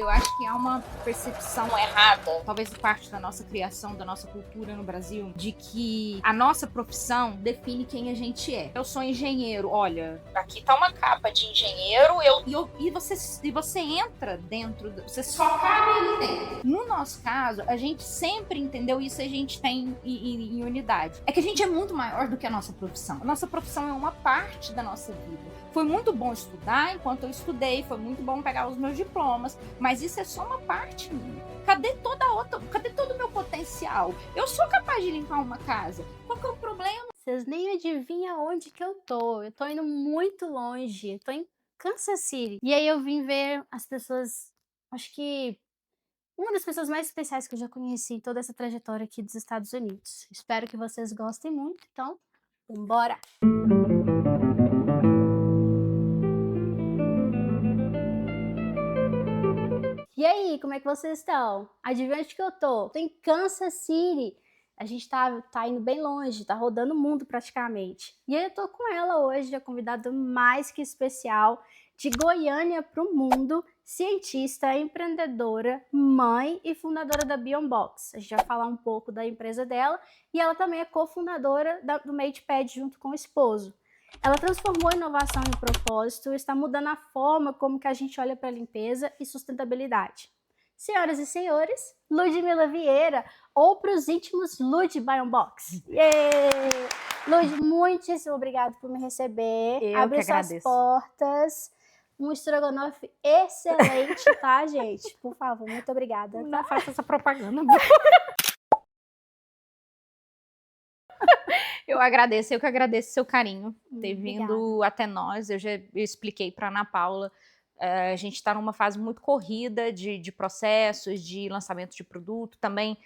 Eu acho que há uma percepção errada, talvez parte da nossa criação, da nossa cultura no Brasil, de que a nossa profissão define quem a gente é. Eu sou engenheiro, olha, aqui tá uma capa de engenheiro, e você entra dentro, você só cabe ali dentro. No nosso caso, a gente sempre entendeu isso, a gente tem em unidade. É que a gente é muito maior do que a nossa profissão. A nossa profissão é uma parte da nossa vida. Foi muito bom estudar enquanto eu estudei, foi muito bom pegar os meus diplomas, mas isso é só uma parte minha. Cadê todo o meu potencial? Eu sou capaz de limpar uma casa. Qual que é o problema? Vocês nem adivinham onde que eu tô. Eu tô indo muito longe. Eu tô em Kansas City. E aí eu vim ver as pessoas, acho que uma das pessoas mais especiais que eu já conheci em toda essa trajetória aqui dos Estados Unidos. Espero que vocês gostem muito, então, vambora! E aí, como é que vocês estão? Adivinha onde que eu tô? Tô em Kansas City. A gente tá indo bem longe, tá rodando o mundo praticamente. E aí eu tô com ela hoje, a convidada mais que especial, de Goiânia para o mundo, cientista, empreendedora, mãe e fundadora da Beyondbox. A gente vai falar um pouco da empresa dela e ela também é cofundadora do MadePad junto com o esposo. Ela transformou a inovação em propósito e está mudando a forma como que a gente olha para a limpeza e sustentabilidade. Senhoras e senhores, Ludmila Vieira, ou para os íntimos, Lud Beyondbox. Lud, muitíssimo obrigada por me receber. Eu Abre que suas agradeço. portas. Um estrogonofe excelente, tá, gente? Por favor, muito obrigada. Não faça essa propaganda. Eu que agradeço seu carinho, ter vindo até nós. Eu expliquei para Ana Paula, a gente está numa fase muito corrida de processos, de lançamento de produto, também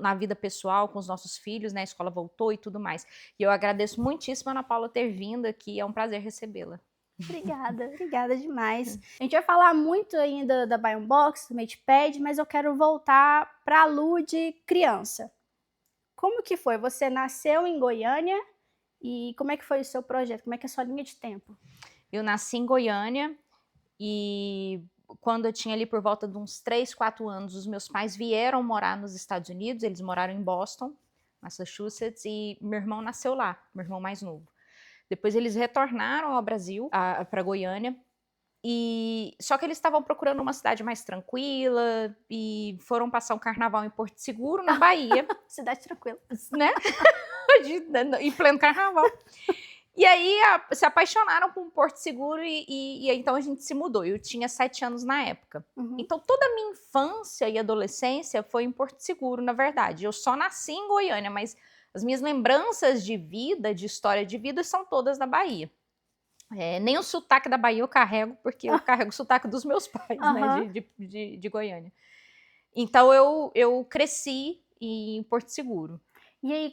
na vida pessoal, com os nossos filhos, né? A escola voltou e tudo mais. E eu agradeço muitíssimo a Ana Paula ter vindo aqui, é um prazer recebê-la. Obrigada demais. A gente vai falar muito ainda da Beyondbox, do MadePad, mas eu quero voltar para a Lud criança. Como que foi? Você nasceu em Goiânia e como é que foi o seu projeto? Como é que é a sua linha de tempo? Eu nasci em Goiânia e quando eu tinha ali por volta de uns 3, 4 anos, os meus pais vieram morar nos Estados Unidos, eles moraram em Boston, Massachusetts, e meu irmão nasceu lá, meu irmão mais novo. Depois eles retornaram ao Brasil, para Goiânia, só que eles estavam procurando uma cidade mais tranquila e foram passar um carnaval em Porto Seguro, na Bahia. Cidade tranquila. Né? Em pleno carnaval. E aí se apaixonaram por Porto Seguro e então a gente se mudou. Eu tinha 7 anos na época. Então toda a minha infância e adolescência foi em Porto Seguro, na verdade. Eu só nasci em Goiânia, mas as minhas lembranças de vida, de história de vida, são todas na Bahia. Nem o sotaque da Bahia eu carrego, porque eu carrego o sotaque dos meus pais, né, de Goiânia. Então eu cresci em Porto Seguro. E aí,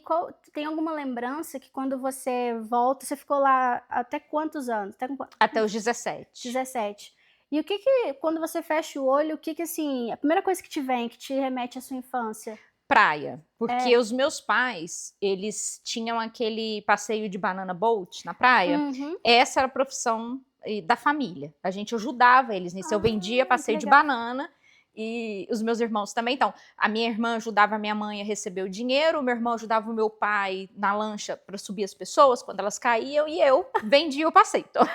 tem alguma lembrança que quando você volta, você ficou lá até quantos anos? Até os 17. 17. E o que quando você fecha o olho, o que assim, a primeira coisa que te vem, que te remete à sua infância? Praia, porque os meus pais, eles tinham aquele passeio de banana boat na praia. Essa era a profissão da família. A gente ajudava eles nisso. Eu vendia passeio de banana e os meus irmãos também. Então, a minha irmã ajudava a minha mãe a receber o dinheiro, o meu irmão ajudava o meu pai na lancha para subir as pessoas quando elas caíam e eu vendia o passeio. Então,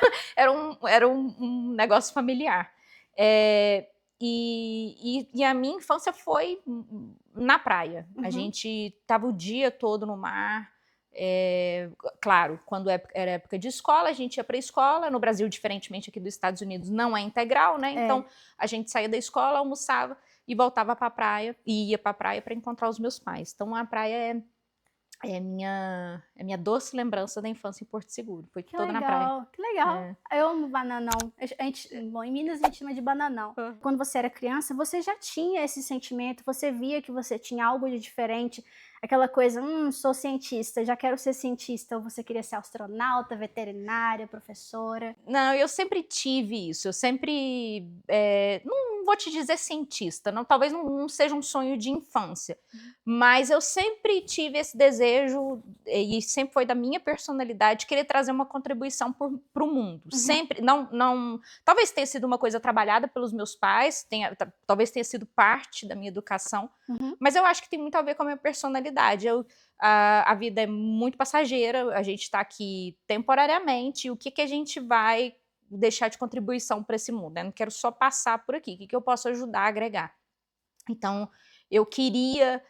era um negócio familiar. E a minha infância foi na praia. A gente estava o dia todo no mar. Claro, quando era época de escola, a gente ia para a escola. No Brasil, diferentemente aqui dos Estados Unidos, não é integral, né? Então, a gente saía da escola, almoçava e voltava para a praia. E ia para a praia para encontrar os meus pais. Então, a praia é minha doce lembrança da infância em Porto Seguro. Foi toda na praia. Que legal. Eu amo bananão. Bom, em Minas a gente chama de bananão. Quando você era criança, você já tinha esse sentimento, você via que você tinha algo de diferente. aquela coisa, sou cientista, já quero ser cientista, ou você queria ser astronauta, veterinária, professora? Não, eu sempre tive isso, eu sempre, não vou te dizer cientista, não, talvez não seja um sonho de infância, mas eu sempre tive esse desejo, e sempre foi da minha personalidade, querer trazer uma contribuição para o mundo, sempre, não, talvez tenha sido uma coisa trabalhada pelos meus pais, talvez tenha sido parte da minha educação, mas eu acho que tem muito a ver com a minha personalidade. A vida é muito passageira, a gente está aqui temporariamente, e o que a gente vai deixar de contribuição para esse mundo? Eu não quero só passar por aqui, o que eu posso ajudar a agregar? Então, eu queria...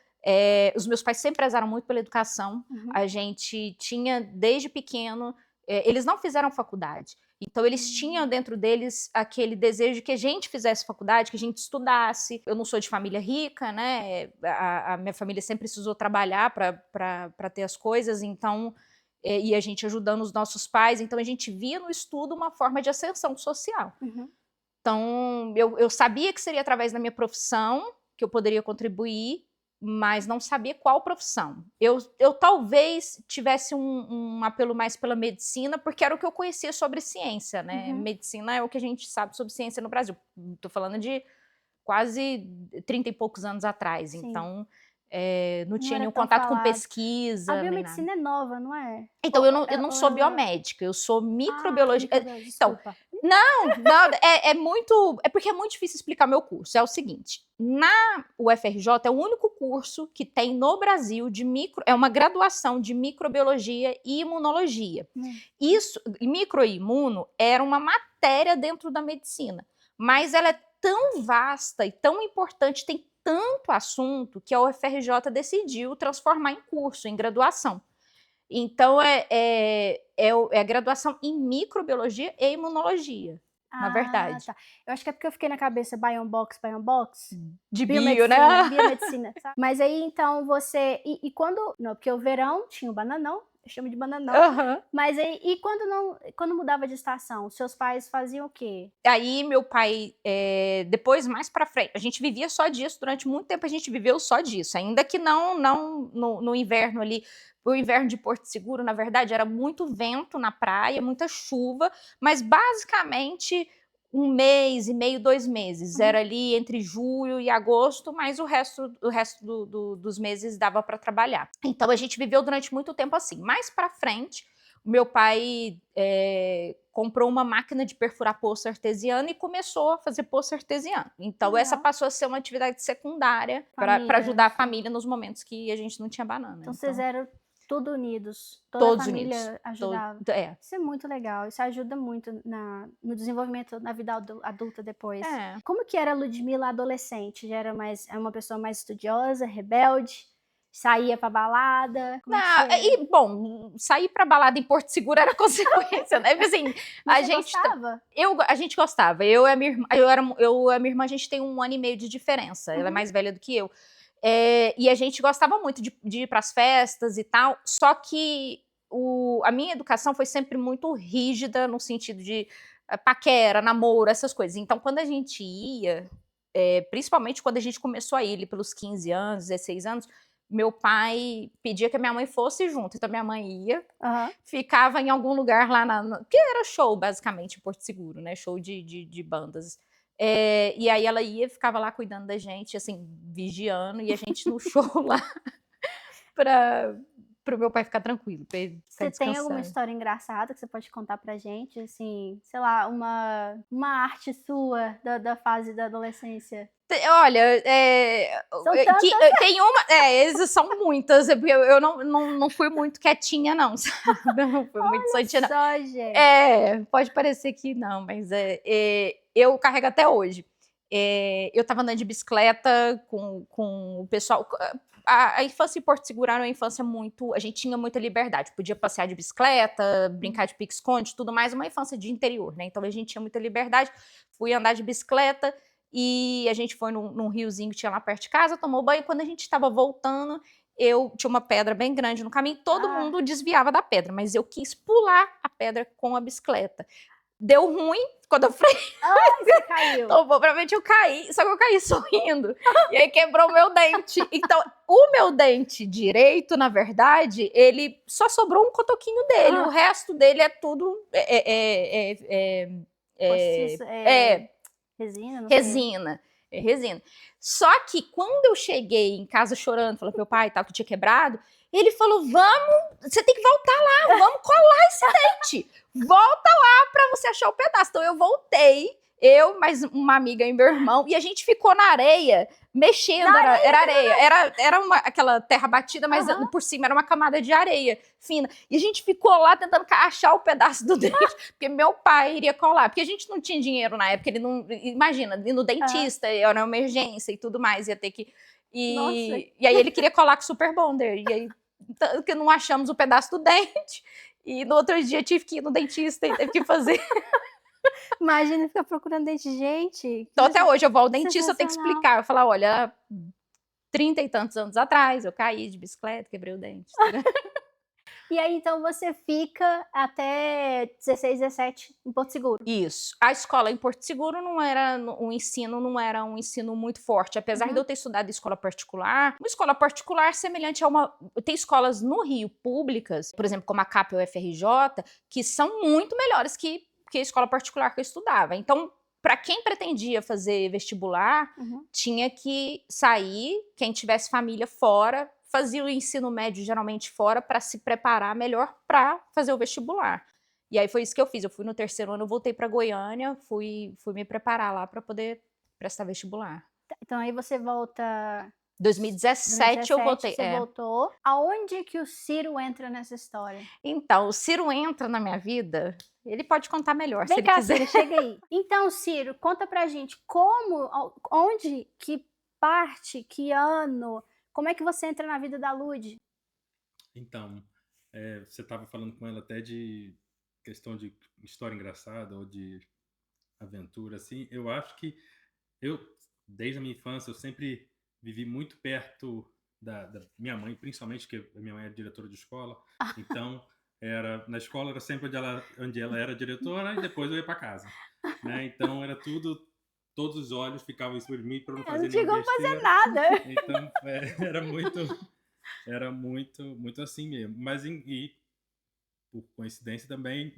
os meus pais sempre prezaram muito pela educação, a gente tinha, desde pequeno, eles não fizeram faculdade, então eles tinham dentro deles aquele desejo de que a gente fizesse faculdade, que a gente estudasse. Eu não sou de família rica, né? A minha família sempre precisou trabalhar para ter as coisas, então, e a gente ajudando os nossos pais, então a gente via no estudo uma forma de ascensão social. Então, eu sabia que seria através da minha profissão que eu poderia contribuir, mas não sabia qual profissão. Eu talvez tivesse um apelo mais pela medicina, porque era o que eu conhecia sobre ciência, né? Medicina é o que a gente sabe sobre ciência no Brasil. Estou falando de quase 30 e poucos anos atrás, então não tinha nenhum contato com pesquisa. A biomedicina é nova, não é? Então, eu não sou biomédica, eu sou microbiologista. Então, desculpa. não, porque é muito difícil explicar meu curso. É o seguinte, na UFRJ é o único curso que tem no Brasil é uma graduação de microbiologia e imunologia. Isso, micro e imuno, era uma matéria dentro da medicina, mas ela é tão vasta e tão importante, tem tanto assunto, que a UFRJ decidiu transformar em curso, em graduação. Então, é a graduação em microbiologia e imunologia, na verdade. Tá. Eu acho que é porque eu fiquei na cabeça Biobox. De bio, né? Biomedicina, sabe? Mas aí, então, você... E quando... Não, porque o verão tinha o bananão, eu chamo de bananão. Mas aí, e quando mudava de estação, seus pais faziam o quê? Aí, meu pai, depois, mais pra frente, a gente vivia só disso, durante muito tempo a gente viveu só disso, ainda que não no inverno ali. O inverno de Porto Seguro, na verdade, era muito vento na praia, muita chuva, mas basicamente 1 mês e meio, 2 meses. Era ali entre julho e agosto, mas o resto dos meses dava para trabalhar. Então a gente viveu durante muito tempo assim. Mais para frente, meu pai comprou uma máquina de perfurar poço artesiano e começou a fazer poço artesiano. Então essa passou a ser uma atividade secundária para ajudar a família nos momentos que a gente não tinha banana. Então vocês eram tudo unidos, toda a família ajudava. Isso é muito legal, isso ajuda muito no desenvolvimento na vida adulta depois. Como que era a Ludmila adolescente? Já era uma pessoa mais estudiosa, rebelde? Saía pra balada? Bom, sair pra balada em Porto Seguro era consequência, né? Assim, a gente gostava? A gente gostava. Eu e a minha irmã, a gente tem 1 ano e meio de diferença. Ela é mais velha do que eu. E a gente gostava muito de ir para as festas e tal, só que a minha educação foi sempre muito rígida no sentido de paquera, namoro, essas coisas. Então, quando a gente ia, principalmente quando a gente começou a ir pelos 15 anos, 16 anos, meu pai pedia que a minha mãe fosse junto. Então, minha mãe ia, ficava em algum lugar lá, que era show, basicamente, em Porto Seguro, né? Show de bandas. E aí ela ia, ficava lá cuidando da gente, assim, vigiando, e a gente no show lá para o meu pai ficar tranquilo, para ele ficar descansando. Você tem alguma história engraçada que você pode contar pra gente? Assim, sei lá, uma arte sua da fase da adolescência? Olha, tem uma... Essas são muitas, porque eu não fui muito quietinha, não, sabe? Não fui muito santinha, não. Só, gente. Pode parecer que não, mas eu carrego até hoje. Eu tava andando de bicicleta com o pessoal... A infância em Porto Seguro era uma infância muito... A gente tinha muita liberdade, podia passear de bicicleta, brincar de pique-esconde, tudo mais, uma infância de interior, né? Então a gente tinha muita liberdade, fui andar de bicicleta, e a gente foi num riozinho que tinha lá perto de casa, tomou banho, quando a gente estava voltando, tinha uma pedra bem grande no caminho, todo mundo desviava da pedra, mas eu quis pular a pedra com a bicicleta. Deu ruim, quando eu falei, Você caiu. tomou, provavelmente eu caí, só que eu caí sorrindo. E aí quebrou o meu dente. Então, o meu dente direito, na verdade, ele só sobrou um cotoquinho dele. O resto dele é tudo Postiço, resina, não sei. resina. É resina. Só que quando eu cheguei em casa chorando, falando pro meu pai e tal, que tinha quebrado, ele falou: vamos, você tem que voltar lá, vamos colar esse dente. Volta lá pra você achar o pedaço. Então eu voltei, eu, mais uma amiga e meu irmão, e a gente ficou na areia, mexendo, era areia. Era aquela terra batida, mas por cima era uma camada de areia fina. E a gente ficou lá tentando achar o pedaço do dente, porque meu pai iria colar. Porque a gente não tinha dinheiro na época, ele não. Imagina, ir no dentista, era uma emergência e tudo mais, ia ter que. E aí ele queria colar com Super Bonder. E aí que não achamos o pedaço do dente. E no outro dia tive que ir no dentista e teve que fazer. Imagina ficar procurando dente, gente. Então até hoje eu vou ao dentista, eu tenho que explicar. Eu falo, olha, 30 e tantos anos atrás eu caí de bicicleta, quebrei o dente. E aí, então, você fica até 16, 17 em Porto Seguro. Isso. A escola em Porto Seguro não era, o ensino não era um ensino muito forte. Apesar de eu ter estudado em escola particular, uma escola particular semelhante a uma... Tem escolas no Rio, públicas, por exemplo, como a CAP ou a FRJ, que são muito melhores que a escola particular que eu estudava. Então, para quem pretendia fazer vestibular, tinha que sair, quem tivesse família fora, fazia o ensino médio geralmente fora para se preparar melhor para fazer o vestibular. E aí foi isso que eu fiz. Eu fui no terceiro ano, eu voltei para Goiânia, fui me preparar lá para poder prestar vestibular. Então aí você volta... 2017 eu voltei. Você voltou. Aonde que o Ciro entra nessa história? Então, o Ciro entra na minha vida, ele pode contar melhor, Vem se cá, ele quiser. Ciro, chega aí. Então, Ciro, conta pra gente como, onde, que parte, que ano, como é que você entra na vida da Lud? Então, você estava falando com ela até de questão de história engraçada ou de aventura, assim. Eu acho que desde a minha infância, eu sempre vivi muito perto da minha mãe, principalmente, porque a minha mãe é diretora de escola. Então, na escola era sempre onde ela era diretora e depois eu ia para casa, né? Então, era tudo, todos os olhos ficavam em cima de mim para não fazer nenhuma besteira. Não tinha como fazer nada. Então, era muito assim mesmo. Mas, por coincidência também,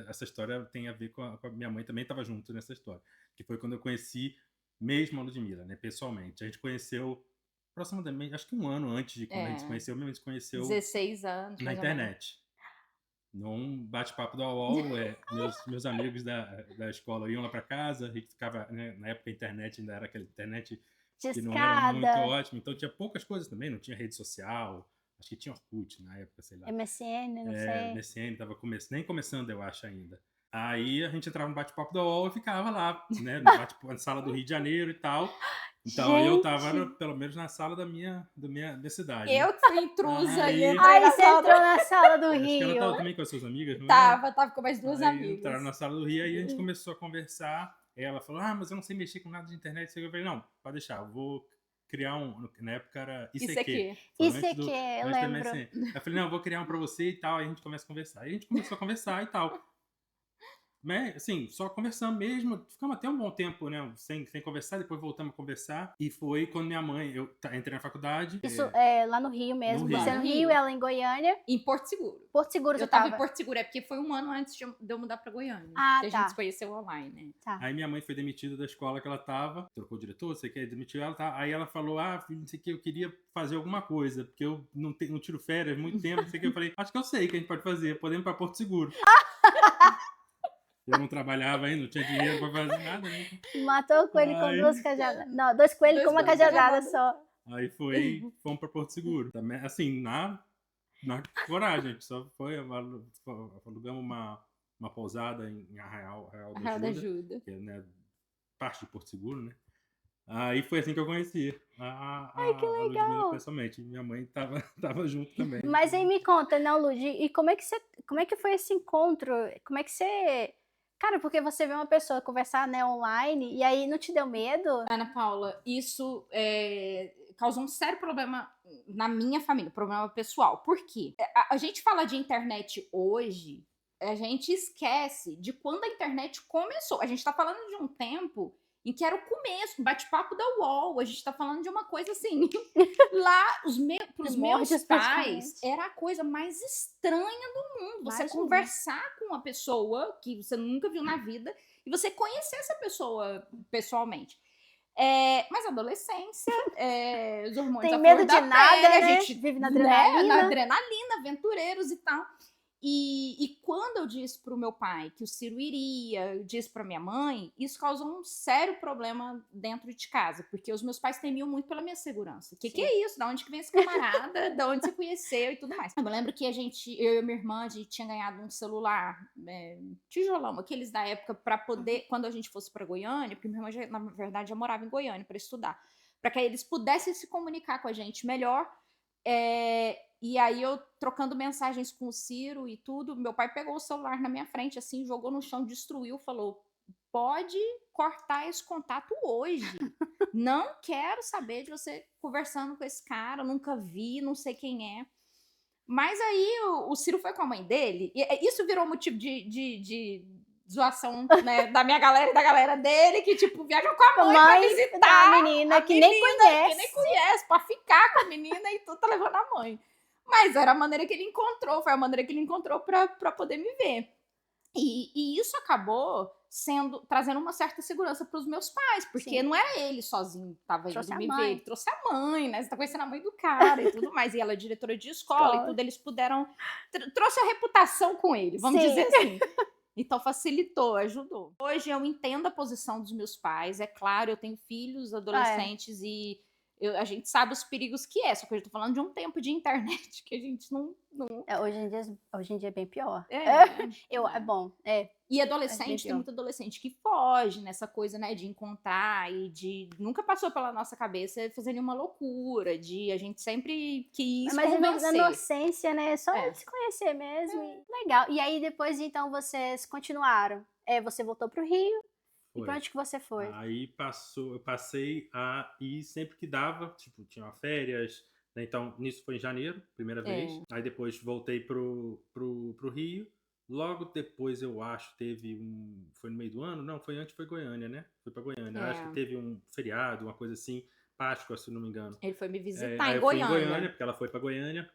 essa história tem a ver com a minha mãe, também estava junto nessa história, que foi quando eu conheci mesmo a Ludmilla, né, pessoalmente. A gente conheceu aproximadamente, acho que um ano antes de quando a gente se conheceu, mesmo a gente se conheceu 16 anos. na internet. Num bate-papo do UOL, meus amigos da escola iam lá para casa, a gente ficava, né, na época a internet ainda era aquela internet que não era muito ótima, então tinha poucas coisas também, não tinha rede social, acho que tinha Orkut na época, sei lá. MSN, não sei. MSN tava nem começando, eu acho, ainda. Aí a gente entrava no bate-papo da UOL e ficava lá, né, na sala do Rio de Janeiro e tal. Então eu tava, pelo menos, na sala da minha cidade. Eu que fui intrusa aí e Aí você entrou na sala do Acho que Rio. ela tava também com as suas amigas, não é? Tava com mais duas Aí amigas. entraram na sala do Rio, aí a gente começou a conversar. Ela falou, mas eu não sei mexer com nada de internet. Eu falei, não, pode deixar, eu vou criar na época era ICQ. ICQ, eu lembro. Eu falei, não, eu vou criar um pra você e tal, aí a gente começa a conversar. Aí a gente começou a conversar e tal. Mas, assim, só conversando mesmo, ficamos até um bom tempo, né, sem conversar, depois voltamos a conversar, e foi quando minha mãe, eu entrei na faculdade. Isso lá no Rio mesmo, no Rio. Você no Rio, ela em Goiânia. Em Porto Seguro. Porto Seguro eu tava em Porto Seguro, porque foi um ano antes de eu mudar pra Goiânia, que a gente se conheceu online, né. Aí minha mãe foi demitida da escola que ela tava, trocou o diretor, você quer demitir ela, tá? Aí ela falou, filho, não sei o que, eu queria fazer alguma coisa, porque eu não tiro férias muito tempo, não sei o que, eu falei, acho que eu sei o que a gente pode fazer, podemos ir pra Porto Seguro. Eu não trabalhava ainda, não tinha dinheiro pra fazer nada, né? Matou o coelho com duas cajadas. Não, dois coelhos com uma cajadada só. Aí fomos pra Porto Seguro. Também, assim, na coragem, a gente só alugamos uma pousada em Arraial da Ajuda, que é, né, parte de Porto Seguro, né? Aí foi assim que eu conheci que legal. Ludmilla pessoalmente. Minha mãe tava junto também. Mas aí me conta, não, Lud, e como é que foi esse encontro? Como é que você... Cara, porque você vê uma pessoa conversar, né, online, e aí não te deu medo? Ana Paula, isso causou um sério problema na minha família, problema pessoal. Por quê? A gente fala de internet hoje, a gente esquece de quando a internet começou. A gente tá falando de um tempo em que era o começo, bate-papo da UOL. A gente tá falando de uma coisa assim. Lá, pros meus Primórdios, pais, praticamente. era a coisa mais estranha do mundo. Você Imagina. conversar com uma pessoa que você nunca viu na vida e você conhecer essa pessoa pessoalmente. Mas a adolescência, os hormônios Tem à medo flor de da nada, pele, né? a gente Vive na né, adrenalina. na adrenalina, aventureiros e tal. E quando eu disse pro meu pai que o Ciro iria, eu disse pra minha mãe, isso causou um sério problema dentro de casa, porque os meus pais temiam muito pela minha segurança. Que é isso? Da onde que vem esse camarada? Da onde você conheceu e tudo mais. Eu me lembro que eu e minha irmã, a gente tinha ganhado um celular tijolão, aqueles da época, pra poder, quando a gente fosse pra Goiânia, porque minha irmã, na verdade, já morava em Goiânia pra estudar, pra que eles pudessem se comunicar com a gente melhor. E aí eu trocando mensagens com o Ciro e tudo, meu pai pegou o celular na minha frente, assim, jogou no chão, destruiu, falou: pode cortar esse contato hoje. Não quero saber de você conversando com esse cara, nunca vi, não sei quem é. Mas aí o Ciro foi com a mãe dele, e isso virou motivo de zoação, né, da minha galera e da galera dele, que, tipo, viajam com a mãe pra visitar da menina que nem conhece. que nem conhece, pra ficar com a menina e tudo, tá levando a mãe. Mas era a maneira que ele encontrou, foi a maneira que ele encontrou pra poder me ver. E isso acabou trazendo uma certa segurança pros meus pais, porque Sim. não era ele sozinho que tava Trouxe indo a me mãe. ver, ele trouxe a mãe, né? Você tá conhecendo a mãe do cara e tudo mais. E ela é diretora de escola e tudo, eles puderam. Trouxe a reputação com ele, vamos Sim. dizer assim. Então facilitou, ajudou. Hoje eu entendo a posição dos meus pais, é claro, eu tenho filhos, adolescentes e a gente sabe os perigos que é, só que eu tô falando de um tempo de internet que a gente não... Hoje em dia é bem pior. Bom, E adolescente, tem muito adolescente que foge nessa coisa, né, de encontrar e de... Nunca passou pela nossa cabeça fazer nenhuma loucura, de a gente sempre quis mas convencer. na inocência, né? Só se conhecer mesmo. Legal. E aí depois, então, vocês continuaram. Você voltou pro Rio. E pra onde que você foi? Aí eu passei a ir sempre que dava, tipo, tinha férias, né? Então, nisso foi em janeiro, primeira vez. Aí depois voltei pro Rio. Logo depois, eu acho, foi no meio do ano? Não, foi antes, foi Goiânia, né? Foi pra Goiânia. Eu acho que teve um feriado, uma coisa assim, Páscoa, se não me engano. Ele foi me visitar aí em eu fui em Goiânia. Goiânia, porque ela foi pra Goiânia.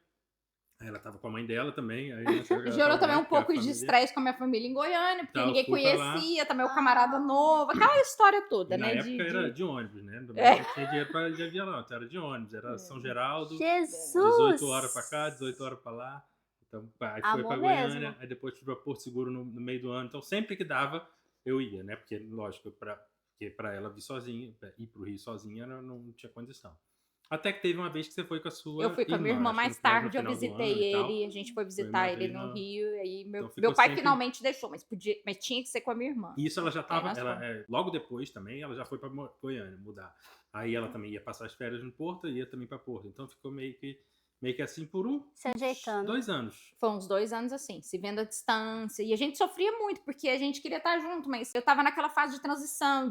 Aí ela tava com a mãe dela também. Aí gerou também um pouco de estresse com a minha família em Goiânia, porque ninguém conhecia, também o camarada novo, aquela história toda, né? Na época era de ônibus, né? Não tinha dinheiro de avião, não. Então era de ônibus, era São Geraldo, Jesus! 18 horas pra cá, 18 horas pra lá. Então, aí foi pra Goiânia, mesmo. aí depois fui pra Porto Seguro no meio do ano. Então, sempre que dava, eu ia, né? Porque, lógico, porque pra ela vir sozinha, ir pro Rio sozinha, não tinha condição. Até que teve uma vez que você foi com a sua irmã. Eu fui com a minha irmã mais tarde, eu visitei ele, a gente foi visitar ele no Rio, e aí meu pai finalmente deixou, mas tinha que ser com a minha irmã. Isso ela já tava, logo depois também, ela já foi pra Goiânia mudar. Aí ela também ia passar as férias no Porto e ia também pra Porto. Então ficou meio que assim por se ajeitando. 2 anos. Foi uns 2 anos assim, se vendo à distância. E a gente sofria muito, porque a gente queria estar junto, mas eu tava naquela fase de transição,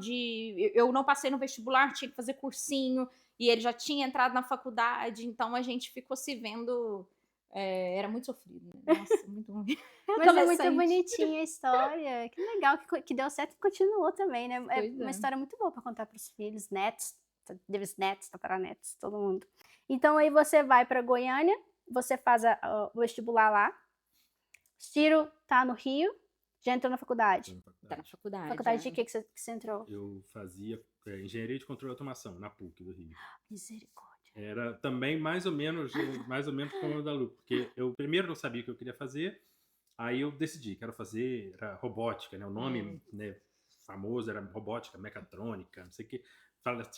eu não passei no vestibular, tinha que fazer cursinho, e ele já tinha entrado na faculdade, então a gente ficou se vendo... era muito sofrido, né? Nossa, muito ruim. Mas é muito bonitinha a história. Que legal que deu certo e continuou também, né? É uma história muito boa pra contar pros filhos, netos, tataranetos, todo mundo. Então aí você vai pra Goiânia, você faz o vestibular lá. Ciro tá no Rio, já entrou na faculdade. Tá na faculdade. Faculdade de que você entrou? Eu fazia Engenharia de Controle e Automação, na PUC do Rio. Misericórdia. Era também mais ou menos como o da Lu, porque eu primeiro não sabia o que eu queria fazer, aí eu decidi, quero fazer robótica, né? O nome né, famoso era robótica, mecatrônica, não sei o que.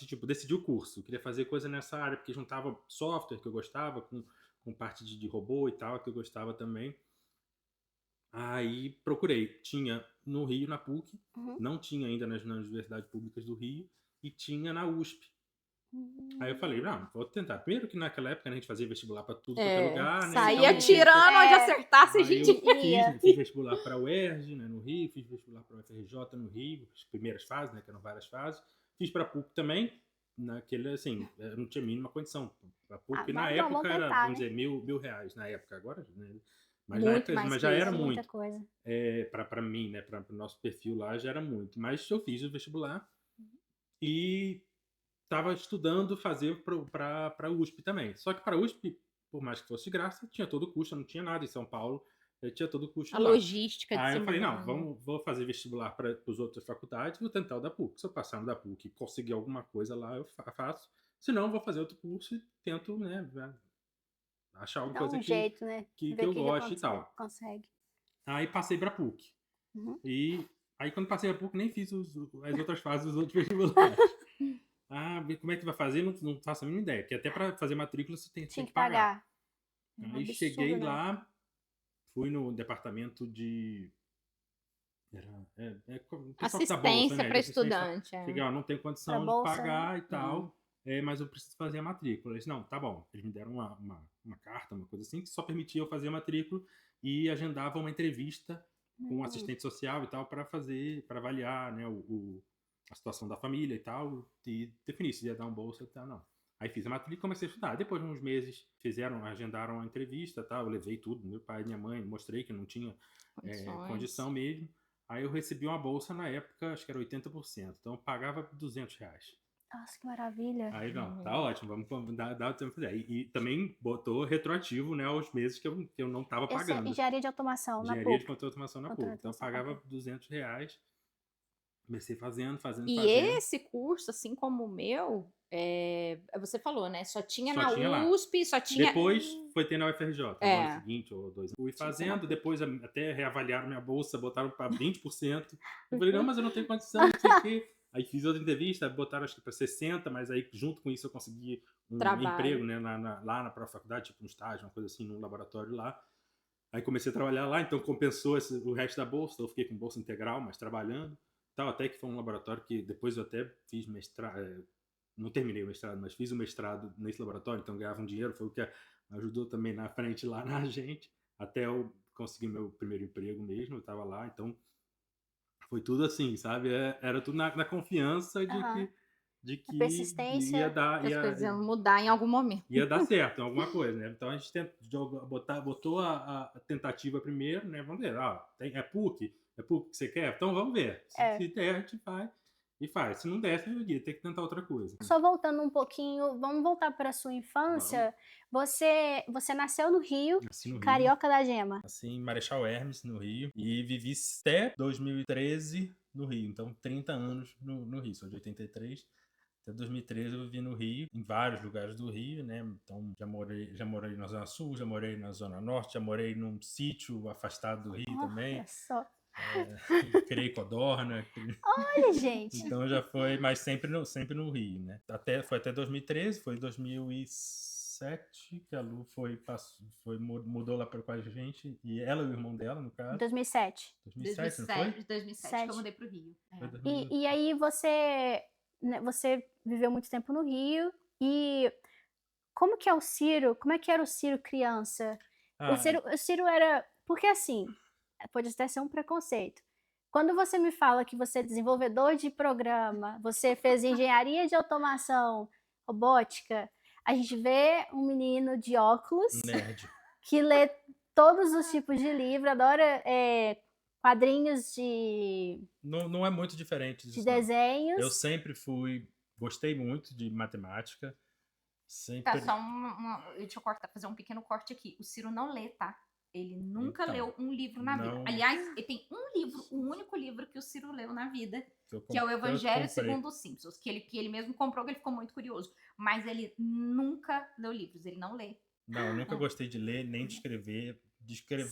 Tipo, decidi o curso, eu queria fazer coisa nessa área, porque juntava software que eu gostava com parte de robô e tal, que eu gostava também. Aí procurei, tinha no Rio, na PUC, não tinha ainda nas universidades públicas do Rio, e tinha na USP. Aí eu falei, não, vou tentar. Primeiro que naquela época a gente fazia vestibular para tudo quanto é lugar, né? Saía então, tirando onde acertasse, a gente ia. Fiz vestibular para a UERJ, né, no Rio, fiz vestibular para a UFRJ no Rio, as primeiras fases, né, que eram várias fases. Fiz para a PUC também, naquele, assim, eu não tinha a mínima condição. A PUC na época era, vamos dizer, R$1.000 na época. Agora, né, Mas na Muito época, mais mas que já isso. era Muita muito. coisa. Para mim, né? Para o nosso perfil lá, já era muito. Mas eu fiz o vestibular e estava estudando fazer para a USP também. Só que para a USP, por mais que fosse de graça, tinha todo o custo, não tinha nada em São Paulo, tinha todo o custo A lá. logística de Aí se eu falei, não, mudar, né? vou fazer vestibular para as outras faculdades, vou tentar o da PUC. Se eu passar no da PUC e conseguir alguma coisa lá, eu faço. Se não, vou fazer outro curso e tento, né, achar alguma Dá coisa um jeito, né? que Ver o eu que goste e tal. consegue. Aí passei para PUC. Uhum. E aí quando passei para PUC, nem fiz as outras fases dos outros vestibulares. Como é que vai fazer? Não faço a mínima ideia. Porque até para fazer matrícula você tem Tinha que que pagar. pagar. É um Aí absurdo, cheguei né? lá, fui no departamento de. O pessoal que dá bolsa, Assistência né? para De assistência. estudante. Cheguei, ó, não tenho Pra condição de bolsa, né? pagar e tal, mas eu preciso fazer a matrícula. Eles, não, tá bom. Eles me deram uma carta, uma coisa assim, que só permitia eu fazer a matrícula e agendava uma entrevista com um assistente social e tal para avaliar, né, a situação da família e tal, e definir se ia dar uma bolsa e tal, não. Aí fiz a matrícula e comecei a estudar. Depois de uns meses agendaram a entrevista, tal. Eu levei tudo, meu pai e minha mãe, mostrei que não tinha condição mesmo. Aí eu recebi uma bolsa na época, acho que era 80%. Então eu pagava R$200. Nossa, que maravilha. Aí não, tá ótimo, vamos dar o tempo de fazer. E também botou retroativo, né, aos meses que eu não estava Essa é pagando. engenharia de automação na Engenharia de PUC. controle de automação na Controle PUC. de Então eu automação, pagava ok. R$200. Comecei fazendo. E esse curso, assim como o meu, você falou, né? Só tinha Só na tinha lá. USP, só tinha. Depois foi ter na UFRJ, no ano seguinte ou 2 anos. Fui Tinha que ser na fazendo, PUC. depois até reavaliaram minha bolsa, botaram para 20%. Eu falei, não, mas eu não tenho condição, não sei o quê. Aí fiz outra entrevista, botaram acho que para 60%, mas aí junto com isso eu consegui um Trabalho. emprego, né, lá na própria faculdade, tipo um estágio, uma coisa assim, num laboratório lá. Aí comecei a trabalhar lá, então compensou o resto da bolsa, eu fiquei com bolsa integral, mas trabalhando. Tal, até que foi um laboratório que depois eu até fiz mestrado, não terminei o mestrado, mas fiz o mestrado nesse laboratório, então ganhava um dinheiro, foi o que ajudou também na frente lá na gente, até eu conseguir meu primeiro emprego mesmo, eu estava lá, então foi tudo assim, sabe? Era tudo na confiança de A que persistência. ia dar, Que as coisas iam mudar em algum momento. ia dar certo em alguma coisa, né? Então a gente botou a tentativa primeiro, né? Vamos ver, é PUC que você quer? Então vamos ver. Se der, a gente vai e faz. Se não der, você tem que tentar outra coisa. Só voltando um pouquinho, vamos voltar para sua infância. Você nasceu no Rio, Nasci no Rio, Carioca da Gema. nasci em Marechal Hermes, no Rio, e vivi até 2013 no Rio. Então 30 anos no Rio, sou de 83. Até 2013 eu vivi no Rio, em vários lugares do Rio, né? Então já morei na Zona Sul, já morei na Zona Norte, já morei num sítio afastado do Rio também. Olha só. Criei codorna. Olha, gente. Então já foi, mas sempre no Rio, né? Foi até 2013, foi 2007 que a Lu mudou lá com a gente, e ela e o irmão dela, no caso. 2007. 2007, não foi? 2007 que eu mudei pro Rio. E aí você viveu muito tempo no Rio, e como que é o Ciro? Como é que era o Ciro criança? O Ciro era... Porque assim, pode até ser um preconceito. Quando você me fala que você é desenvolvedor de programa, você fez engenharia de automação, robótica, a gente vê um menino de óculos, nerd, que lê todos os tipos de livro, adora quadrinhos de... Não é muito diferente disso, de desenhos. Eu sempre gostei muito de matemática. Sempre... Tá, deixa eu fazer um pequeno corte aqui. O Ciro não lê, tá? Ele nunca leu um livro na vida. Aliás, ele tem um livro, o único livro que o Ciro leu na vida, que é o Evangelho segundo os Simpsons, que ele mesmo comprou, que ele ficou muito curioso. Mas ele nunca leu livros, ele não lê. Não, eu nunca gostei de ler, nem de escrever.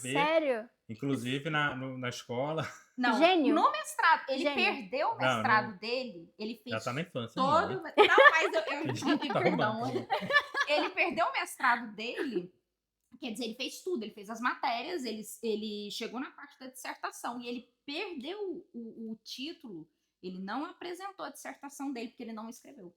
Sério? Inclusive na escola. Não, gênio. No mestrado, ele perdeu o mestrado dele, ele fez já tá na infância. Não, mas perdão. Ele perdeu o mestrado dele. Quer dizer, ele fez tudo, ele fez as matérias, ele chegou na parte da dissertação e ele perdeu o título, ele não apresentou a dissertação dele porque ele não escreveu.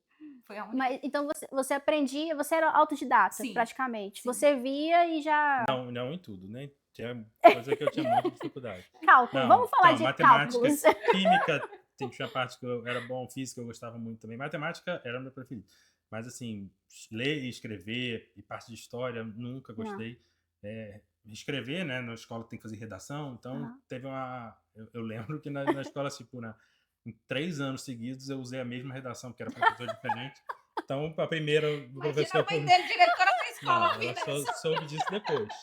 Foi a única. Mas então você aprendia, você era autodidata, sim, praticamente. Sim. Você via e já... Não em tudo, né? Tinha coisa que eu tinha muita dificuldade. Cálculo, vamos falar de matemática, cálculos. Química, tinha parte que eu era bom, física eu gostava muito também. Matemática era o meu preferido. Mas assim, ler e escrever e parte de história, nunca gostei. escrever, né? Na escola tem que fazer redação, então Aham. teve eu lembro que na escola, tipo, em 3 anos seguidos eu usei a mesma redação, porque era professor diferente. Então, a primeira, o Imagina professor a mãe dele, diretora da escola, Não, ela ouvindo isso. soube disso depois.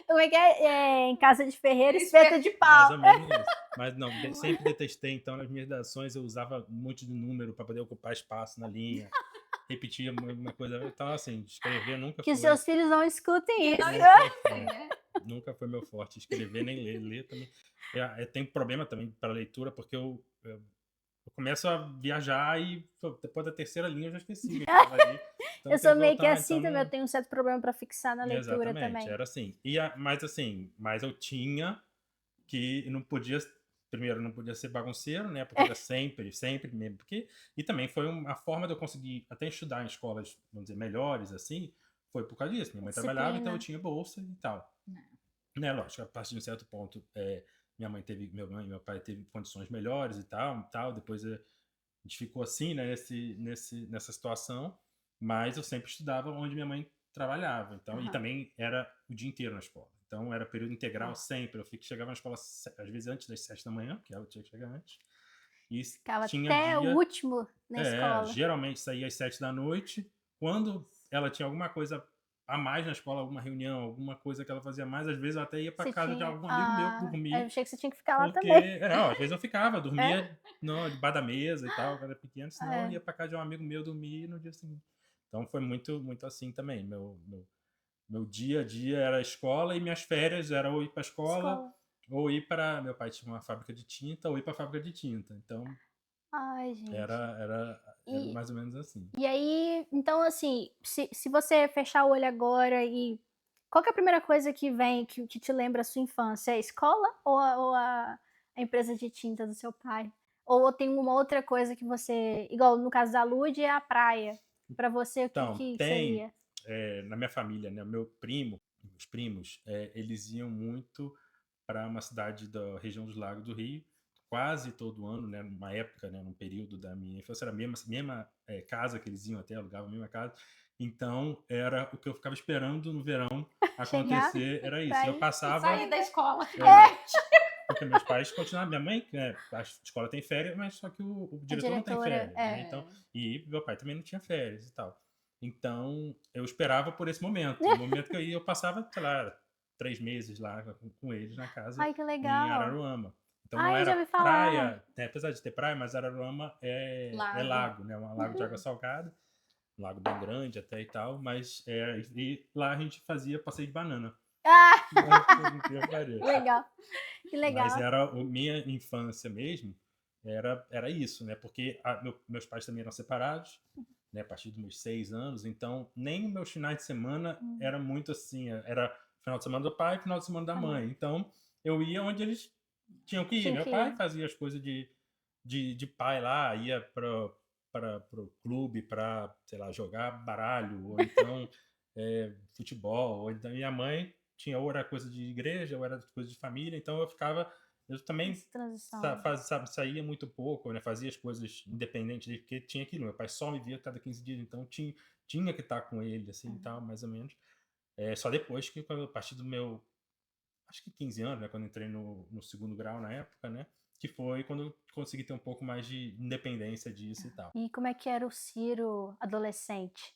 Como é que é? Em casa de ferreiro, Espeto espeto de Mais pau. ou menos isso. Mas não, sempre detestei. Então, nas minhas redações, eu usava muito de número para poder ocupar espaço na linha. Repetia uma coisa. Então, assim, escrever nunca Que os foi. seus filhos não escutem isso. Né? Nunca foi meu forte. Escrever nem ler. Ler também. Eu tenho problema também para leitura, porque eu começo a viajar e pô, depois da terceira linha eu já esqueci o que estava ali. Então Eu eu tenho sou que meio que voltar. assim Então também, eu não. tenho um certo problema para fixar na leitura Exatamente, também. era assim. Mas assim, mas eu tinha que não podia, primeiro não podia ser bagunceiro, né? Porque era sempre mesmo. E também foi uma forma de eu conseguir até estudar em escolas, vamos dizer, melhores, assim, foi por causa disso. Minha mãe trabalhava, então eu Disciplina. tinha bolsa e tal. Né, lógico, a partir de um certo ponto, minha mãe e meu pai teve condições melhores e tal. Depois a gente ficou assim, né, nessa situação, mas eu sempre estudava onde minha mãe trabalhava, então, e Aham. também era o dia inteiro na escola. Então era período integral Nossa. sempre. Chegava na escola às vezes antes das 7 da manhã, que ela tinha que chegar antes. E Ficava tinha até o dia, último na escola. geralmente saía às 7 da noite. Quando ela tinha alguma coisa a mais na escola, alguma reunião, alguma coisa que ela fazia mais, às vezes eu até ia para Você casa de tinha. algum amigo meu Ah, eu dormir, achei que você tinha que ficar lá porque, também. não, às vezes eu ficava, É? dormia no, debaixo da mesa e tal, quando era pequeno, senão eu É. ia para casa de um amigo meu dormir no dia seguinte. Então foi muito, muito assim também. Meu dia a dia era a escola e minhas férias era ou ir para a escola Escola. ou ir para. Meu pai tinha uma fábrica de tinta, ou ir para a fábrica de tinta. Então Ai, era, gente. era E, mais ou menos assim. e aí, então, assim, se você fechar o olho agora e. Qual que é a primeira coisa que vem, que te lembra a sua infância? É a escola ou a empresa de tinta do seu pai? Ou tem uma outra coisa que você. Igual no caso da Lud, é a praia. Pra você, o que, Então, que tem seria? na minha família, né, meus primos, eles iam muito para uma cidade da região dos Lagos do Rio, quase todo ano, né, numa época, né, num período da minha infância, era a mesma casa que eles iam até, alugavam a mesma casa. Então, era o que eu ficava esperando no verão Chegar acontecer, era pra isso. Eu ir. Sair passava, da escola. porque meus pais continuavam, minha mãe, a escola tem férias, mas só que o A diretor não tem diretora. férias, né? É. Então, e meu pai também não tinha férias e tal. Então, eu esperava por esse momento. O momento que eu passava, sei lá, 3 meses lá com eles na casa Ai, que em legal. Araruama. Então não Ai, era já ouvi falar. praia, né? Apesar de ter praia, mas Araruama é Lago. lago, né? Um lago de água salgada, um lago bem grande até e tal, mas e lá a gente fazia passeio de banana. Ah, Por incrível que pareça. legal. Que Mas legal. era minha infância mesmo, era isso, né? Porque meus pais também eram separados, né? A partir dos meus 6 anos, então nem meus finais de semana era muito assim, era final de semana do pai, final de semana da mãe. Então eu ia onde eles tinham que ir. Tinha Meu que pai ir. fazia as coisas de pai lá, ia para o clube para, sei lá, jogar baralho, ou então futebol, ou então minha mãe tinha ou era coisa de igreja ou era coisa de família, então eu também Essa transição. saía muito pouco, né? Fazia as coisas independente dele, porque tinha que ir. Meu pai só me via cada 15 dias, então tinha que estar com ele, assim, tal, mais ou menos. Só depois que, a partir do meu, acho que 15 anos, né? Quando eu entrei no segundo grau na época, né? Que foi quando eu consegui ter um pouco mais de independência disso e tal. E como é que era o Ciro adolescente?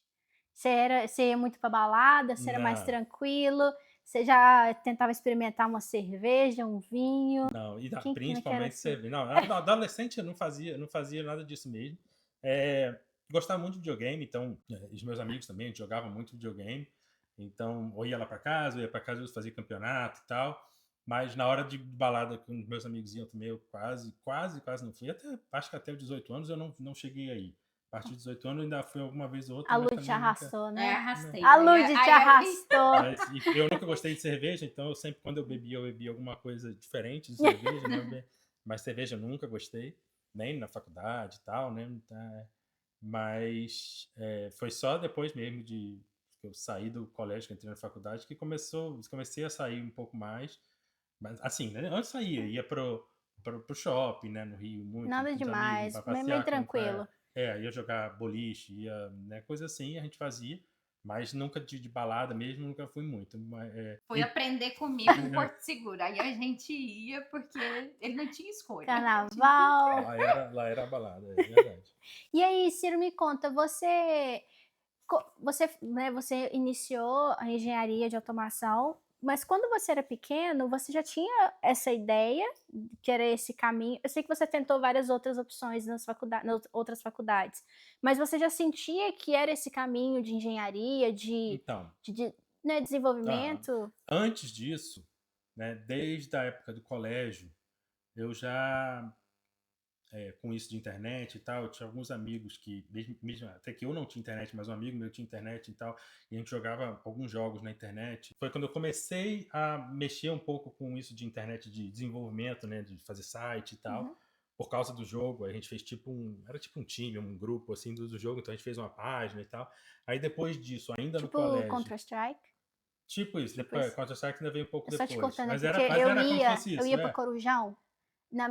Você ia muito pra balada? Você era mais Não, tranquilo? Você já tentava experimentar uma cerveja, um vinho? não, e Como é que era principalmente assim? cerveja. Não, adolescente eu não fazia nada disso mesmo. Gostava muito de videogame, então os meus amigos também, a gente jogava muito videogame. Então, ou ia lá para casa, ou ia para casa, eu fazia campeonato e tal. Mas na hora de balada com os meus amigos iam também, eu quase não fui. Acho que até os 18 anos eu não cheguei aí. A partir dos 18 anos eu ainda fui alguma vez ou outra, A mas Lud te também nunca. arrastou, É, né? arrastei. A Lud te arrastou. Mas eu nunca gostei de cerveja, então eu sempre, quando eu bebia alguma coisa diferente de cerveja, né? Mas cerveja eu nunca gostei, nem na faculdade e tal, né? Mas foi só depois mesmo de que eu saí do colégio, que entrei na faculdade, que comecei a sair um pouco mais. Mas assim, né? Antes saía, ia pro shopping, né? No Rio, muito, Nada com os amigos, demais, para meio passear, tranquilo. ia jogar boliche, ia, né? Coisa assim, a gente fazia. Mas nunca de balada mesmo, nunca fui muito. Foi aprender comigo em Porto Seguro. Aí a gente ia porque ele não tinha escolha. Carnaval. Lá era a balada, é verdade. E aí, Ciro, me conta, você, né, você iniciou a engenharia de automação, mas quando você era pequeno, você já tinha essa ideia que era esse caminho? Eu sei que você tentou várias outras opções nas outras faculdades, mas você já sentia que era esse caminho de engenharia, Então, né, desenvolvimento? antes disso, né, desde a época do colégio, eu já, com isso de internet e tal, eu tinha alguns amigos que, mesmo até que eu não tinha internet, mas um amigo meu tinha internet e tal, e a gente jogava alguns jogos na internet. Foi quando eu comecei a mexer um pouco com isso de internet, de desenvolvimento, né, de fazer site e tal. Por causa do jogo, a gente fez era tipo um time, um grupo assim do jogo, então a gente fez uma página e tal. Aí depois disso, ainda no Tipo colégio, Counter-Strike? tipo isso, Tipo depois isso. Counter-Strike ainda veio um pouco Eu só te depois. cortando, Mas porque era como se fosse eu isso, ia pro Corujão,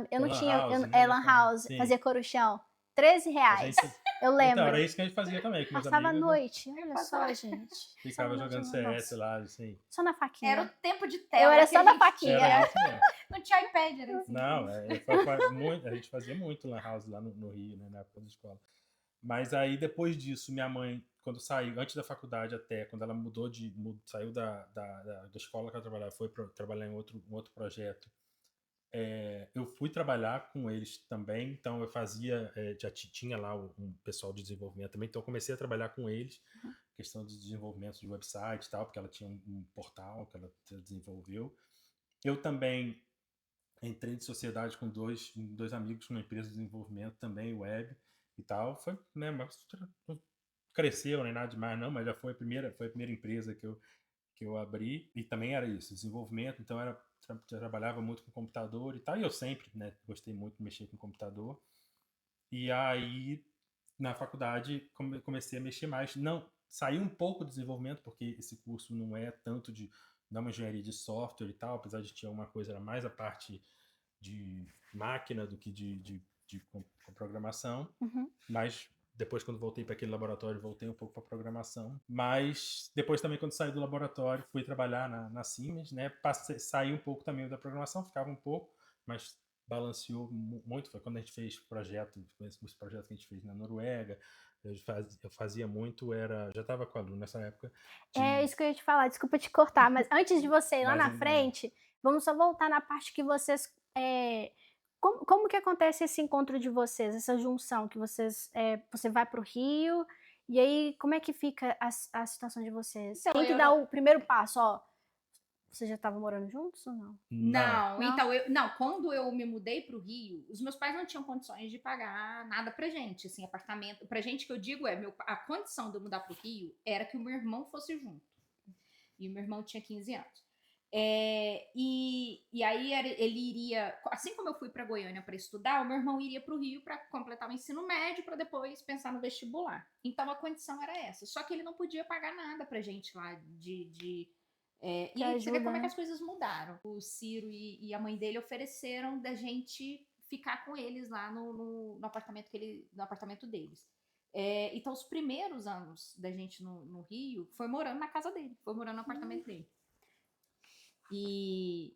eu não Lan tinha, House, é né? Lan House, Sim. fazia Coruchão, R$13, eu Então, lembro. era isso que a gente fazia também, com meus Passava a amigos. Né? noite, olha só, gente. Ficava Passava a jogando noite, CS nossa. lá, assim. Só na faquinha. Era o tempo de tela. Eu era que só a na gente faquinha. Era isso mesmo. Não tinha iPad, era assim. Não, a gente fazia muito Lan House lá no Rio, né, na época da escola. Mas aí, depois disso, minha mãe, quando saiu, antes da faculdade até, quando ela saiu da escola que ela trabalhava, foi trabalhar em um outro projeto, eu fui trabalhar com eles também, então eu fazia, já tinha lá um pessoal de desenvolvimento também, então eu comecei a trabalhar com eles, questão de desenvolvimento de website e tal, porque ela tinha um portal que ela desenvolveu. Eu também entrei em sociedade com dois amigos numa empresa de desenvolvimento também, web e tal. Foi, né, mas não cresceu nem nada demais não, mas já foi a primeira empresa que eu abri, e também era isso, desenvolvimento, então já trabalhava muito com computador e tal, e eu sempre, né, gostei muito de mexer com computador. E aí, na faculdade, comecei a mexer mais. Não, saí um pouco do desenvolvimento, porque esse curso não é tanto não é uma engenharia de software e tal, apesar de ter uma coisa, era mais a parte de máquina do que com programação. Mas depois, quando voltei para aquele laboratório, voltei um pouco para programação. Mas depois também, quando saí do laboratório, fui trabalhar na Siemens, né? Saí um pouco também da programação, ficava um pouco, mas balanceou muito. Foi quando a gente fez os projetos que a gente fez na Noruega. Eu fazia muito, já estava com aluno nessa época. É isso que eu ia te falar, desculpa te cortar, mas antes de você ir lá na frente, vamos só voltar na parte que vocês... Como que acontece esse encontro de vocês, essa junção que vocês... você vai pro Rio, e aí como é que fica a situação de vocês? Então, Quem que dá o primeiro passo, ó? Vocês já estavam morando juntos ou não? Não, então quando eu me mudei para o Rio, os meus pais não tinham condições de pagar nada pra gente, assim, apartamento. Pra gente, que eu digo a condição de eu mudar para o Rio era que o meu irmão fosse junto. E o meu irmão tinha 15 anos. E aí ele iria, assim como eu fui para Goiânia para estudar, o meu irmão iria para o Rio para completar o ensino médio para depois pensar no vestibular. Então a condição era essa. Só que ele não podia pagar nada pra gente lá e você vê como é que as coisas mudaram. O Ciro e a mãe dele ofereceram da gente ficar com eles lá no apartamento deles. Então, os primeiros anos da gente no Rio foi morando na casa dele, foi morando no apartamento dele. E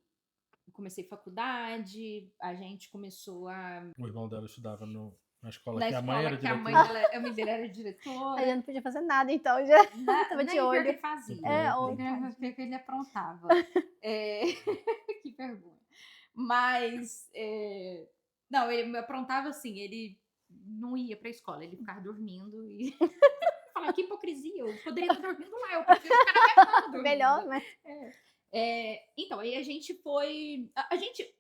comecei faculdade, a gente começou a... O irmão dela estudava na escola que a mãe era diretora. A mãe dele era diretora. Aí eu não podia fazer nada, então já tava de olho. Ele fazia. Ele aprontava. Que vergonha. Mas, não, ele aprontava assim, ele não ia pra escola, ele ficava dormindo e... Falava, que hipocrisia, eu poderia estar dormindo lá, eu prefiro ficar na minha cama dormindo. Melhor, né? Então, aí a gente foi... A gente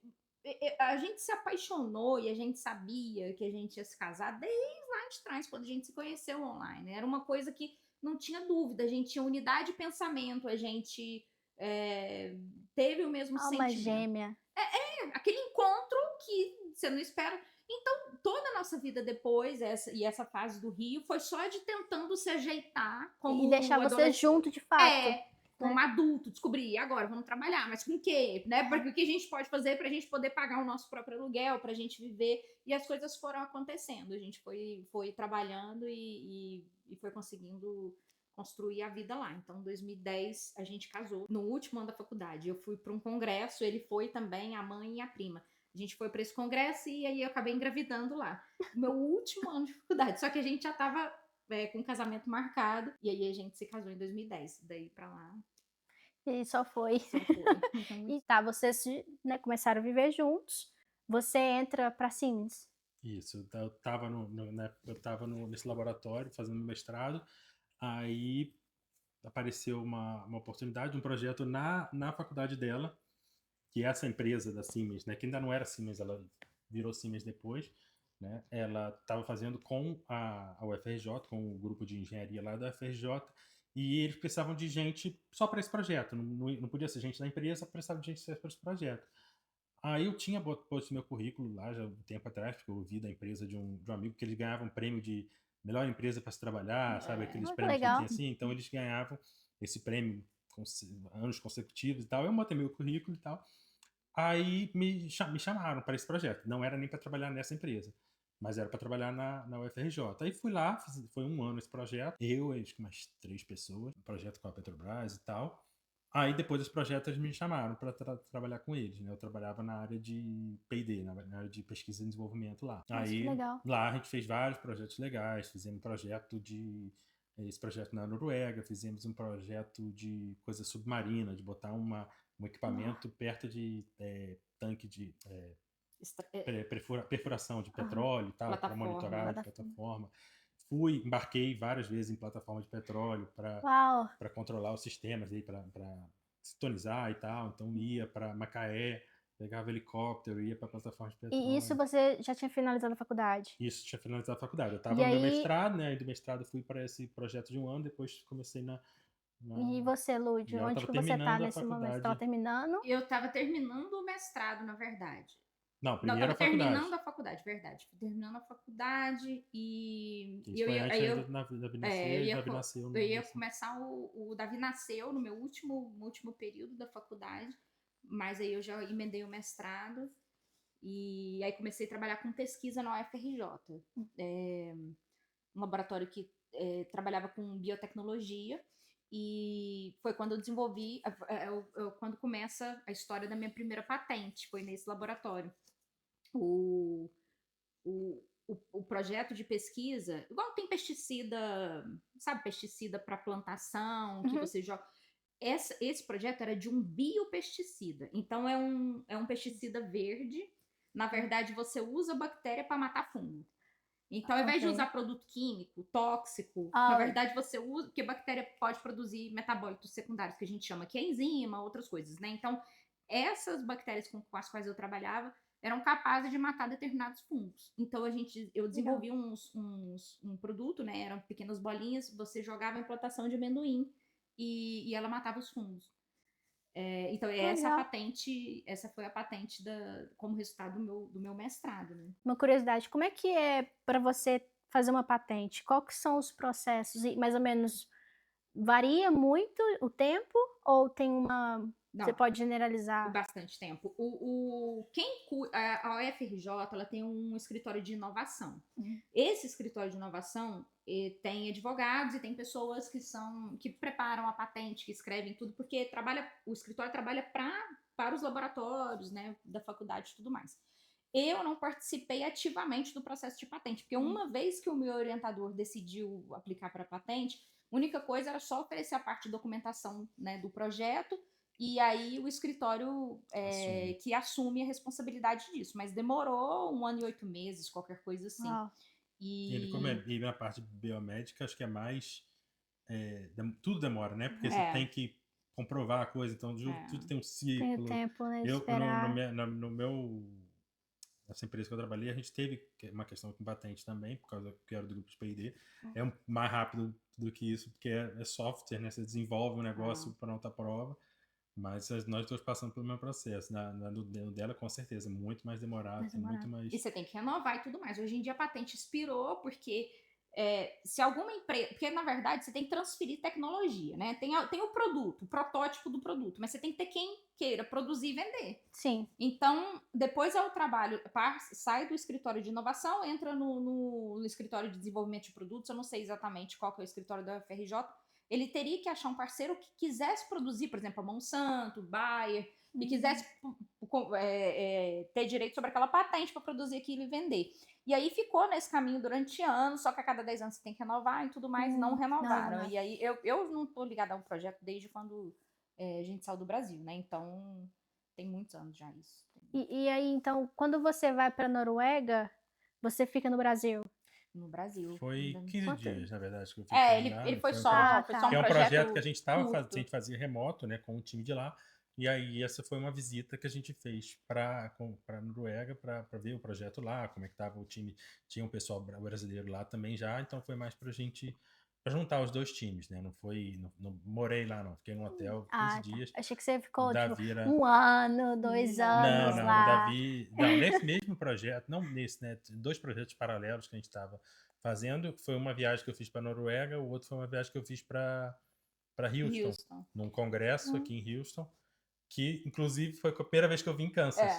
se apaixonou e a gente sabia que a gente ia se casar desde lá de trás, quando a gente se conheceu online. Era uma coisa que não tinha dúvida, a gente tinha unidade de pensamento, a gente teve o mesmo sentimento. Alma gêmea. Aquele encontro que você não espera. Então, toda a nossa vida depois, essa fase do Rio, foi só de tentando se ajeitar. E deixar você junto, de fato. Como adulto, descobrir, agora vamos trabalhar, mas com o quê? Né? Porque o que a gente pode fazer para a gente poder pagar o nosso próprio aluguel, para a gente viver, e as coisas foram acontecendo, a gente foi trabalhando e foi conseguindo construir a vida lá. Então, em 2010, a gente casou. No último ano da faculdade, eu fui para um congresso, ele foi também, a mãe e a prima. A gente foi para esse congresso e aí eu acabei engravidando lá. Meu último ano de faculdade. Só que a gente já estava com o casamento marcado. E aí a gente se casou em 2010. Daí para lá, E só foi. só foi. Então, E tá, vocês, né, começaram a viver juntos. Você entra pra Siemens. Isso, eu tava nesse laboratório fazendo mestrado, aí apareceu uma oportunidade, um projeto na faculdade dela, que é essa empresa da Siemens, né, que ainda não era Siemens, ela virou Siemens depois, né, ela estava fazendo com a UFRJ, com o grupo de engenharia lá da UFRJ, e eles precisavam de gente só para esse projeto, não podia ser gente da empresa, precisava de gente para esse projeto. Aí eu tinha posto meu currículo lá já um tempo atrás, porque eu ouvi da empresa de um amigo que eles ganhavam prêmio de melhor empresa para se trabalhar, sabe? Aqueles Que prêmios que legal. tinha assim. Então eles ganhavam esse prêmio anos consecutivos e tal. Eu botei meu currículo e tal. Aí me chamaram para esse projeto. Não era nem para trabalhar nessa empresa, mas era para trabalhar na UFRJ. Aí fui lá, foi um ano esse projeto. Eu, acho que umas 3 pessoas, um projeto com a Petrobras e tal. Aí depois dos projetos eles me chamaram para trabalhar com eles, né? Eu trabalhava na área de P&D, na área de pesquisa e desenvolvimento lá. Nossa, que Aí legal. lá a gente fez vários projetos legais, fizemos esse projeto na Noruega, fizemos um projeto de coisa submarina, de botar um equipamento perto de tanque de perfuração de petróleo e tal, para monitorar a plataforma. Embarquei várias vezes em plataforma de petróleo Uau. para controlar os sistemas aí, para sintonizar e tal. Então ia para Macaé, pegava helicóptero, ia para plataforma de petróleo. E isso você já tinha finalizado a faculdade? Isso, tinha finalizado a faculdade. Eu estava no meu mestrado, né? Aí do mestrado fui para esse projeto de um ano, depois comecei E você, Lud, ela onde tava que você tá terminando a nesse momento? Você faculdade. tava terminando? eu estava terminando o mestrado, na verdade. Não, Não, primeiro tava a faculdade. terminando a faculdade, verdade. Fui terminando a faculdade e Isso foi antes ainda do Davi nascer, eu Davi nasceu. ia começar o Davi nasceu no meu último período da faculdade, mas aí eu já emendei o mestrado e aí comecei a trabalhar com pesquisa na UFRJ. Um laboratório que trabalhava com biotecnologia e foi quando eu desenvolvi, quando começa a história da minha primeira patente, foi nesse laboratório. O projeto de pesquisa, igual tem pesticida, sabe, pesticida para plantação, que você joga. Esse projeto era de um biopesticida. Então é um pesticida verde. Na verdade, você usa bactéria para matar fungo. Então, ao invés de usar produto químico, tóxico, na verdade você usa, porque bactéria pode produzir metabólitos secundários, que a gente chama que é enzima, outras coisas, né? Então, essas bactérias com as quais eu trabalhava eram capazes de matar determinados fungos. Então, eu desenvolvi um produto, né? Eram pequenas bolinhas, você jogava em plantação de amendoim e ela matava os fungos. Então, essa foi a patente como resultado do meu mestrado, né? Uma curiosidade, como é que é para você fazer uma patente? Quais que são os processos? E mais ou menos varia muito o tempo ou tem uma... Não, você pode generalizar? Bastante tempo. A UFRJ ela tem um escritório de inovação. Esse escritório de inovação tem advogados e tem pessoas que preparam a patente, que escrevem tudo, porque o escritório trabalha para os laboratórios, né, da faculdade e tudo mais. Eu não participei ativamente do processo de patente, porque uma vez que o meu orientador decidiu aplicar para a patente, a única coisa era só oferecer a parte de documentação, né, do projeto, e aí o escritório que assume a responsabilidade disso. Mas demorou 1 ano e 8 meses, qualquer coisa assim. E na parte biomédica, acho que é mais... tudo demora, né? Porque você tem que comprovar a coisa, então tudo tem um ciclo. Tem tempo, né, de esperar. Nessa empresa que eu trabalhei, a gente teve uma questão com patente também, por causa que era do grupo de P&D. É mais rápido do que isso, porque é software, né? Você desenvolve um negócio para outra prova. Mas nós dois passamos pelo mesmo processo. No dela, com certeza, muito mais demorado. Muito mais... E você tem que renovar e tudo mais. Hoje em dia a patente expirou porque se alguma empresa... Porque, na verdade, você tem que transferir tecnologia, né? Tem o produto, o protótipo do produto, mas você tem que ter quem queira produzir e vender. Sim. Então, depois é o trabalho... Sai do escritório de inovação, entra no escritório de desenvolvimento de produtos. Eu não sei exatamente qual que é o escritório da UFRJ. ele teria que achar um parceiro que quisesse produzir, por exemplo, a Monsanto, Bayer, e quisesse ter direito sobre aquela patente para produzir aquilo e vender. E aí ficou nesse caminho durante anos, só que a cada 10 anos você tem que renovar e tudo mais, não renovaram. E aí eu não tô ligada ao projeto desde quando a gente saiu do Brasil, né? Então tem muitos anos já isso. E aí, então, quando você vai para Noruega, você fica no Brasil? No Brasil. Foi 15 dias, na verdade, que eu fiquei lá. Ele foi um só, projeto- um que é um projeto que a gente curto. fazia remoto, né, com o time de lá. E aí essa foi uma visita que a gente fez para Noruega para ver o projeto lá, como é que estava o time. Tinha um pessoal brasileiro lá também já, então foi mais para a gente juntar os dois times, né? Não morei lá, não. Fiquei num hotel 15 dias. Achei que você ficou O Davi tipo era... 1 ano, 2 anos Não, lá. o Davi... Não, nesse mesmo projeto, não nesse, né? 2 projetos paralelos que a gente estava fazendo. Foi uma viagem que eu fiz para Noruega, o outro foi uma viagem que eu fiz para Houston, num congresso aqui em Houston, que inclusive foi a primeira vez que eu vim em Kansas.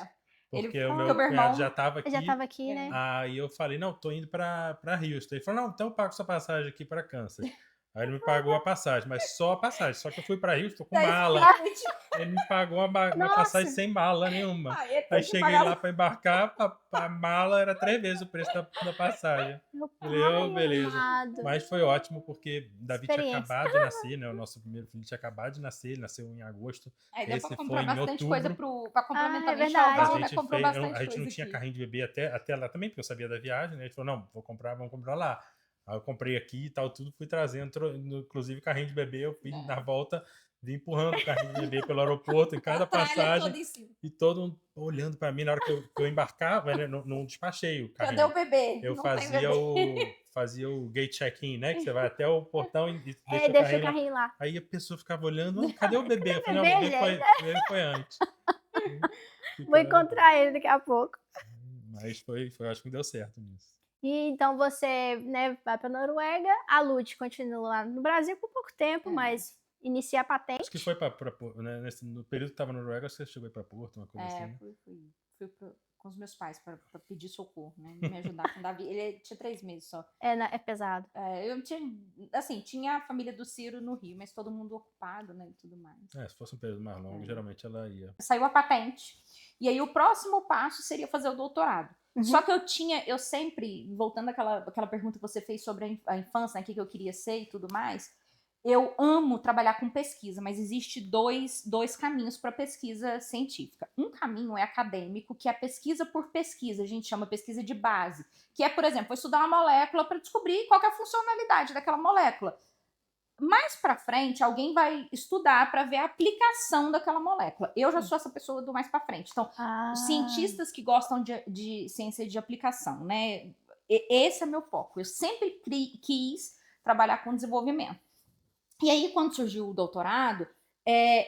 Porque o meu cunhado já estava aqui. né? Aí eu falei, não, tô indo para Houston. Ele falou, não, então eu pago sua passagem aqui para Kansas. Aí ele me pagou a passagem, mas só a passagem. Só que eu fui para Houston com mala. Ele me pagou uma passagem sem mala nenhuma. Aí cheguei lá para embarcar, a mala era 3 vezes o preço da passagem. Falei, beleza. Mas foi ótimo, porque Davi tinha acabado de nascer, né? O nosso primeiro filho tinha acabado de nascer, ele nasceu em agosto. Esse foi em outubro. Coisa para complementar é verdade. A gente não tinha carrinho de bebê até lá também, porque eu sabia da viagem, né? Ele falou, não, vamos comprar lá. Aí eu comprei aqui e tal, tudo, fui trazendo, inclusive carrinho de bebê, eu fui na volta, vim empurrando o carrinho de bebê pelo aeroporto, em cada passagem, e todo mundo olhando para mim na hora que eu embarcava, né, não despachei o carrinho. Cadê o bebê? Eu fazia o gate check-in, né, que você vai até o portão e deixa o carrinho lá. Aí a pessoa ficava olhando, cadê o bebê? Eu falei, não, o bebê foi antes. Vou encontrar ele daqui a pouco. Mas eu acho que deu certo nisso. E então você, né, vai para Noruega, a Lud continua lá no Brasil por pouco tempo, mas inicia a patente. Acho que foi né, no período que estava na Noruega, você chegou para Porto, uma coisa assim. Fui com os meus pais para pedir socorro, né, me ajudar com o Davi. Ele tinha 3 meses só. É pesado. Eu tinha a família do Ciro no Rio, mas todo mundo ocupado, né, e tudo mais. Se fosse um período mais longo, geralmente ela ia. Saiu a patente. E aí o próximo passo seria fazer o doutorado. Só que eu sempre, voltando àquela pergunta que você fez sobre a infância, né, o que eu queria ser e tudo mais, eu amo trabalhar com pesquisa, mas existe dois caminhos para pesquisa científica. Um caminho é acadêmico, que é a pesquisa por pesquisa, a gente chama pesquisa de base, que é, por exemplo, vou estudar uma molécula para descobrir qual que é a funcionalidade daquela molécula. Mais para frente, alguém vai estudar para ver a aplicação daquela molécula. Eu já sou essa pessoa do mais para frente. Então, os cientistas que gostam de ciência de aplicação, né? Esse é meu foco. Eu sempre quis trabalhar com desenvolvimento. E aí, quando surgiu o doutorado,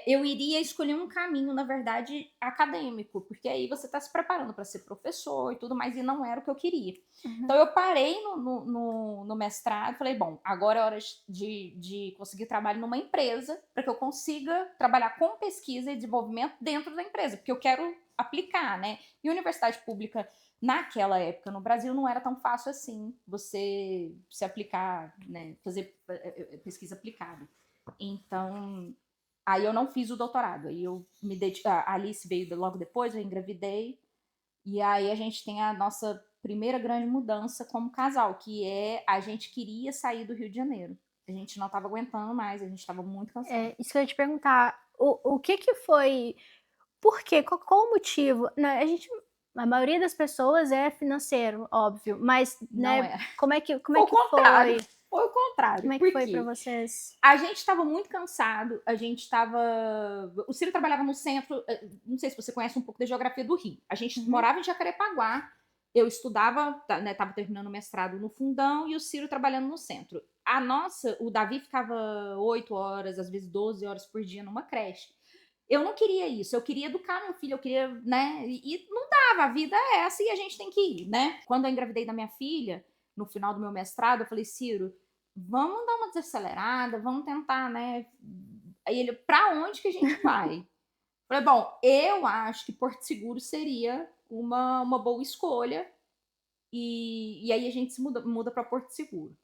eu iria escolher um caminho, na verdade, acadêmico, porque aí você está se preparando para ser professor e tudo mais, e não era o que eu queria. Então, eu parei no mestrado e falei, bom, agora é hora de conseguir trabalho numa empresa, para que eu consiga trabalhar com pesquisa e desenvolvimento dentro da empresa, porque eu quero aplicar, né? E universidade pública, naquela época, no Brasil, não era tão fácil assim você se aplicar, né? Fazer pesquisa aplicada. Então, aí eu não fiz o doutorado. Aí eu me dediquei. A Alice veio logo depois, eu engravidei. E aí a gente tem a nossa primeira grande mudança como casal, que é a gente queria sair do Rio de Janeiro. A gente não estava aguentando mais, a gente estava muito cansado. Isso que eu ia te perguntar. O que foi... Por quê? Qual o motivo? A maioria das pessoas é financeiro, óbvio, mas né, como é que foi? Foi o contrário. Como é que foi para vocês? A gente estava muito cansado, o Ciro trabalhava no centro, não sei se você conhece um pouco da geografia do Rio. A gente morava em Jacarepaguá, eu estudava, né, estava terminando o mestrado no Fundão e o Ciro trabalhando no centro. O Davi ficava 8 horas, às vezes 12 horas por dia numa creche. Eu não queria isso, eu queria educar meu filho, eu queria, né, e não dava, a vida é essa e a gente tem que ir, né? Quando eu engravidei da minha filha, no final do meu mestrado, eu falei, Ciro, vamos dar uma desacelerada, vamos tentar, né? Aí ele, pra onde que a gente vai? Eu falei, bom, eu acho que Porto Seguro seria uma boa escolha e aí a gente se muda para Porto Seguro.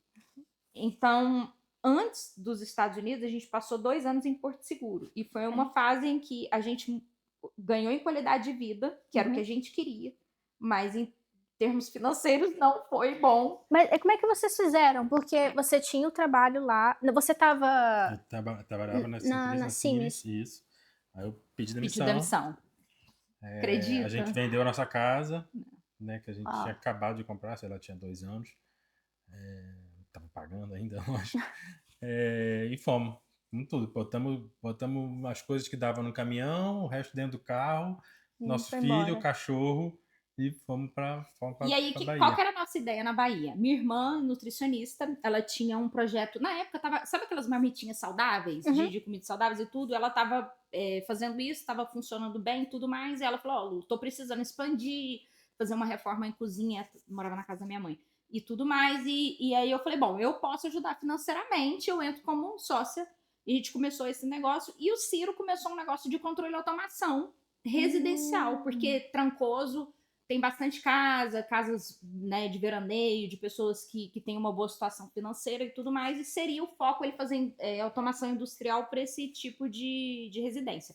Então, antes dos Estados Unidos, a gente passou 2 anos em Porto Seguro. E foi uma fase em que a gente ganhou em qualidade de vida, que era o que a gente queria, mas em termos financeiros não foi bom. Mas como é que vocês fizeram? Porque você tinha o trabalho lá, você tava Eu trabalhava nessa empresa, na na Siemens. Siemens, isso. Aí eu pedi Pediu demissão. demissão. Acredita? A gente vendeu a nossa casa, né, que a gente Ah. tinha acabado de comprar, sei lá, tinha 2 anos. Tava pagando ainda, lógico. E fomos. Com tudo. Botamos as coisas que davam no caminhão, o resto dentro do carro, nosso foi filho, embora. o cachorro, e fomos pra E aí, Bahia. qual que era a nossa ideia na Bahia? Minha irmã, nutricionista, ela tinha um projeto, na época, sabe aquelas marmitinhas saudáveis, de comida saudáveis e tudo? Ela tava fazendo isso, tava funcionando bem e tudo mais, e ela falou, Lu, tô precisando expandir, fazer uma reforma em cozinha, morava na casa da minha mãe, e tudo mais, e aí eu falei, bom, eu posso ajudar financeiramente, eu entro como sócia, e a gente começou esse negócio, e o Ciro começou um negócio de controle e automação residencial, porque Trancoso tem bastante casas, né, de veraneio, de pessoas que têm uma boa situação financeira e tudo mais, e seria o foco ele fazer automação industrial para esse tipo de residência.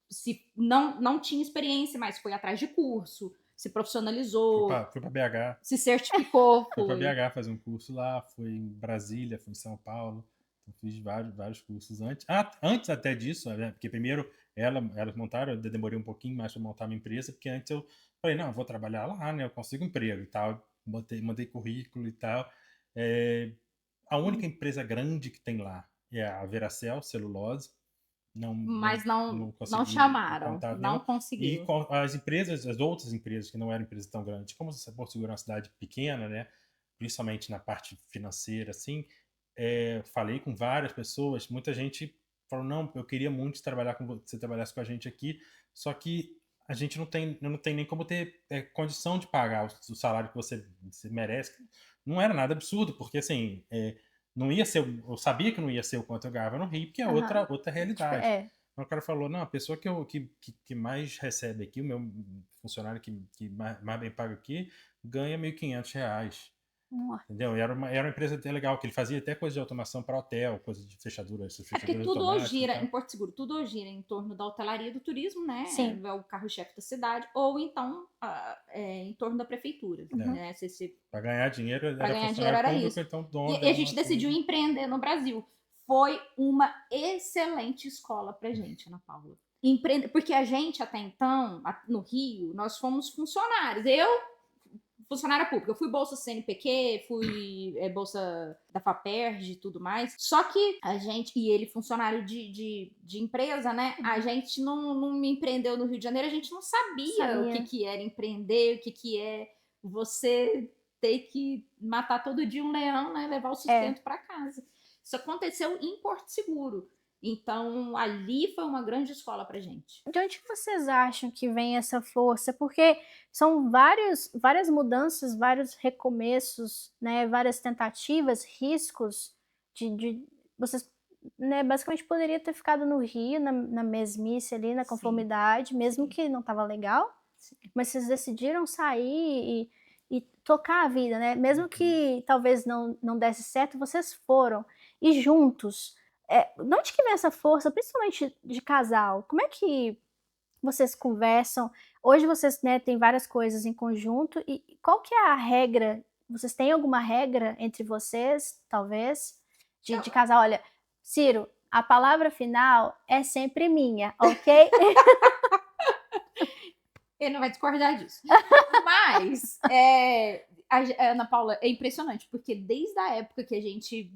Se não tinha experiência, mas foi atrás de curso, se profissionalizou, Fui pra BH. se certificou. Fui pra BH fazer um curso lá, fui em Brasília, fui em São Paulo. Então fiz vários cursos antes. Antes até disso, né? Porque primeiro elas montaram, eu demorei um pouquinho mais para montar minha empresa, porque antes eu falei, não, eu vou trabalhar lá, né? Eu consigo emprego e tal. Mandei currículo e tal. A única empresa grande que tem lá é a Veracel Celulose. Mas não consegui chamaram, contato não nenhum. conseguiram. E com as outras empresas que não eram empresas tão grandes, como você Porto Seguro é uma cidade pequena, né? Principalmente na parte financeira, assim, falei com várias pessoas, muita gente falou, não, eu queria muito trabalhar com você, trabalhasse com a gente aqui, só que a gente não tem nem como ter condição de pagar o salário que você merece. Não era nada absurdo, porque assim, não ia ser, eu sabia que não ia ser o quanto eu ganhava no Rio, porque é outra realidade. Então, o cara falou, não, a pessoa que mais recebe aqui, o meu funcionário que mais bem paga aqui, ganha R$1.500. Entendeu? E era uma empresa até legal, que ele fazia até coisa de automação para hotel, coisa de fechaduras porque tudo hoje gira, em Porto Seguro, tudo hoje gira em torno da hotelaria e do turismo, né? Sim. É o carro-chefe da cidade, ou então em torno da prefeitura. Né? Para ganhar dinheiro era isso. Então, dono e a gente decidiu empreender no Brasil. Foi uma excelente escola pra gente, Ana Paula. Porque a gente, até então, no Rio, nós fomos funcionários. Eu, funcionária pública, eu fui bolsa CNPq, fui bolsa da FAPERJ e tudo mais. Só que a gente, e ele funcionário de empresa, né? A gente não me empreendeu no Rio de Janeiro, a gente não sabia o que era empreender, o que é você ter que matar todo dia um leão, né? Levar o sustento para casa. Isso aconteceu em Porto Seguro. Então, ali foi uma grande escola pra gente. De onde vocês acham que vem essa força? Porque são várias mudanças, vários recomeços, né? Várias tentativas, riscos de vocês, né? Basicamente poderia ter ficado no Rio, na mesmice ali, na conformidade, mesmo que não estava legal. Sim. Mas vocês decidiram sair e tocar a vida, né? Mesmo que talvez não desse certo, vocês foram. E juntos... de onde que vem essa força, principalmente de casal? Como é que vocês conversam? Hoje vocês, né, têm várias coisas em conjunto, e qual que é a regra? Vocês têm alguma regra entre vocês, talvez, de casal? Olha, Ciro, a palavra final é sempre minha, ok? Ele não vai discordar disso. Mas... Ana Paula, é impressionante, porque desde a época que a gente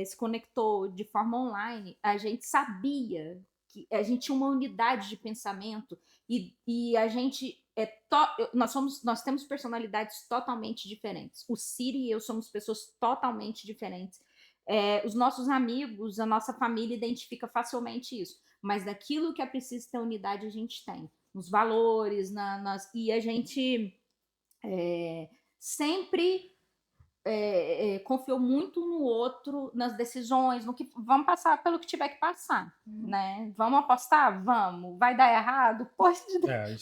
se conectou de forma online, a gente sabia que a gente tinha uma unidade de pensamento e a gente nós temos personalidades totalmente diferentes. O Ciro e eu somos pessoas totalmente diferentes. Os nossos amigos, a nossa família identifica facilmente isso, mas daquilo que é preciso ter unidade a gente tem, nos valores, e a gente sempre confiou muito no outro, nas decisões, no que vamos passar pelo que tiver que passar, né? Vamos apostar? Vamos. Vai dar errado? Pode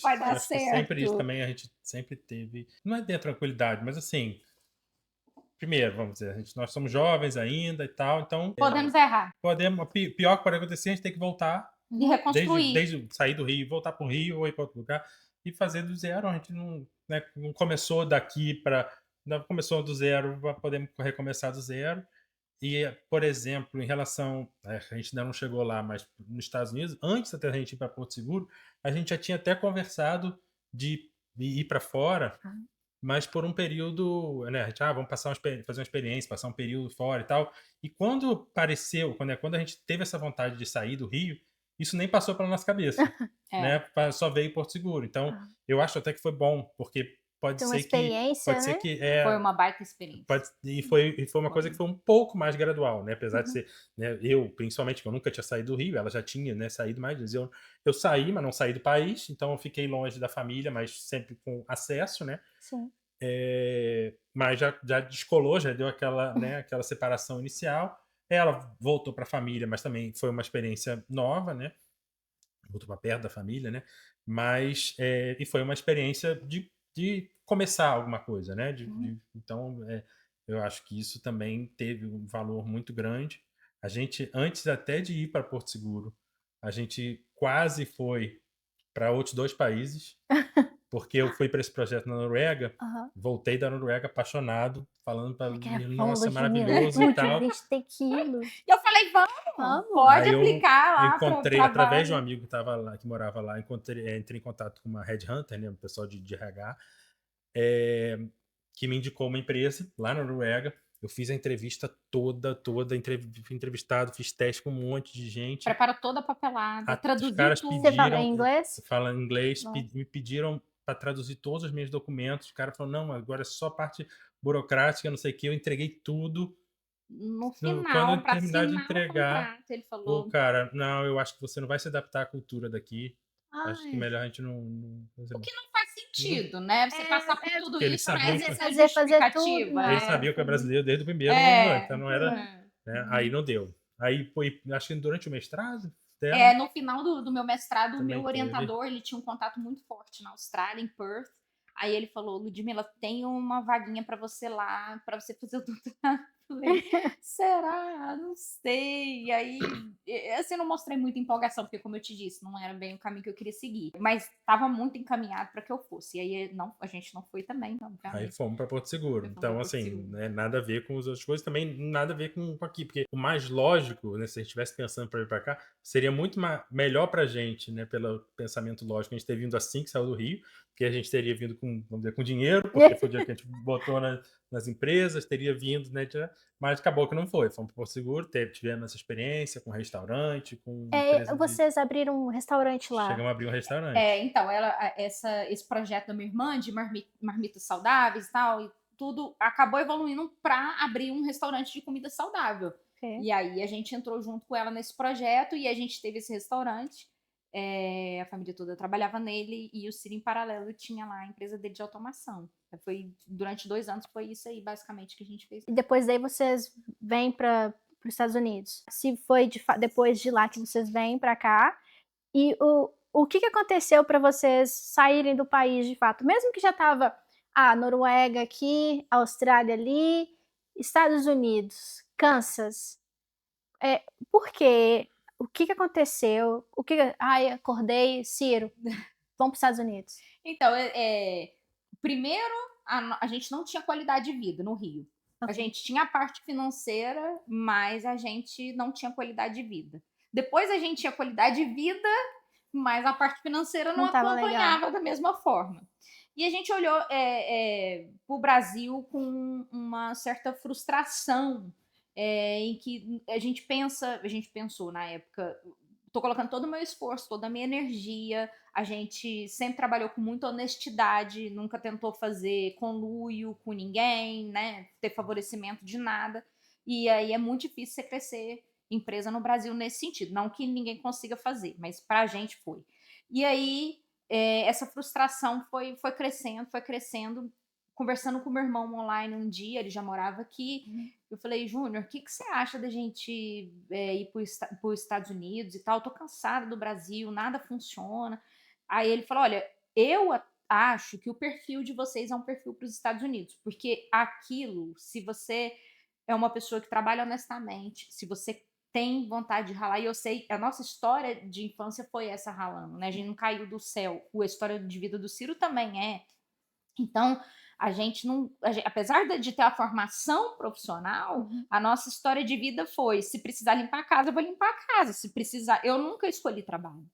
vai dar certo. Sempre isso também a gente sempre teve, não é ter tranquilidade, mas assim, primeiro, vamos dizer, nós somos jovens ainda e tal, então Podemos errar pior que pode acontecer, a gente tem que voltar, e reconstruir. desde sair do Rio, voltar para o Rio ou ir para outro lugar e fazer do zero. A gente não, né, não começou daqui para. Não começou do zero, podemos recomeçar do zero. E, por exemplo, em relação. A gente ainda não chegou lá, mas nos Estados Unidos, antes até a gente ir para Porto Seguro, a gente já tinha até conversado de ir para fora, mas por um período, né? A gente, vamos fazer uma experiência, passar um período fora e tal. E quando apareceu, quando a gente teve essa vontade de sair do Rio, isso nem passou pela nossa cabeça, né? Só veio Porto Seguro. Então, eu acho até que foi bom, porque pode Tem uma ser que experiência, pode ser né? que Foi uma baita experiência. e foi uma coisa que foi um pouco mais gradual, né? Apesar de ser, né, eu, principalmente, que eu nunca tinha saído do Rio, ela já tinha, né, saído mais vezes. Eu saí, mas não saí do país, então eu fiquei longe da família, mas sempre com acesso, né? Sim. Mas já descolou, já deu aquela, né, aquela separação inicial. Ela voltou para a família, mas também foi uma experiência nova, né? Voltou para perto da família, né? Mas e foi uma experiência de começar alguma coisa, né? Então, eu acho que isso também teve um valor muito grande. A gente, antes até de ir para Porto Seguro, a gente quase foi para outros 2 países, porque eu fui para esse projeto na Noruega, voltei da Noruega apaixonado, falando para nossa, é maravilhoso e tal. 20 quilos. E eu falei, vamos, pode Aí eu aplicar lá. encontrei, através de um amigo que tava lá, que morava lá, entrei em contato com uma headhunter, né, um pessoal de RH, que me indicou uma empresa lá na Noruega. Eu fiz a entrevista toda, fui entrevistado, fiz teste com um monte de gente. Prepara toda a papelada, Os traduziu caras tudo. Você fala em inglês? Fala inglês, me pediram para traduzir todos os meus documentos. O cara falou, não, agora é só parte burocrática, não sei o que. Eu entreguei tudo. No Quando final, eu para terminar de assinar o entregar, contrato, ele falou. o cara, não, eu acho que você não vai se adaptar à cultura daqui. Acho que Ai. melhor a gente não O que não faz sentido, né? Você passar por tudo Porque eles isso, sabiam mas que- essa Fazer tudo, justificativa. né? Eles sabiam que é brasileiro desde o primeiro momento, então não era. Né? Aí não deu. Aí foi, acho que durante o mestrado dela, No final do meu mestrado, o Também meu orientador, ele tinha um contato muito forte na Austrália, em Perth. Aí ele falou, Ludmila, tem uma vaguinha para você lá, para você fazer o doutorado. Falei, será? Não sei. E aí, assim, eu não mostrei muita empolgação, porque, como eu te disse, não era bem o caminho que eu queria seguir. Mas estava muito encaminhado para que eu fosse. E aí, a gente não foi também, não. Aí fomos para Porto Seguro. Fomos Então, pra Porto assim, Seguro. né, nada a ver com as outras coisas, também nada a ver com aqui. Porque o mais lógico, né, se a gente estivesse pensando para vir para cá, seria muito melhor para a gente, né, pelo pensamento lógico, a gente ter vindo assim que saiu do Rio, porque a gente teria vindo com, vamos dizer, com dinheiro, porque foi o dia que a gente botou nas empresas, teria vindo, né, mas acabou que não foi. Fomos para Porto Seguro, tivemos essa experiência com restaurante, com empresa Vocês abriram um restaurante lá. Chegamos a abrir um restaurante. Então, esse projeto da minha irmã de marmitas saudáveis e tal, e tudo acabou evoluindo para abrir um restaurante de comida saudável. E aí a gente entrou junto com ela nesse projeto e a gente teve esse restaurante. A família toda trabalhava nele e o Ciro, em paralelo, tinha lá a empresa dele de automação. Durante 2 anos foi isso aí, basicamente, que a gente fez. E depois daí vocês vêm para os Estados Unidos. Se foi depois de lá que vocês vêm para cá, e o que aconteceu para vocês saírem do país de fato? Mesmo que já estava Noruega aqui, Austrália ali, Estados Unidos, Kansas. Por quê? O que aconteceu? Acordei, Ciro, vamos para os Estados Unidos. Então, primeiro, a gente não tinha qualidade de vida no Rio. A gente tinha a parte financeira, mas a gente não tinha qualidade de vida. Depois a gente tinha qualidade de vida, mas a parte financeira não acompanhava da mesma forma. E a gente olhou para o Brasil com uma certa frustração, em que a gente pensou na época, estou colocando todo o meu esforço, toda a minha energia, a gente sempre trabalhou com muita honestidade, nunca tentou fazer conluio com ninguém, né, ter favorecimento de nada, e aí é muito difícil você crescer empresa no Brasil nesse sentido, não que ninguém consiga fazer, mas para a gente foi. E aí essa frustração foi crescendo, conversando com meu irmão online um dia, ele já morava aqui, eu falei, Júnior, o que você acha da gente ir para os Estados Unidos e tal? Eu tô cansada do Brasil, nada funciona. Aí ele falou, olha, eu acho que o perfil de vocês é um perfil para os Estados Unidos, porque aquilo, se você é uma pessoa que trabalha honestamente, se você tem vontade de ralar, e eu sei, a nossa história de infância foi essa ralando, né? A gente não caiu do céu. A história de vida do Ciro também é. Então, a gente não. Apesar de ter a formação profissional, Uhum. a nossa história de vida foi: se precisar limpar a casa, eu vou limpar a casa. Se precisar. Eu nunca escolhi trabalho.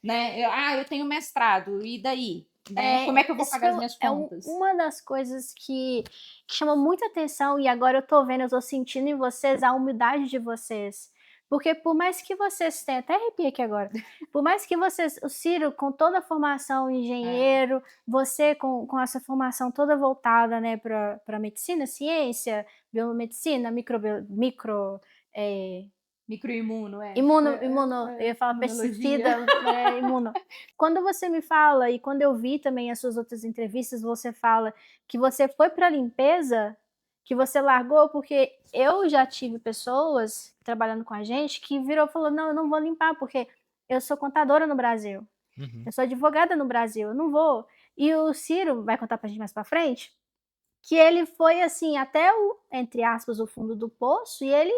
Né? Eu tenho mestrado, e daí? Né? Como é que eu vou Isso pagar as minhas contas? uma das coisas que chama muita atenção, e agora eu tô vendo, eu tô sentindo em vocês a humildade de vocês. Porque por mais que vocês tenham, até arrepiei aqui agora, por mais que vocês, o Ciro com toda a formação engenheiro, você com essa formação toda voltada, né, para medicina, ciência, biomedicina, Microimuno, eu ia falar imunologia. pesticida, imuno. Quando você me fala, e quando eu vi também as suas outras entrevistas, você fala que você foi para a limpeza, que você largou, porque eu já tive pessoas trabalhando com a gente que virou e falou: não, eu não vou limpar, porque eu sou contadora no Brasil, Uhum. eu sou advogada no Brasil, eu não vou. E o Ciro vai contar pra gente mais pra frente que ele foi assim até o, entre aspas, o fundo do poço, e ele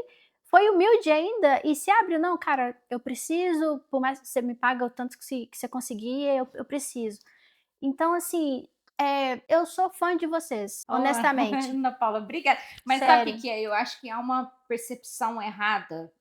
foi humilde ainda e se abriu, não, cara, eu preciso, por mais que você me paga o tanto que você conseguir, eu preciso. Então, assim, eu sou fã de vocês, honestamente. Ana Paula, obrigada. Mas sabe o Sério. que é? Eu acho que há uma percepção errada,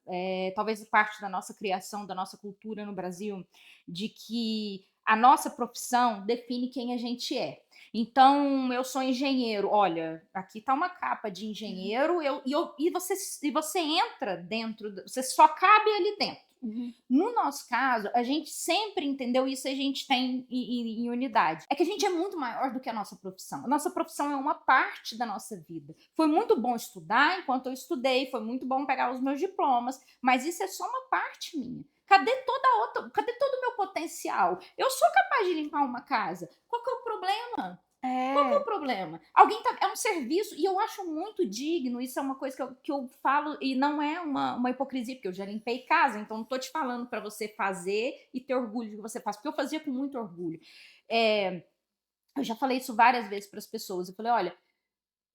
talvez parte da nossa criação, da nossa cultura no Brasil, de que a nossa profissão define quem a gente é. Então, eu sou engenheiro. Olha, aqui tá uma capa de engenheiro, e você entra dentro, você só cabe ali dentro. Uhum. No nosso caso, a gente sempre entendeu isso, a gente tem em unidade. É que a gente é muito maior do que a nossa profissão. A nossa profissão é uma parte da nossa vida. Foi muito bom estudar enquanto eu estudei, foi muito bom pegar os meus diplomas, mas isso é só uma parte minha. Cadê todo o meu potencial? Eu sou capaz de limpar uma casa. Qual que é o problema? Qual que é o problema? É um serviço, e eu acho muito digno, isso é uma coisa que eu falo, e não é uma hipocrisia, porque eu já limpei casa, então não tô te falando para você fazer e ter orgulho do que você faz, porque eu fazia com muito orgulho. Eu já falei isso várias vezes para as pessoas, eu falei, olha,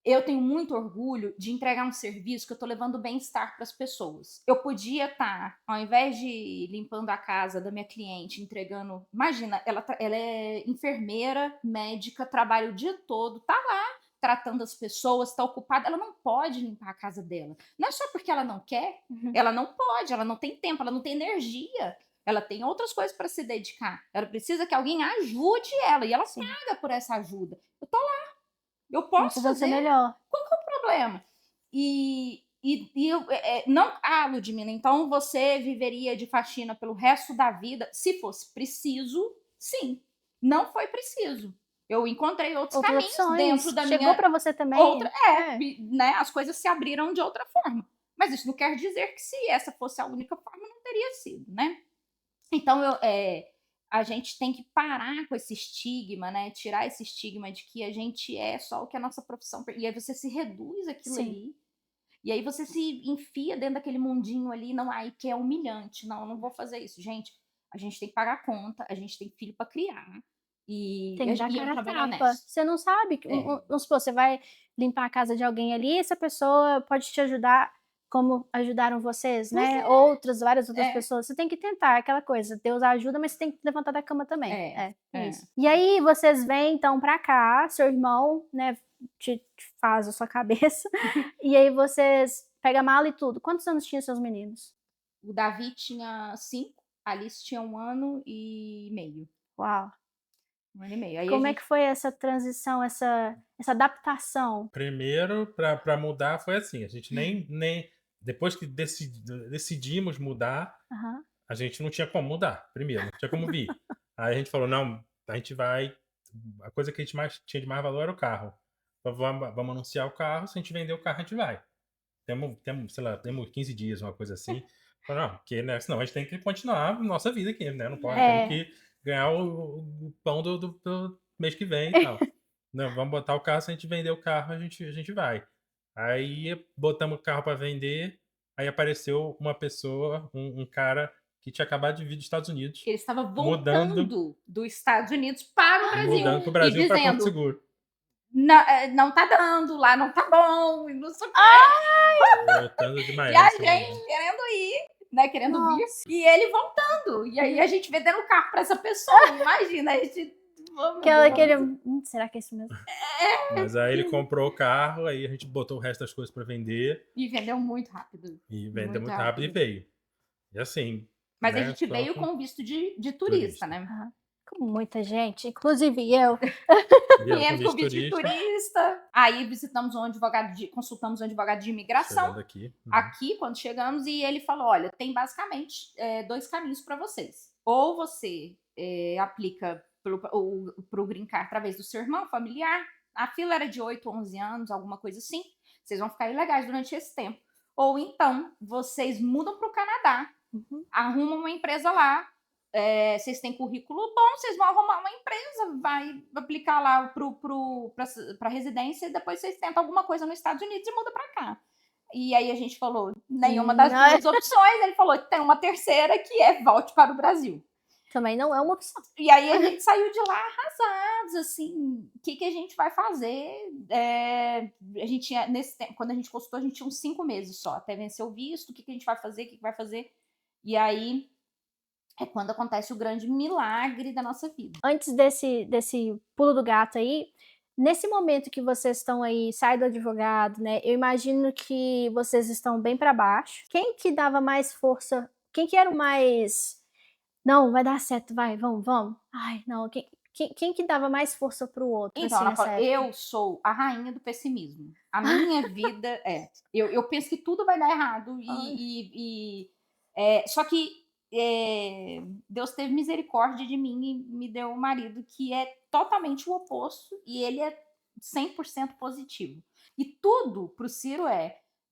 eu tenho muito orgulho de entregar um serviço que eu estou levando bem-estar para as pessoas. Eu podia estar, ao invés de limpando a casa da minha cliente, entregando. Imagina, ela é enfermeira, médica, trabalha o dia todo, tá lá tratando as pessoas, está ocupada. Ela não pode limpar a casa dela. Não é só porque ela não quer, ela não pode, ela não tem tempo, ela não tem energia. Ela tem outras coisas para se dedicar. Ela precisa que alguém ajude ela, e ela paga por essa ajuda. Eu tô lá. Eu posso fazer melhor. Qual que é o problema? Não, Ludmila, então você viveria de faxina pelo resto da vida? Se fosse preciso, sim. Não foi preciso. Eu encontrei outros caminhos opções. Dentro da Chegou minha. Para você também. Né? As coisas se abriram de outra forma. Mas isso não quer dizer que se essa fosse a única forma, não teria sido, né? Então, a gente tem que parar com esse estigma, né? Tirar esse estigma de que a gente é só o que a nossa profissão. E aí você se reduz aquilo ali. E aí você se enfia dentro daquele mundinho ali, não, aí que é humilhante. Não, eu não vou fazer isso. Gente, a gente tem que pagar a conta, a gente tem filho para criar. E Tem que dar eu cara a trabalho tapa. honesto. Você não sabe. Vamos supor, você vai limpar a casa de alguém ali, essa pessoa pode te ajudar como ajudaram vocês, né? Várias outras pessoas. Você tem que tentar aquela coisa. Deus ajuda, mas você tem que levantar da cama também. Isso. E aí vocês vêm então pra cá, seu irmão, né, te faz a sua cabeça. E aí vocês pegam a mala e tudo. Quantos anos tinham seus meninos? O Davi tinha 5, a Alice tinha 1 ano e meio. Uau. 1 ano e meio. Aí Como é que foi essa transição, essa adaptação? Primeiro, para mudar foi assim, a gente nem depois que decidimos mudar, a gente não tinha como mudar, primeiro, não tinha como vir. Aí a gente falou, não, a gente vai, a coisa que a gente tinha de mais valor era o carro. Vamos anunciar o carro, se a gente vender o carro, a gente vai. Temos, sei lá, temos 15 dias, uma coisa assim. Falei, não, porque, né, senão a gente tem que continuar a nossa vida aqui, né? Não pode, temos que ganhar o pão do mês que vem e tal. Não, vamos botar o carro, se a gente vender o carro, a gente vai. Aí botamos o carro para vender, aí apareceu uma pessoa, um cara que tinha acabado de vir dos Estados Unidos, Ele estava mudando, voltando dos Estados Unidos para o Brasil mudando para o e Brasil para Porto dizendo: Seguro. não tá dando, lá não tá bom, e não sei o quê. Voltando de E Miami. a se não me gente engano. querendo ir, né? Querendo vir. Nossa. E ele voltando. E aí a gente vendendo o carro pra essa pessoa. Imagina, a gente. Oh, meu Aquele, Deus. será que é isso mesmo? Mas aí ele comprou o carro, aí a gente botou o resto das coisas para vender E vendeu muito rápido. e vendeu muito rápido e veio. E assim, Mas a né, gente só veio com com visto de turista, turista. né? Com muita gente, inclusive eu. Vieram Viemos com visto visto de turista, turista. Aí consultamos um advogado de imigração. chegando aqui. Aqui, quando chegamos, e ele falou: olha, tem basicamente 2 caminhos para vocês. Ou você aplica pro Green Card através do seu irmão familiar. A fila era de 8, 11 anos, alguma coisa assim. Vocês vão ficar ilegais durante esse tempo. Ou então, vocês mudam para o Canadá, arrumam uma empresa lá. Vocês têm currículo bom, vocês vão arrumar uma empresa, vai aplicar lá para residência e depois vocês tentam alguma coisa nos Estados Unidos e muda para cá. E aí a gente falou, nenhuma das duas opções. Ele falou que tem uma terceira, que é volte para o Brasil. Também não é uma opção. E aí a gente saiu de lá arrasados, assim, o que a gente vai fazer? A gente tinha, nesse tempo, quando a gente consultou, a gente tinha uns 5 meses só, até vencer o visto, o que a gente vai fazer, o que vai fazer. E aí é quando acontece o grande milagre da nossa vida. Antes desse pulo do gato aí, nesse momento que vocês estão aí, sai do advogado, né? Eu imagino que vocês estão bem para baixo. Quem que dava mais força? Quem que era o mais... Não, vai dar certo, vai, vamos. Ai, não, quem que dava mais força pro outro? Então, assim, Ana Paula, eu sou a rainha do pessimismo. A minha vida eu penso que tudo vai dar errado. Só que Deus teve misericórdia de mim e me deu um marido que é totalmente o oposto e ele é 100% positivo. E tudo pro Ciro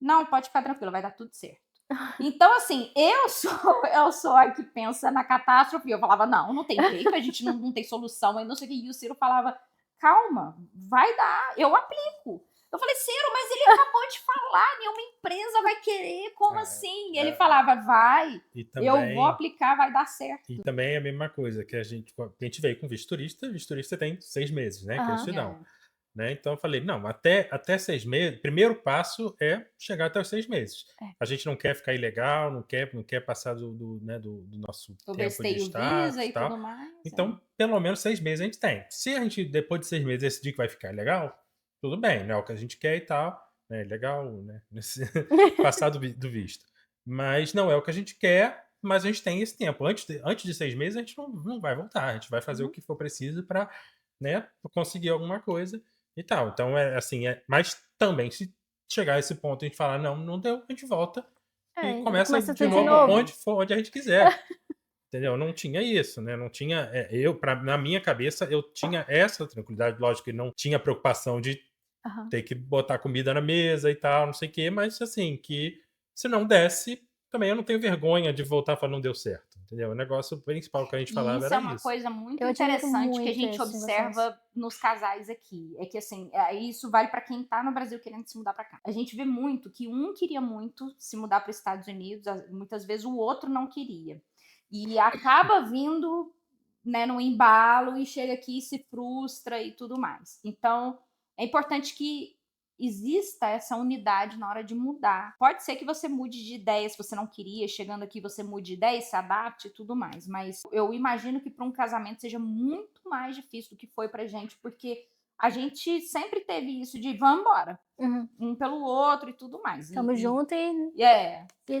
não, pode ficar tranquilo, vai dar tudo certo. Então, assim, eu sou a que pensa na catástrofe. Eu falava, não tem jeito, a gente não tem solução, aí não sei o que. E o Ciro falava, calma, vai dar, eu aplico. Eu falei, Ciro, mas ele acabou de falar, nenhuma empresa vai querer, como assim? E ele falava, vai, também, eu vou aplicar, vai dar certo. E também é a mesma coisa, que a gente veio com visto turista tem 6 meses, né, que eles te dão. Né? Então eu falei, não, até 6 meses, primeiro passo é chegar até os 6 meses. A gente não quer ficar ilegal, não quer passar do nosso tempo de status e tal. Tudo mais. Então, pelo menos 6 meses a gente tem. Se a gente, depois de 6 meses, decidir que vai ficar legal, tudo bem, né? É o que a gente quer e tal, né? Legal, né? Passar do visto. Mas não é o que a gente quer, mas a gente tem esse tempo. Antes de 6 meses, a gente não vai voltar. A gente vai fazer o que for preciso para, né, conseguir alguma coisa e tal. Então, mas também, se chegar a esse ponto e a gente falar, não deu, a gente volta e começa de novo onde a gente quiser. Entendeu? Não tinha isso, né? Não tinha... na minha cabeça, eu tinha essa tranquilidade. Lógico que não tinha preocupação de ter que botar comida na mesa e tal, não sei o quê, mas assim, que se não desse, também eu não tenho vergonha de voltar falando não deu certo. Entendeu? O negócio principal que a gente falava era isso. Isso é uma coisa muito interessante que a gente observa nos casais aqui. É que, assim, isso vale para quem tá no Brasil querendo se mudar para cá. A gente vê muito que um queria muito se mudar para os Estados Unidos, muitas vezes o outro não queria. E acaba vindo, né, no embalo e chega aqui e se frustra e tudo mais. Então, é importante que exista essa unidade na hora de mudar. Pode ser que você mude de ideia se você não queria, chegando aqui você mude de ideia, se adapte e tudo mais, mas eu imagino que para um casamento seja muito mais difícil do que foi pra gente, porque a gente sempre teve isso de vamos embora, um pelo outro e tudo mais. Tamo junto e...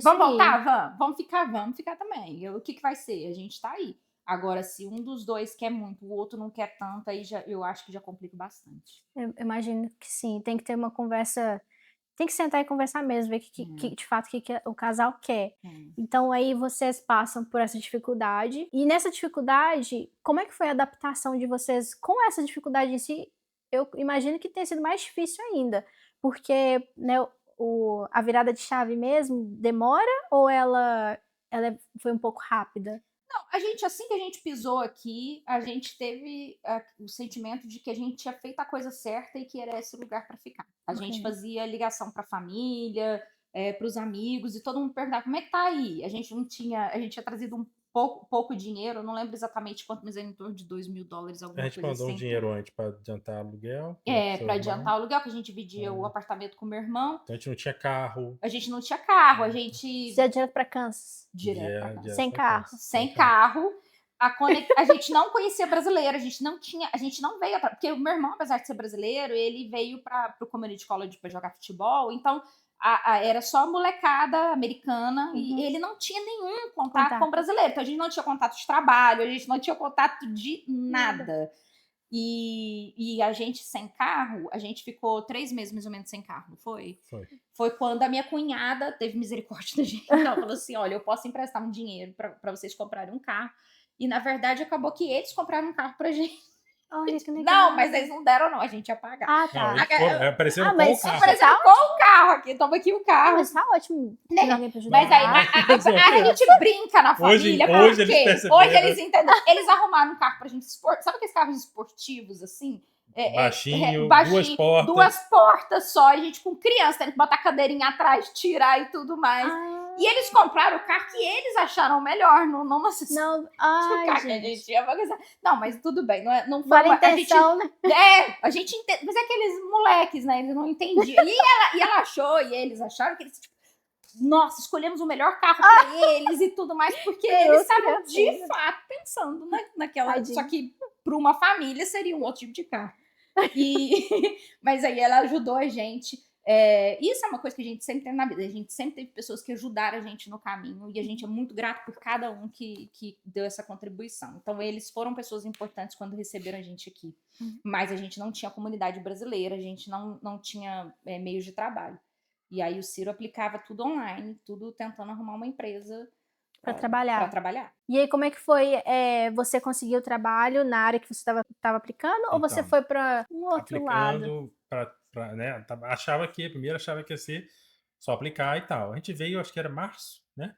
Vamos voltar? Vamos ficar também. O que vai ser? A gente tá aí. Agora, se um dos dois quer muito, o outro não quer tanto, aí eu acho que já complica bastante. Eu imagino que sim, tem que ter uma conversa, tem que sentar e conversar mesmo, ver de fato o que o casal quer. Então aí vocês passam por essa dificuldade, e nessa dificuldade, como é que foi a adaptação de vocês com essa dificuldade em si? Eu imagino que tenha sido mais difícil ainda, porque, né, a virada de chave mesmo demora, ou ela foi um pouco rápida? Não, assim que a gente pisou aqui, a gente teve o sentimento de que a gente tinha feito a coisa certa e que era esse lugar para ficar. A gente fazia ligação para a família, para os amigos, e todo mundo perguntava, como é que tá aí? A gente tinha trazido um pouco dinheiro, eu não lembro exatamente quanto, mas era em torno de $2.000, A alguma gente coisa mandou um assim. dinheiro antes para adiantar aluguel pro seu Para irmão. adiantar o aluguel, que a gente dividia o apartamento com o meu irmão. Então a gente não tinha carro. A gente não tinha carro, a gente... Você é direto pra Kansas. Direto pra casa. Sem carro. Sem carro. A gente não conhecia brasileiro, a gente não veio, porque o meu irmão, apesar de ser brasileiro, ele veio para o community college para jogar futebol, então era só molecada americana e ele não tinha nenhum contato com brasileiro, então a gente não tinha contato de trabalho, a gente não tinha contato de nada. E a gente sem carro, a gente ficou 3 meses mais ou menos sem carro, não foi? Foi quando a minha cunhada teve misericórdia da gente. Ela falou assim: olha, eu posso emprestar um dinheiro para vocês comprarem um carro. E na verdade acabou que eles compraram um carro pra gente. Olha que legal. Não, mas eles não deram, não. A gente ia pagar. Ah, tá. Não, apareceram com mas o carro. Apareceram com o carro aqui. Toma aqui o carro. Mas tá ótimo. Né? Tem alguém pra ajudar. Mas aí a gente brinca na família. Hoje eles perceberam. Hoje eles entendem. Eles arrumaram um carro pra gente. Sabe aqueles carros esportivos assim? Baixinho, duas portas só, e a gente com criança, tendo que botar a cadeirinha atrás, tirar e tudo mais. E eles compraram o carro que eles acharam melhor, não necessariamente o carro que a gente ia fazer. Não, mas tudo bem, não foi vale a intenção, né? A gente entende, mas é aqueles moleques, né? Eles não entendiam. E ela achou, e eles acharam que eles, tipo, nossa, escolhemos o melhor carro pra eles e tudo mais, porque eles estavam de fato pensando naquela. Tadinho. Só que para uma família seria um outro tipo de carro. Mas aí ela ajudou a gente. Isso é uma coisa que a gente sempre tem na vida. A gente sempre teve pessoas que ajudaram a gente no caminho e a gente é muito grato por cada um que deu essa contribuição. Então eles foram pessoas importantes quando receberam a gente aqui. Mas a gente não tinha comunidade brasileira, a gente não tinha meios de trabalho. E aí o Ciro aplicava tudo online, tudo tentando arrumar uma empresa para trabalhar. E aí, como é que foi? Você conseguiu trabalho na área que você estava aplicando? Ou você foi para um outro lado? Né, primeiro achava que ia ser só aplicar e tal. A gente veio, acho que era março, né?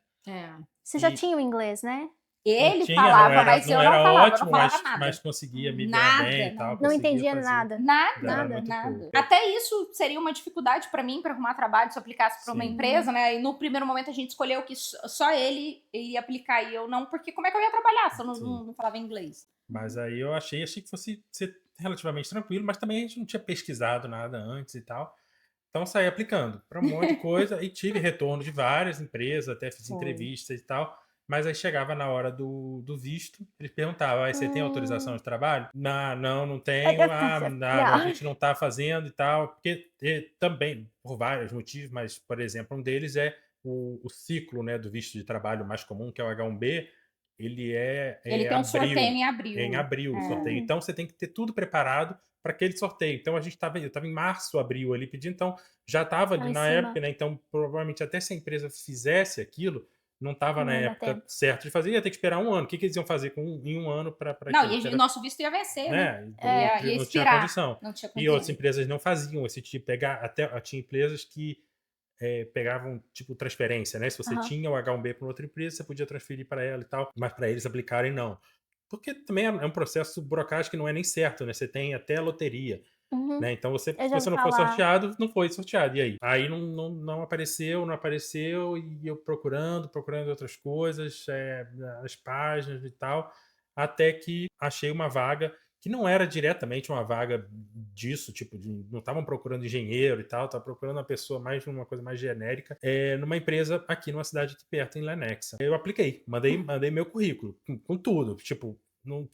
Você já tinha o inglês, né? Ele falava, mas eu não falava, ótimo, não falava nada. Mas conseguia me virar bem e tal. Não entendia nada. Nada. Até isso seria uma dificuldade para mim, para arrumar trabalho, se eu aplicasse para uma empresa, né? E no primeiro momento a gente escolheu que só ele iria aplicar e eu não, porque como é que eu ia trabalhar se eu não falava inglês? Mas aí eu achei que fosse ser relativamente tranquilo, mas também a gente não tinha pesquisado nada antes e tal. Então saí aplicando para um monte de coisa e tive retorno de várias empresas, até fiz entrevistas e tal. Mas aí chegava na hora do visto, eles perguntavam, você tem autorização de trabalho? Não tenho, a gente não está fazendo e tal. Porque também, por vários motivos, mas, por exemplo, um deles é o ciclo, né, do visto de trabalho mais comum, que é o H1B, ele tem um sorteio em abril. Em abril, o sorteio. Então, você tem que ter tudo preparado para aquele sorteio. Então, eu estava em março, abril ali pedindo, então já estava ali na época, né? Então, provavelmente, até se a empresa fizesse aquilo, não estava na época certa de fazer, ia ter que esperar um ano. O que eles iam fazer em um ano para não, e o nosso visto ia vencer, né? Não tinha condição. E outras empresas não faziam esse tipo, tinha empresas que pegavam tipo transferência, né? Se você tinha o H1B para outra empresa, você podia transferir para ela e tal, mas para eles aplicarem não. Porque também é um processo burocrático que não é nem certo, né? Você tem até a loteria. Né? Então, se você não for sorteado, não foi sorteado. E aí? Aí não apareceu, e eu procurando outras coisas, as páginas e tal, até que achei uma vaga que não era diretamente uma vaga disso, tipo, não estavam procurando engenheiro e tal, estavam procurando uma pessoa uma coisa mais genérica, numa empresa aqui numa cidade aqui perto, em Lenexa. Eu apliquei, mandei meu currículo, com tudo, tipo, não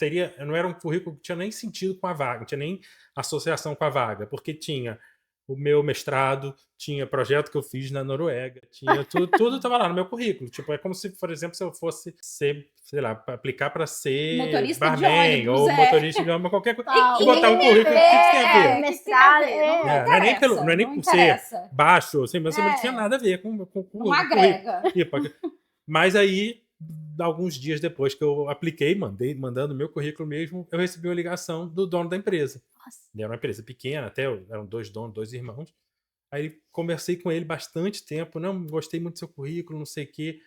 era um currículo que tinha nem sentido com a vaga, não tinha nem associação com a vaga, porque tinha o meu mestrado, tinha projeto que eu fiz na Noruega, tinha tudo estava lá no meu currículo. Tipo, é como se, por exemplo, se eu fosse ser, sei lá, aplicar para ser motorista barman de ônibus, ou motorista de ônibus, qualquer coisa. E botar o currículo, o que tem a ver? Mestrado, não é nem por ser baixo, assim, mas não tinha nada a ver com não agrega. Mas aí, alguns dias depois que eu apliquei, mandando meu currículo mesmo, eu recebi uma ligação do dono da empresa. Era uma empresa pequena, até eram 2 donos, 2 irmãos. Aí conversei com ele bastante tempo, não, gostei muito do seu currículo, não sei o quê.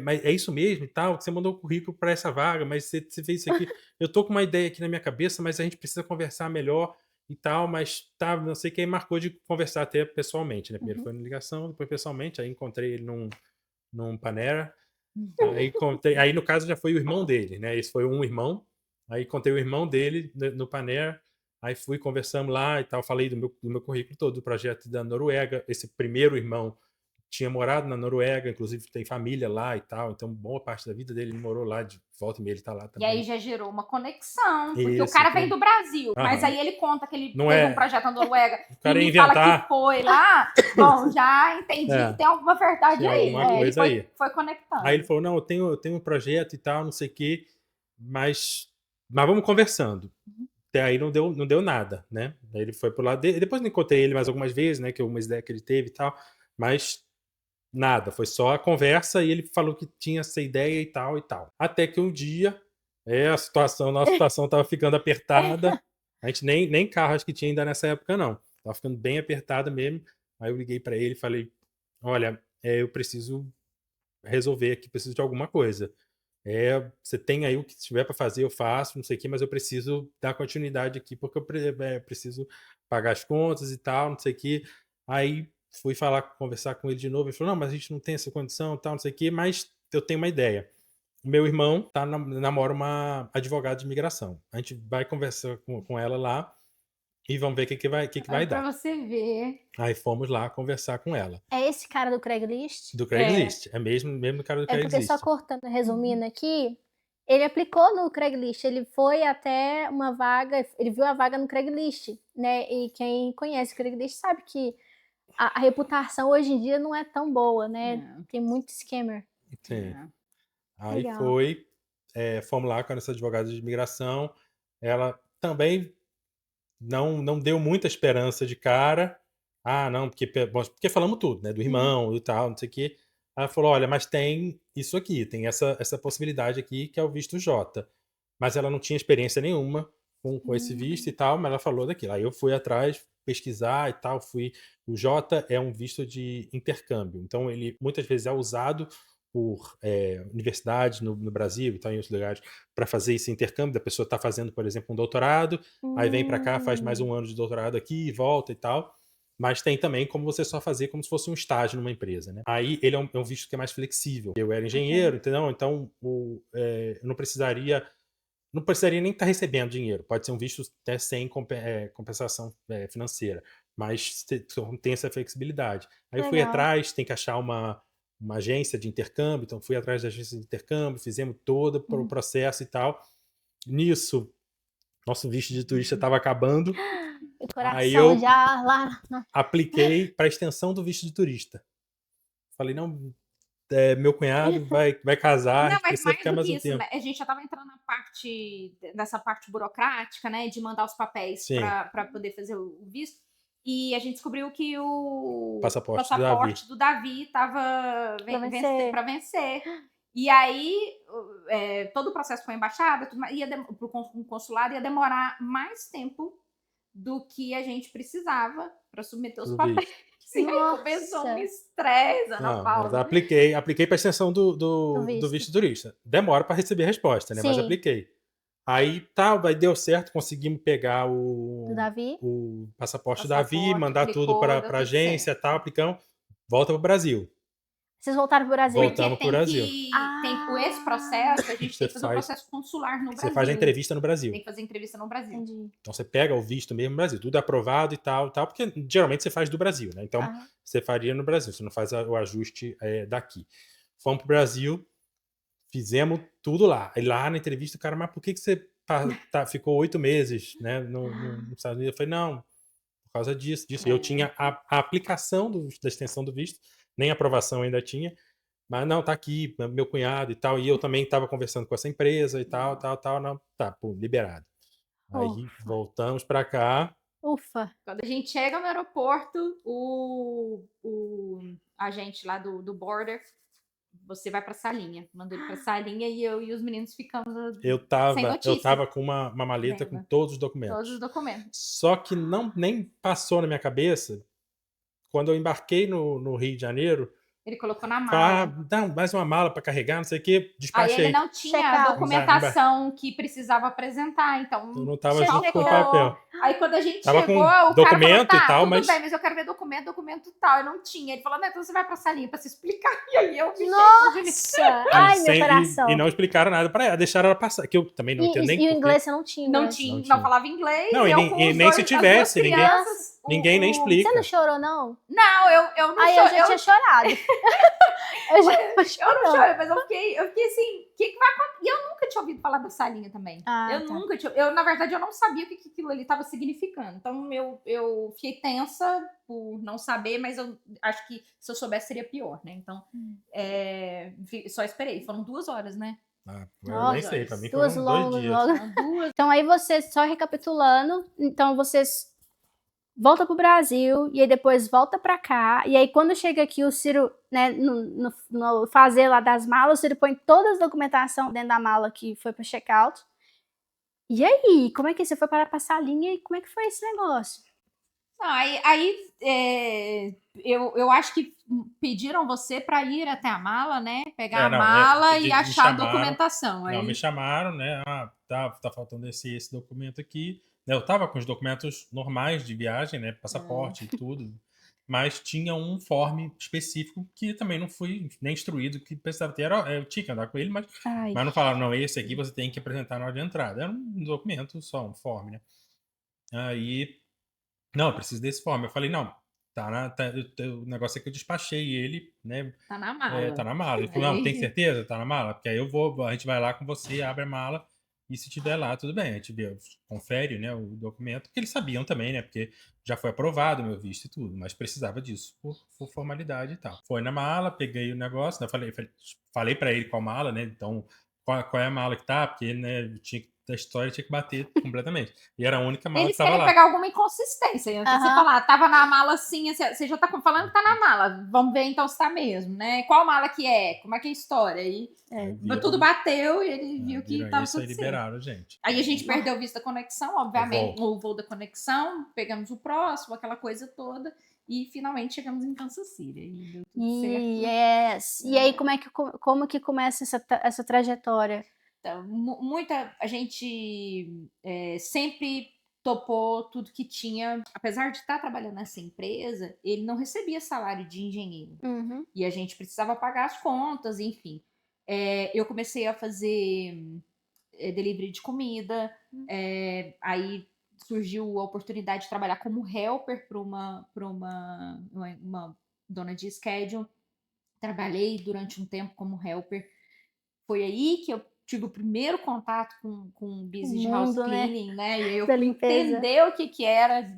Mas é isso mesmo e tal, que você mandou o currículo para essa vaga, mas você fez isso aqui. Eu tô com uma ideia aqui na minha cabeça, mas a gente precisa conversar melhor e tal, mas tá, não sei quem marcou de conversar até pessoalmente, né? Primeiro Uhum. foi na ligação, depois pessoalmente, aí encontrei ele num Panera. Aí, no caso, já foi o irmão dele, né? Esse foi um irmão. Aí encontrei o irmão dele no Panera. Aí fui, conversamos lá e tal. Falei do meu currículo todo, do projeto da Noruega. Esse primeiro irmão tinha morado na Noruega, inclusive tem família lá e tal. Então, boa parte da vida dele ele morou lá, de volta e meia ele tá lá E aí também. já gerou uma conexão, porque o Isso, cara vem então. do Brasil, mas Aham. aí ele conta que ele Não teve um é. projeto na Noruega O e cara ia me fala inventar. que foi lá. Bom, já entendi É, que tem alguma verdade tinha aí. alguma E ele coisa aí. foi conectando. Aí ele falou: não, eu tenho um projeto e tal, não sei o quê, mas vamos conversando. Até aí não deu nada, né? Aí ele foi pro lado dele. Depois eu encontrei ele mais algumas vezes, né? Que algumas ideias que ele teve e tal, mas nada, foi só a conversa e ele falou que tinha essa ideia e tal e tal. Até que um dia, nossa situação tava ficando apertada. A gente nem carro acho que tinha ainda nessa época, não. Tava ficando bem apertada mesmo. Aí eu liguei para ele e falei: olha, eu preciso resolver aqui, preciso de alguma coisa. Você tem aí o que tiver para fazer, eu faço, não sei o que, mas eu preciso dar continuidade aqui, porque eu preciso pagar as contas e tal, não sei o que. Aí fui conversar com ele de novo, ele falou: não, mas a gente não tem essa condição, tal, não sei o que, mas eu tenho uma ideia. O meu irmão namora uma advogada de imigração. A gente vai conversar com ela lá e vamos ver o que vai Pra dar. você ver. Aí fomos lá conversar com ela. É esse cara do Craigslist? Do Craigslist. É mesmo cara do É porque só Craigslist. cortando, resumindo aqui, ele aplicou no Craigslist, ele foi até uma vaga, ele viu a vaga no Craigslist, né? E quem conhece o Craigslist sabe que a reputação hoje em dia não é tão boa, né? Não. Tem muito scammer. Sim. Não. Aí Legal. fomos lá com essa advogada de imigração. Ela também não deu muita esperança de cara. Ah, não, porque falamos tudo, né? Do irmão e tal, não sei o quê. Ela falou: olha, mas tem isso aqui, tem essa possibilidade aqui, que é o visto J. Mas ela não tinha experiência nenhuma com esse visto e tal, mas ela falou daquilo. Aí eu fui atrás, pesquisar e tal. O J é um visto de intercâmbio. Então, ele muitas vezes é usado por universidades no Brasil e tal, em outros lugares, para fazer esse intercâmbio. Da pessoa está fazendo, por exemplo, um doutorado, aí vem para cá, faz mais um ano de doutorado aqui e volta e tal. Mas tem também como você só fazer como se fosse um estágio numa empresa, né? Aí ele é um visto que é mais flexível. Eu era engenheiro, entendeu? Então eu não precisaria nem estar recebendo dinheiro. Pode ser um visto até sem compensação financeira, mas tem essa flexibilidade. Aí eu fui Legal. atrás, tem que achar uma agência de intercâmbio, então fui atrás da agência de intercâmbio, fizemos todo o processo e tal. Nisso, nosso visto de turista estava acabando. O Aí coração eu já lá. apliquei para extensão do visto de turista. Falei: não, meu cunhado vai casar, a Não, gente mas precisa mais ficar do mais que um isso, tempo. né? A gente já estava entrando nessa parte burocrática, né? De mandar os papéis Sim. para poder fazer o visto. E a gente descobriu que o Passaporte do Davi. do Davi estava Pra vencer. para vencer. E aí, todo o processo com a embaixada, para o consulado, ia demorar mais tempo do que a gente precisava para submeter os Do papéis. visto. Sim, aí Nossa. começou um estresse, Ana Não, mas Paula. apliquei para extensão do visto. visto turista. Demora para receber a resposta, né? Mas Sim. apliquei. Aí aí deu certo, conseguimos pegar Do Davi. o passaporte do Passaporte, Davi, mandar aplicou, tudo para deu a tudo agência, certo. tal, aplicamos, volta para o Brasil. Vocês voltaram pro Brasil? Voltamos Porque pro Brasil. esse processo, a gente tem que fazer o faz- processo consular no Brasil. Você faz a entrevista no Brasil. Tem que fazer entrevista no Brasil. Entendi. Então você pega o visto mesmo no Brasil, tudo aprovado e tal, porque geralmente você faz do Brasil, né? Então você faria no Brasil, você não faz o ajuste daqui. Fomos pro Brasil, fizemos tudo lá. E lá na entrevista, o cara: mas por que você ficou 8 meses, né, nos Estados Unidos? Eu falei: não, por causa disso. Eu tinha a aplicação da extensão do visto, nem aprovação ainda tinha, mas não, tá aqui, meu cunhado e tal, e eu também estava conversando com essa empresa e tal, não, tá, pô, liberado. Aí voltamos para cá. Ufa. Quando a gente chega no aeroporto, o agente lá do border, você vai pra salinha. Manda ele pra salinha e eu e os meninos ficamos Eu sem notícia. tava com uma maleta com todos os documentos. Todos os documentos. Só que nem passou na minha cabeça, quando eu embarquei no Rio de Janeiro, Ele colocou na mala. dá mais uma mala para carregar, não sei o que, Aí despachei. ele não tinha a documentação que precisava apresentar, então Eu não tava junto com o checou. papel. Aí quando a gente Tava chegou, com o cara falou, documento e tá, tal, tudo mas- bem, mas eu quero ver documento tal. Eu não tinha. Ele falou, não, então você vai pra salinha pra se explicar. E aí eu fiquei... Nossa! Ai, meu coração. E não explicaram nada pra ela, deixaram ela passar. Que eu também não entendo nem E o por quê. inglês você não tinha Não inglês? tinha, Não não tinha. falava inglês. Não, e eu nem- com e os nem dois- se as duas tivesse, crianças, ninguém nem explica. Você não chorou, não? Não, eu não Aí eu chorei. já tinha chorado. Eu já Eu não chorou. chorei, mas eu fiquei assim, o que vai acontecer? E eu nunca tinha ouvido falar da salinha também. Ah, eu tá. nunca tinha. Na verdade, eu não sabia o que aquilo ali estava significando. Então, eu fiquei tensa por não saber, mas eu acho que se eu soubesse seria pior, né? Então, só esperei. Foram 2 horas, né? Ah, Nossa, eu nem sei, pra mim Duas foram 2 longas, dias. longas. Foram 2. Então aí vocês, só recapitulando, então vocês voltam pro Brasil e aí depois volta pra cá, e aí quando chega aqui o Ciro, né, no fazer lá das malas, o Ciro põe toda a documentação dentro da mala que foi pro check-out. E aí, como é que você foi para a salinha e como é que foi esse negócio? Eu acho que pediram você para ir até a mala, né? Pegar a Não, mala me e achar a chamaram. documentação. Não, Aí... me chamaram, né? Ah, tá faltando esse documento aqui. Eu tava com os documentos normais de viagem, né? Passaporte e tudo. Mas tinha um form específico que também não fui nem instruído que precisava ter. Eu tinha que andar com ele, mas não falaram, não, esse aqui você tem que apresentar na hora de entrada. Era um documento só, um form, né? Aí, não, eu preciso desse form. Eu falei, não, o negócio é que eu despachei ele, né? Tá na mala. Tá na mala. Ele falou, não, tem certeza? Tá na mala? Porque aí a gente vai lá com você, abre a mala e se tiver lá, tudo bem. A gente confere, né, o documento, porque eles sabiam também, né? Porque já foi aprovado o meu visto e tudo, mas precisava disso por formalidade e tal. Foi na mala, peguei o negócio, né, falei pra ele qual mala, né? Então, qual é a mala que tá? Porque ele, né, a história tinha que bater completamente. E era a única mala Eles que tava querem lá. pegar alguma inconsistência. Então, você falar, tava na mala assim, você já tá falando que tá na mala. Vamos ver então se tá mesmo, né? Qual mala que é? Como é que é a história? Aí tudo bateu e ele viu que tava isso tudo aí certo. liberaram a gente. Aí a gente perdeu o visto da conexão, obviamente, o voo da conexão, pegamos o próximo, aquela coisa toda, e finalmente chegamos em Kansas City. E deu tudo certo. E aí, como que começa essa trajetória? Então, a gente sempre topou tudo que tinha, apesar de estar trabalhando nessa empresa, ele não recebia salário de engenheiro. E a gente precisava pagar as contas, enfim. Eu comecei a fazer delivery de comida, aí surgiu a oportunidade de trabalhar como helper para uma dona de schedule. Trabalhei durante um tempo como helper. Foi aí que eu tive o primeiro contato com o business de house cleaning, né? E aí eu fui entender o que era.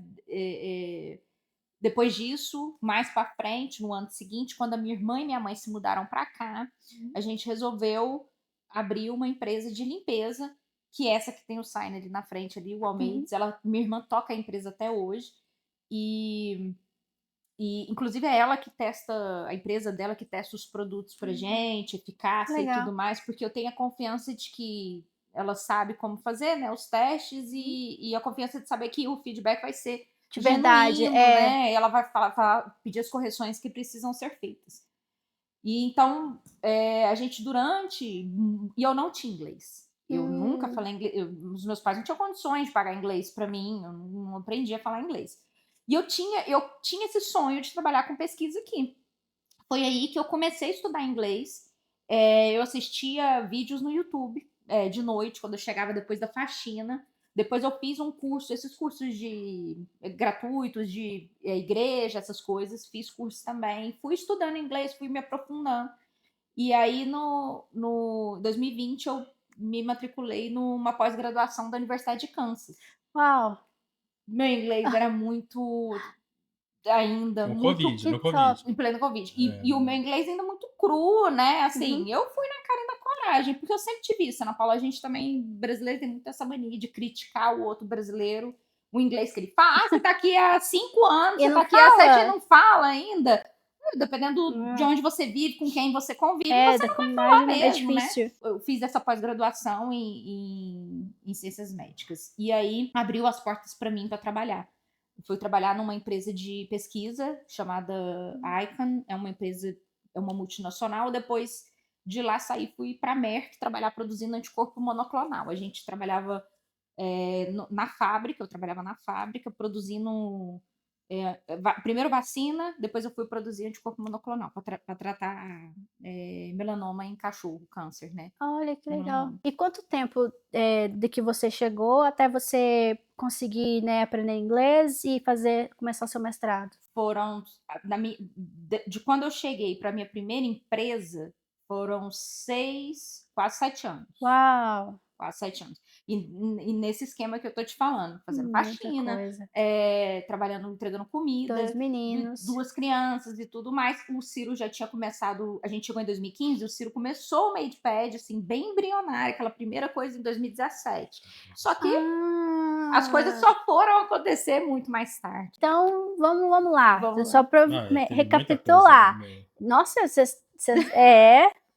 Depois disso, mais para frente, no ano seguinte, quando a minha irmã e minha mãe se mudaram para cá, a gente resolveu abrir uma empresa de limpeza, que é essa que tem o sign ali na frente, ali, o Almeides. Minha irmã toca a empresa até hoje. E inclusive é ela que testa, a empresa dela que testa os produtos pra gente, eficácia e tudo mais, porque eu tenho a confiança de que ela sabe como fazer, né, os testes e a confiança de saber que o feedback vai ser de verdade, genuíno, né? Ela vai pedir as correções que precisam ser feitas. E então, a gente e eu não tinha inglês. Eu nunca falei inglês, os meus pais não tinham condições de pagar inglês pra mim, eu não aprendi a falar inglês. E eu tinha esse sonho de trabalhar com pesquisa aqui. Foi aí que eu comecei a estudar inglês. Eu assistia vídeos no YouTube de noite, quando eu chegava depois da faxina. Depois eu fiz um curso, esses cursos gratuitos de igreja, essas coisas. Fiz curso também. Fui estudando inglês, fui me aprofundando. E aí, no 2020, eu me matriculei numa pós-graduação da Universidade de Kansas. Uau! Meu inglês era muito ainda No muito Covid. em pleno Covid. E o meu inglês ainda muito cru, né? Assim, eu fui na cara e na coragem, porque eu sempre tive isso, Ana Paula. A gente também, brasileiro, tem muito essa mania de criticar o outro brasileiro, o inglês que ele fala. Você tá aqui há 5 anos, você tá aqui há 7 e não fala ainda. Dependendo de onde você vive, com quem você convive, você não vai falar mesmo, né? Eu fiz essa pós-graduação em ciências médicas. E aí, abriu as portas para mim para trabalhar. Fui trabalhar numa empresa de pesquisa chamada Icon, é uma multinacional. Depois de lá saí, fui para a Merck trabalhar produzindo anticorpo monoclonal. A gente trabalhava na fábrica, eu trabalhava na fábrica, produzindo primeiro vacina, depois eu fui produzir anticorpo monoclonal para tratar melanoma em cachorro, câncer, né? Olha que legal. Melanoma. E quanto tempo de que você chegou até você conseguir, né, aprender inglês e começar o seu mestrado? Foram, de quando eu cheguei para minha primeira empresa, foram quase 7 anos. Uau! Quase 7 anos. E nesse esquema que eu tô te falando, fazendo Muita faxina, coisa. trabalhando, entregando comida, 2 meninos. 2 crianças e tudo mais. O Ciro já tinha começado, a gente chegou em 2015, o Ciro começou o MadePad, assim, bem embrionário, aquela primeira coisa em 2017. Só que as coisas só foram acontecer muito mais tarde. Então, vamos lá. Vamos Só lá. para Não, teve muita recapitular. coisa, né? Nossa, vocês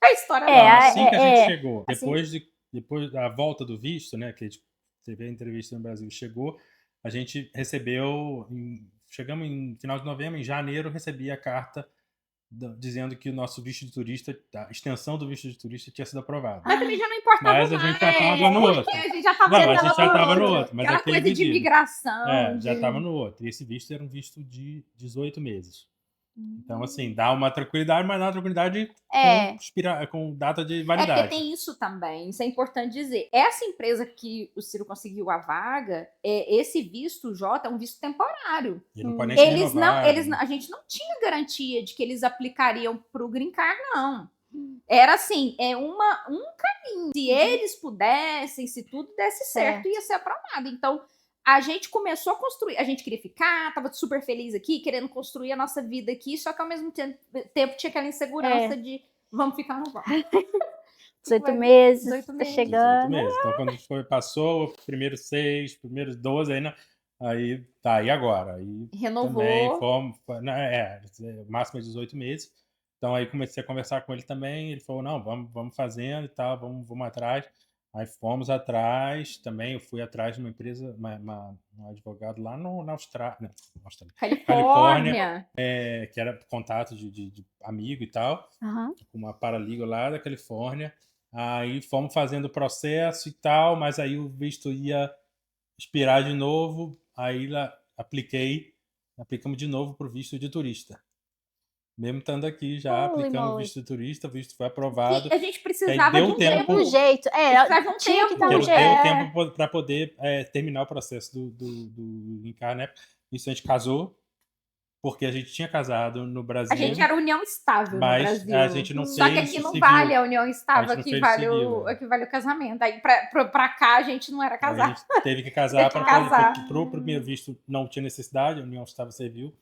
A história É, nova. Assim que a gente é, chegou, assim- depois da volta do visto, né, que a gente teve a entrevista no Brasil, chegou, a gente recebeu, chegamos em final de novembro, em janeiro, recebi a carta dizendo que o nosso visto de turista, a extensão do visto de turista tinha sido aprovada. Mas também já não importava Mas a gente já mais, estava no outro. porque a gente já estava Não, a gente já estava no outro, mas aquela aquele coisa de pedido. imigração. Já estava no outro. E esse visto era um visto de 18 meses. Então, assim, dá uma tranquilidade, mas dá uma tranquilidade com data de É porque validade. tem isso também, isso é importante dizer. Essa empresa que o Ciro conseguiu a vaga, esse visto J é um visto temporário. E não pode nem ser Eles não, renovado. a gente não tinha garantia de que eles aplicariam para o Green Card, não. Era assim, um caminho. Se eles pudessem, se tudo desse certo, ia ser aprovado. Então, a gente começou a construir, a gente queria ficar, tava super feliz aqui, querendo construir a nossa vida aqui, só que ao mesmo tempo tinha aquela insegurança de vamos ficar ou não vamos. 18 meses, 18 tá meses. chegando. 18 meses. Então, quando passou, primeiro 6, primeiros 12, aí tá, e agora? Aí Renovou. também fomos, o máximo é 18 meses. Então aí comecei a conversar com ele também, ele falou, não, vamos fazendo e tal, vamos atrás. Aí fomos atrás também, eu fui atrás de uma empresa, um advogado lá na Austrália, Califórnia, que era contato de amigo e tal, com uma paralegal lá da Califórnia. Aí fomos fazendo o processo e tal, mas aí o visto ia expirar de novo, aí lá aplicamos de novo para o visto de turista. Mesmo estando aqui já, aplicamos o visto de turista, o visto foi aprovado. E a gente precisava de um tempo. Um jeito. Tinha que dar deu tempo para poder terminar o processo do Green Card, né? Isso a gente casou, porque a gente tinha casado no Brasil. A gente era união estável mas no Brasil. A gente não Só fez que aqui não civil. vale a união estável, A gente aqui não fez vale o casamento. Aí pra cá a gente não era casado. A gente teve que casar para o primeiro visto não tinha necessidade, a união estável serviu,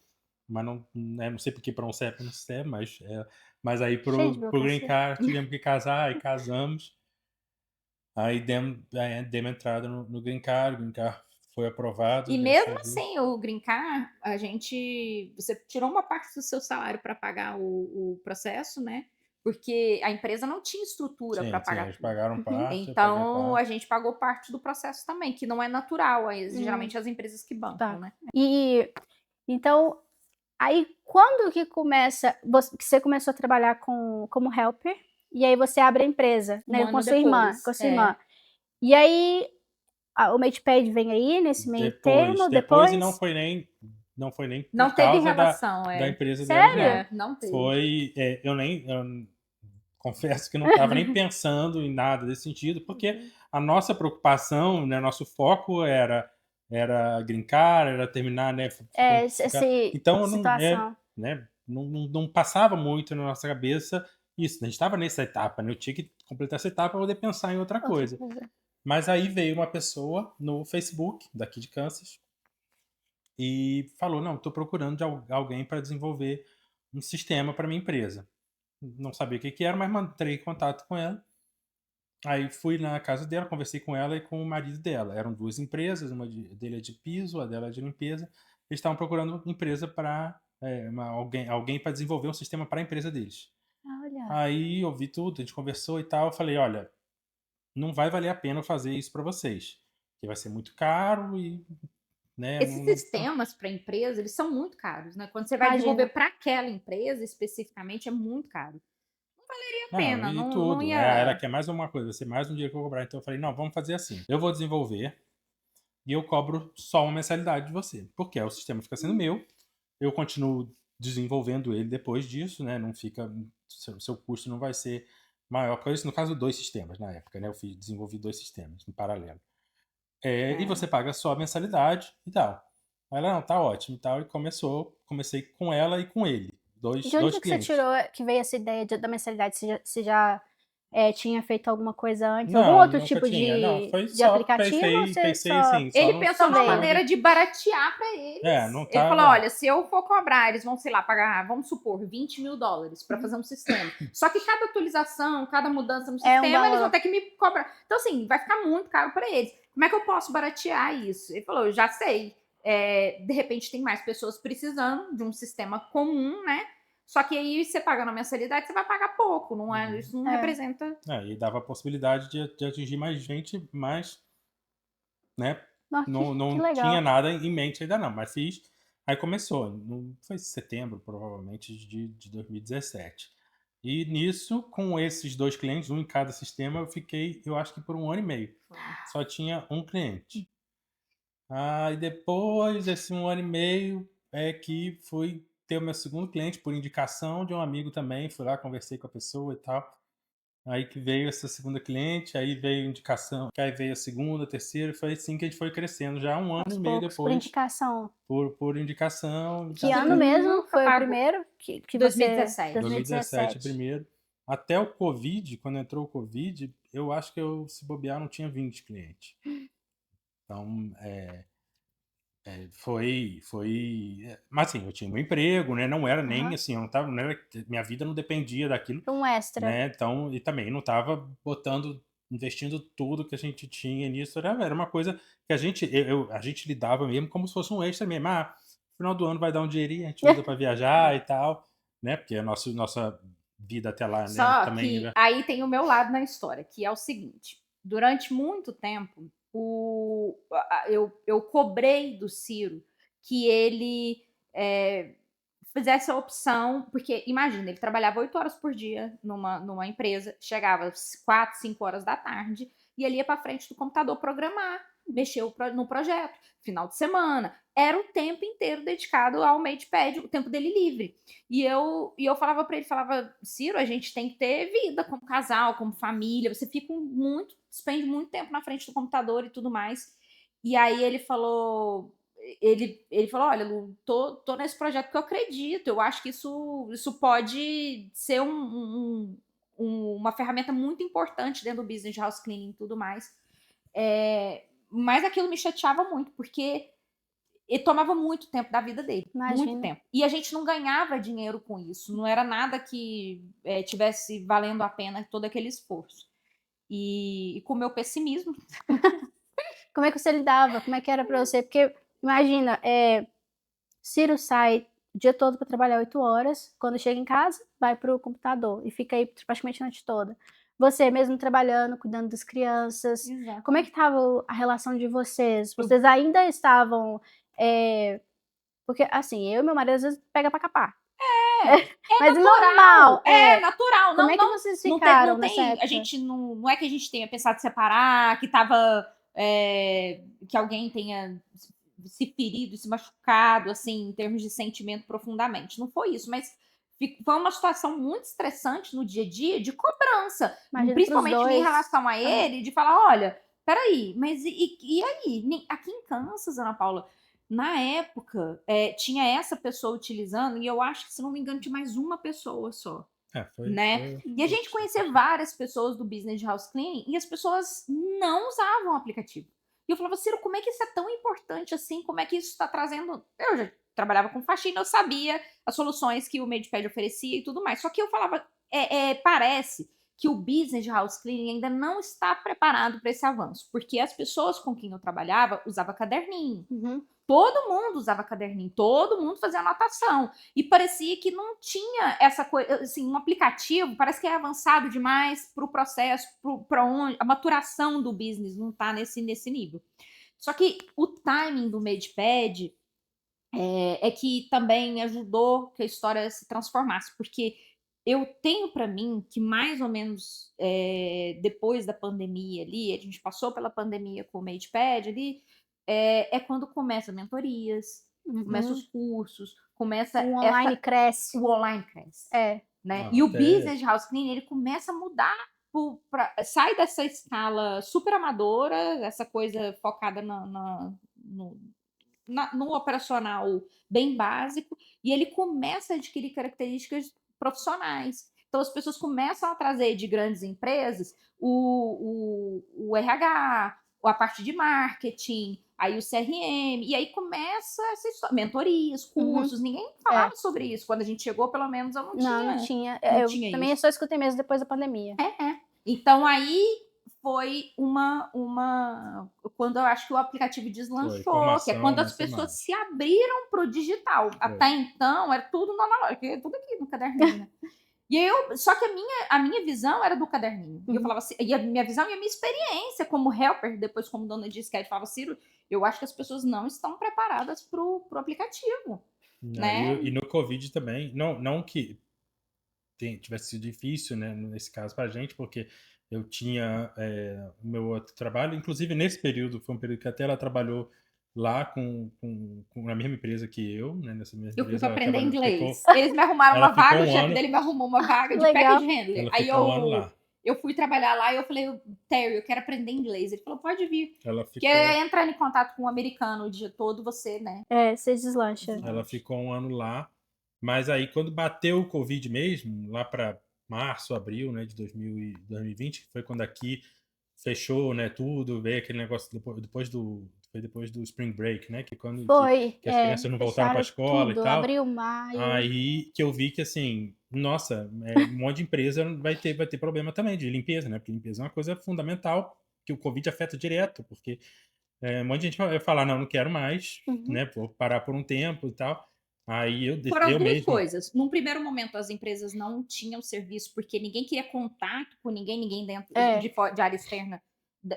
mas não sei porque para um serve, não serve, mas aí pro Green Card tivemos que casar, aí casamos, aí demos entrada no Green Card, o Green Card foi aprovado. E mesmo assim, o Green Card, você tirou uma parte do seu salário para pagar o processo, né? Porque a empresa não tinha estrutura para pagar. Eles pagaram parte. Então a gente pagou parte do processo também, que não é natural. Geralmente as empresas que bancam, né? E então, aí quando que começa, que você começou a trabalhar como helper, e aí você abre a empresa, né? Com a sua irmã. E aí o MadePad vem aí nesse meio termo, depois e não foi nem não por teve causa relação, da empresa Sério? dela. Não teve. Foi, eu confesso que não estava nem pensando em nada desse sentido, porque a nossa preocupação, né, nosso foco era Green Card, era terminar, né? Então, situação. Não passava muito na nossa cabeça isso. A gente estava nessa etapa, né? Eu tinha que completar essa etapa para poder pensar em outra coisa. Mas aí veio uma pessoa no Facebook, daqui de Kansas, e falou, não, estou procurando de alguém para desenvolver um sistema para minha empresa. Não sabia o que era, mas entrei em contato com ela. Aí fui na casa dela, conversei com ela e com o marido dela. Eram 2 empresas, uma dele é de piso, a dela é de limpeza. Eles estavam procurando empresa para alguém para desenvolver um sistema para a empresa deles. Olha. Aí eu vi tudo, a gente conversou e tal. Eu falei, olha, não vai valer a pena fazer isso para vocês, porque vai ser muito caro e, né? Esses sistemas para empresa, eles são muito caros, né? Quando você vai desenvolver para aquela empresa especificamente, é muito caro. Não valeria a pena, não ia. Ela quer mais uma coisa, vai ser mais um dia que eu vou cobrar. Então eu falei, não, vamos fazer assim. Eu vou desenvolver, e eu cobro só uma mensalidade de você, porque o sistema fica sendo meu, eu continuo desenvolvendo ele depois disso, né? Não fica, seu custo não vai ser maior que isso. No caso, 2 sistemas na época, né? Eu desenvolvi 2 sistemas em paralelo. E você paga só a mensalidade e tal. Aí ela, não, tá ótimo e tal. E comecei com ela e com ele. De Dois onde que você clientes. tirou, que veio essa ideia da mensalidade? Você já tinha feito alguma coisa antes? Algum Não, outro nunca tipo tinha. Não, foi de só, aplicativo ou você pensei só... assim, só Ele no pensou numa veio? sistema maneira de baratear pra eles. não Ele falou: tava. olha, se eu for cobrar, eles vão, sei lá, pagar, vamos supor, $20.000 pra fazer um sistema. Só que cada atualização, cada mudança no É um sistema, eles vão valor. ter que me cobrar. Então, assim, vai ficar muito caro pra eles. Como é que eu posso baratear isso? Ele falou: eu já sei. De repente tem mais pessoas precisando de um sistema comum, né? Só que aí você pagando a mensalidade, você vai pagar pouco, não é? Isso não representa. E dava a possibilidade de atingir mais gente, mas, né, Nossa, que não tinha legal. nada em mente ainda não, mas fiz. Aí começou, foi setembro, provavelmente, de 2017. E nisso, com esses 2 clientes, um em cada sistema, eu fiquei, eu acho que por 1 ano e meio. Só tinha um cliente. E depois desse 1 ano e meio é que fui ter o meu segundo cliente por indicação de um amigo também. Fui lá, conversei com a pessoa e tal. Aí que veio essa segunda cliente, aí veio indicação, que aí veio a segunda, a terceira, e foi assim que a gente foi crescendo. Já 1 ano e meio Poucos, por depois, indicação. por indicação, Que já ano foi mesmo Nunca foi o pagou. primeiro que você... 2017. 2017 2017. primeiro. Até o Covid, quando entrou o Covid, eu acho que eu, se bobear, não tinha 20 clientes. Então, mas assim, eu tinha um emprego, né? Não era nem assim, eu não tava, não era, minha vida não dependia daquilo, Um extra. né? Então, e também não tava investindo tudo que a gente tinha nisso. Era uma coisa que a gente lidava mesmo como se fosse um extra mesmo. No final do ano vai dar um dinheirinho, a gente usa para viajar e tal, né? Porque a nossa vida até lá, né? Só Também que era. aí tem o meu lado na história, que é o seguinte: durante muito tempo, eu cobrei do Ciro que ele fizesse a opção, porque imagina, ele trabalhava 8 horas por dia numa empresa, chegava às 4, 5 horas da tarde e ele ia para frente do computador programar, mexer no projeto, final de semana. Era o tempo inteiro dedicado ao MatePad, o tempo dele livre. E eu falava para ele, falava, Ciro, a gente tem que ter vida como casal, como família, você fica despende muito tempo na frente do computador e tudo mais. E aí ele falou, olha, Lu, tô nesse projeto que eu acredito, eu acho que isso pode ser uma ferramenta muito importante dentro do business de house cleaning e tudo mais. Mas aquilo me chateava muito, porque ele tomava muito tempo da vida dele. Imagina. Muito tempo. E a gente não ganhava dinheiro com isso. Não era nada que tivesse valendo a pena todo aquele esforço. E com o meu pessimismo. Como é que você lidava? Como é que era pra você? Porque, imagina, Ciro sai o dia todo para trabalhar 8 horas, quando chega em casa, vai pro computador e fica aí praticamente a noite toda. Você mesmo trabalhando, cuidando das crianças. Exato. Como é que estava a relação de vocês? Vocês ainda estavam... porque, assim, eu e meu marido às vezes pega pra capar. Mas normal. É natural. Como é que vocês ficaram nessa época? A gente não é que a gente tenha pensado em separar, que tava. Que alguém tenha se ferido, se machucado, assim, em termos de sentimento profundamente. Não foi isso, mas foi uma situação muito estressante no dia a dia de cobrança. Imagina, Principalmente pros em dois. relação a ele, de falar: olha, peraí, mas e aí? Aqui em Kansas, Ana Paula, na época, tinha essa pessoa utilizando, e eu acho que, se não me engano, tinha mais uma pessoa só. Né? E a gente conhecia várias pessoas do business de house cleaning e as pessoas não usavam o aplicativo. E eu falava, Ciro, como é que isso é tão importante assim? Como é que isso está trazendo... Eu já trabalhava com faxina, eu sabia as soluções que o MadePad oferecia e tudo mais. Só que eu falava, parece que o business de house cleaning ainda não está preparado para esse avanço, porque as pessoas com quem eu trabalhava usavam caderninho. Todo mundo usava caderninho, todo mundo fazia anotação. E parecia que não tinha essa coisa, assim, um aplicativo, parece que é avançado demais para o processo, para onde a maturação do business não está nesse nível. Só que o timing do MadePad que também ajudou que a história se transformasse, porque eu tenho para mim que mais ou menos depois da pandemia ali, a gente passou pela pandemia com o MadePad ali, é quando começa mentorias, começa Uhum. os cursos, começa O online cresce. o online cresce, É. né. Ah, E o até business de house cleaning, ele começa a mudar sai dessa escala super amadora, essa coisa focada no operacional bem básico, e ele começa a adquirir características profissionais. Então as pessoas começam a trazer de grandes empresas o RH, a parte de marketing, aí o CRM, e aí começa essa história, mentorias, Uhum. cursos, ninguém É. falava sobre isso. Quando a gente chegou, pelo menos eu Não tinha. não Eu tinha também isso. só escutei mesmo depois da pandemia. Então aí foi quando eu acho que o aplicativo foi deslanchou, que é formação quando as nessa pessoas imagem. se abriram para o digital. Foi. Até então era tudo no analógico, tudo aqui no caderninho, né. E só que a minha visão era do caderninho. E eu Uhum. falava assim, e a minha visão e a minha experiência como helper, depois como dona de sketch, falava: "Ciro, eu acho que as pessoas não estão preparadas para o aplicativo", Não, né. e no Covid também, não que tivesse sido difícil, né, nesse caso para a gente, porque eu tinha o meu outro trabalho, inclusive nesse período, foi um período que até ela trabalhou lá na mesma empresa que eu, né, nessa mesma Eu fui empresa, para ela aprender trabalhou, inglês. Eles me arrumaram ela uma ficou vaga, o um chefe ano, dele me arrumou uma vaga de Legal. package handler. ela Aí ficou um ano lá, eu fui trabalhar lá e eu falei: "Terry, eu quero aprender inglês". Ele falou: "Pode vir". ela Porque ficou, entrar em contato com um americano o dia todo, você, né, É, você deslancha. ela deslancha. ficou um ano lá, mas aí quando bateu o Covid mesmo, lá para março, abril, né, de 2020, que foi quando aqui fechou, né, tudo, veio aquele negócio depois do Spring Break, né, que quando Foi, que as crianças não voltaram para a fecharam escola e tudo, tal, abril, maio. aí que eu vi que, assim, nossa, um monte de empresa vai ter problema também de limpeza, né, porque limpeza é uma coisa fundamental, que o Covid afeta direto, porque um monte de gente vai falar: "Não, não quero mais, Uhum. né, vou parar por um tempo e tal". Aí Foram as eu 2 mesmo, coisas. Num primeiro momento, as empresas não tinham serviço, porque ninguém queria contato com ninguém dentro É, de área externa,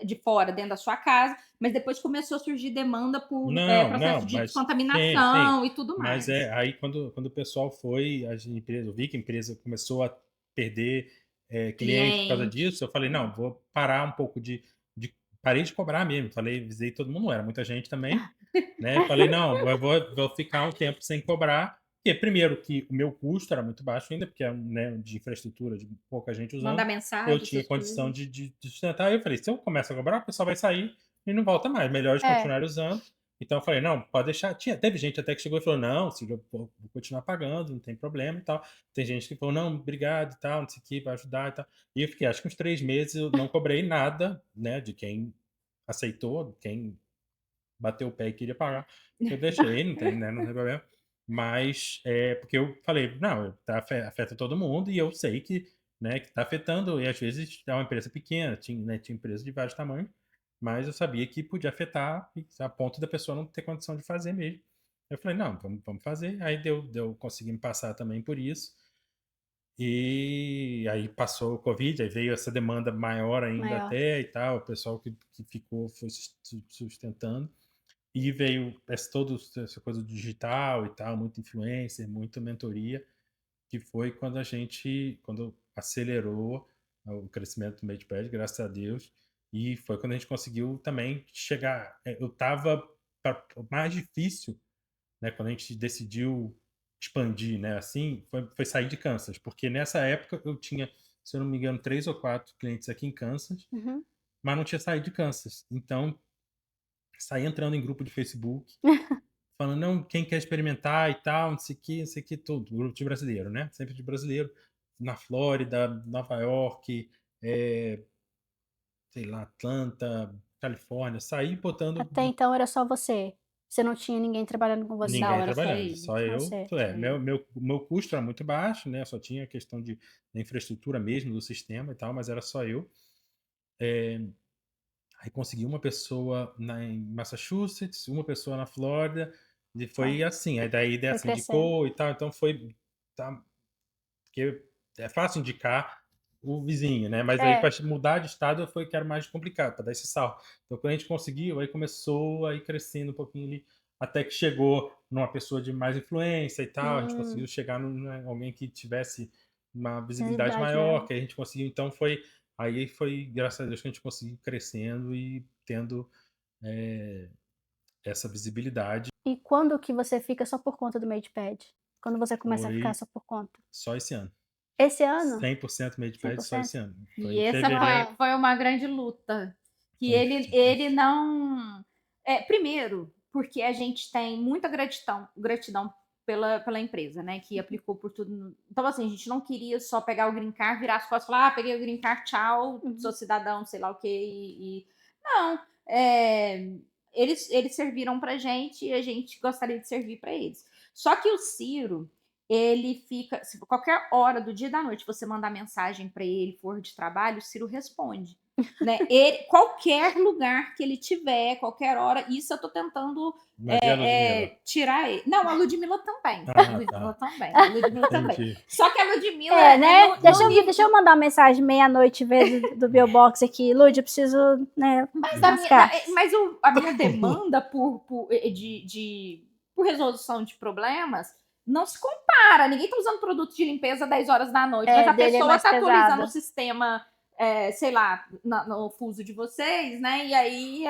de fora, dentro da sua casa, mas depois começou a surgir demanda por, não, processo de mas sim, sim. descontaminação e tudo Mas mais. aí quando o pessoal foi, as empresas, eu vi que a empresa começou a perder, cliente por causa Cliente. disso, eu falei: "Não, vou parar um pouco de parei de cobrar mesmo", falei, avisei todo mundo, não era muita gente também, né, falei: "Não, eu vou ficar um tempo sem cobrar", porque primeiro que o meu custo era muito baixo ainda, porque é né, de infraestrutura, de pouca gente Mandar usando, eu mensagem, tinha essas condição coisas. de sustentar, aí eu falei: "Se eu começo a cobrar, o pessoal vai sair e não volta mais, melhor eles é. continuarem usando". Então eu falei: "Não, pode deixar". Teve gente até que chegou e falou: "Não, Silvio, eu vou continuar pagando, não tem problema e tal". Tem gente que falou: "Não, obrigado e tal, não sei o quê, vai ajudar e tal". E eu fiquei acho que uns 3 meses eu não cobrei nada, né, de quem aceitou, quem bateu o pé e queria pagar. Eu deixei, não tem, né, não tem problema. Mas, porque eu falei: "Não, afeta todo mundo e eu sei que, né, que tá afetando", e às vezes é uma empresa pequena, tinha empresa de vários tamanhos, mas eu sabia que podia afetar a ponto da pessoa não ter condição de fazer mesmo. Eu falei: "Não, vamos fazer". Aí consegui me passar também por isso. E aí passou o Covid, aí veio essa demanda maior ainda Maior. até e tal, o pessoal que ficou foi sustentando. E veio essa coisa do digital e tal, muito influencer, muita mentoria, que foi quando acelerou o crescimento do MadePad, graças a Deus. E foi quando a gente conseguiu também chegar. Eu estava mais difícil, né, quando a gente decidiu expandir, né, assim, foi sair de Kansas, porque nessa época eu tinha, se eu não me engano, 3 ou 4 clientes aqui em Kansas, Uhum. mas não tinha saído de Kansas. Então, saí entrando em grupo de Facebook, falando: "Não, quem quer experimentar e tal, não sei o que, tudo", grupo de brasileiro, né, sempre de brasileiro, na Flórida, Nova York, eh, sei lá, Atlanta, Califórnia, saí botando Até então era só você? Você não tinha ninguém trabalhando com você? Não, ninguém era só trabalhando, ele, só Só eu. você. só ele. Meu custo era muito baixo, né, só tinha a questão da infraestrutura mesmo do sistema e tal, mas era só eu. Aí consegui uma pessoa em Massachusetts, uma pessoa na Flórida, e Só. foi assim. Aí daí Foi dessa crescendo. indicou e tal, então foi. Tá, porque é fácil indicar o vizinho, né? Mas aí É. para mudar de estado foi que era mais complicado, para dar esse salto. Então quando a gente conseguiu, aí começou a ir crescendo um pouquinho ali, até que chegou numa pessoa de mais influência e tal. A gente conseguiu chegar em alguém que tivesse uma visibilidade Visibilidade maior, maior. que a gente conseguiu. Então aí foi, graças a Deus, que a gente conseguiu crescendo e tendo essa visibilidade. E quando que você fica só por conta do MadePad? Quando você começa a ficar Foi só por conta? só esse ano. Esse ano? 100% MadePad só 100%? esse ano. Foi E em essa fevereiro. foi uma grande luta. Que Foi, ele não. Primeiro, porque a gente tem muita gratidão pela empresa, né? Que aplicou por tudo. Então, assim, a gente não queria só pegar o green card, virar as costas e falar: peguei o green card, tchau, sou cidadão, sei lá o quê. Não. Eles serviram pra gente e a gente gostaria de servir para eles. Só que o Ciro, ele fica. Se qualquer hora do dia e da noite você mandar mensagem para ele, for de trabalho, o Ciro responde. Né? Qualquer lugar que ele tiver, qualquer hora, isso eu tô tentando Mas e a Ludmilla? tirar ele. Não, a Ludmilla também. Ah, A Ludmilla tá. também. A Ludmilla também. Entendi. Só que a Ludmilla Né? Deixa eu mandar uma mensagem meia-noite do Billbox aqui. Lud, eu preciso, né, Mas lascar. a minha demanda por resolução de problemas não se compara. Ninguém tá usando produto de limpeza 10 horas da noite, mas a dele é pessoa mais tá atualizando pesada. o sistema, sei lá, no fuso de vocês, né? E aí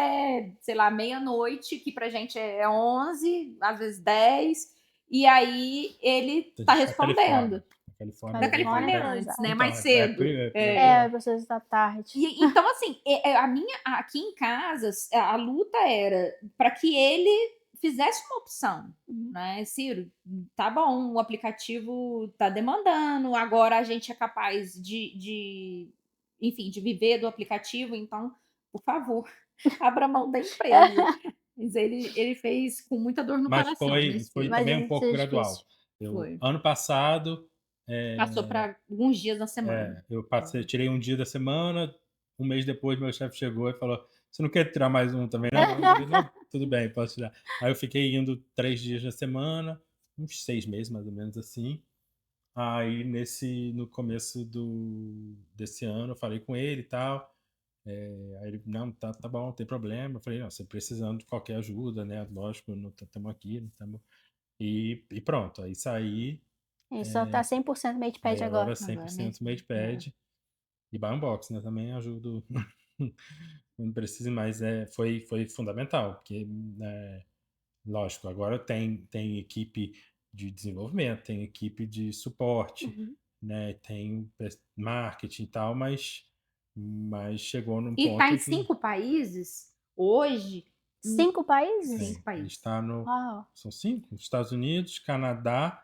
sei lá, meia-noite, que pra gente é 11, às vezes 10, e aí ele tá respondendo. Da Califórnia antes, né? Mais cedo. Vocês da tarde. Então, assim, aqui em casa, a luta era para que ele fizesse uma opção, né? Ciro, tá bom, o aplicativo tá demandando, agora a gente é capaz enfim, de viver do aplicativo, então, por favor, abra mão da empresa. Mas ele fez com muita dor no Mas coração, né, foi Ciro? também um pouco gradual. Foi. Ano passado, Passou para alguns dias da semana. eu tirei um dia da semana, um mês depois meu chefe chegou e falou: você não quer tirar mais um também, não? Eu falei, não, tudo bem, posso tirar. Aí eu fiquei indo 3 dias na semana, uns 6 meses mais ou menos assim. Aí no começo desse ano eu falei com ele e tal. Aí ele, não, tá bom, não tem problema. Eu falei, não, você precisando de qualquer ajuda, né? Lógico, não estamos aqui, não estamos. E pronto, aí saí. E só tá 100% MadePad agora. 100% MadePad. E Buy Unbox, né? Também ajudo quando precisa, mas foi fundamental, porque, lógico, agora tem equipe de desenvolvimento, tem equipe de suporte, né? Tem marketing e tal, mas chegou num ponto. E tá em 5 países hoje. 5 países? 5 países. Está são 5? Estados Unidos, Canadá,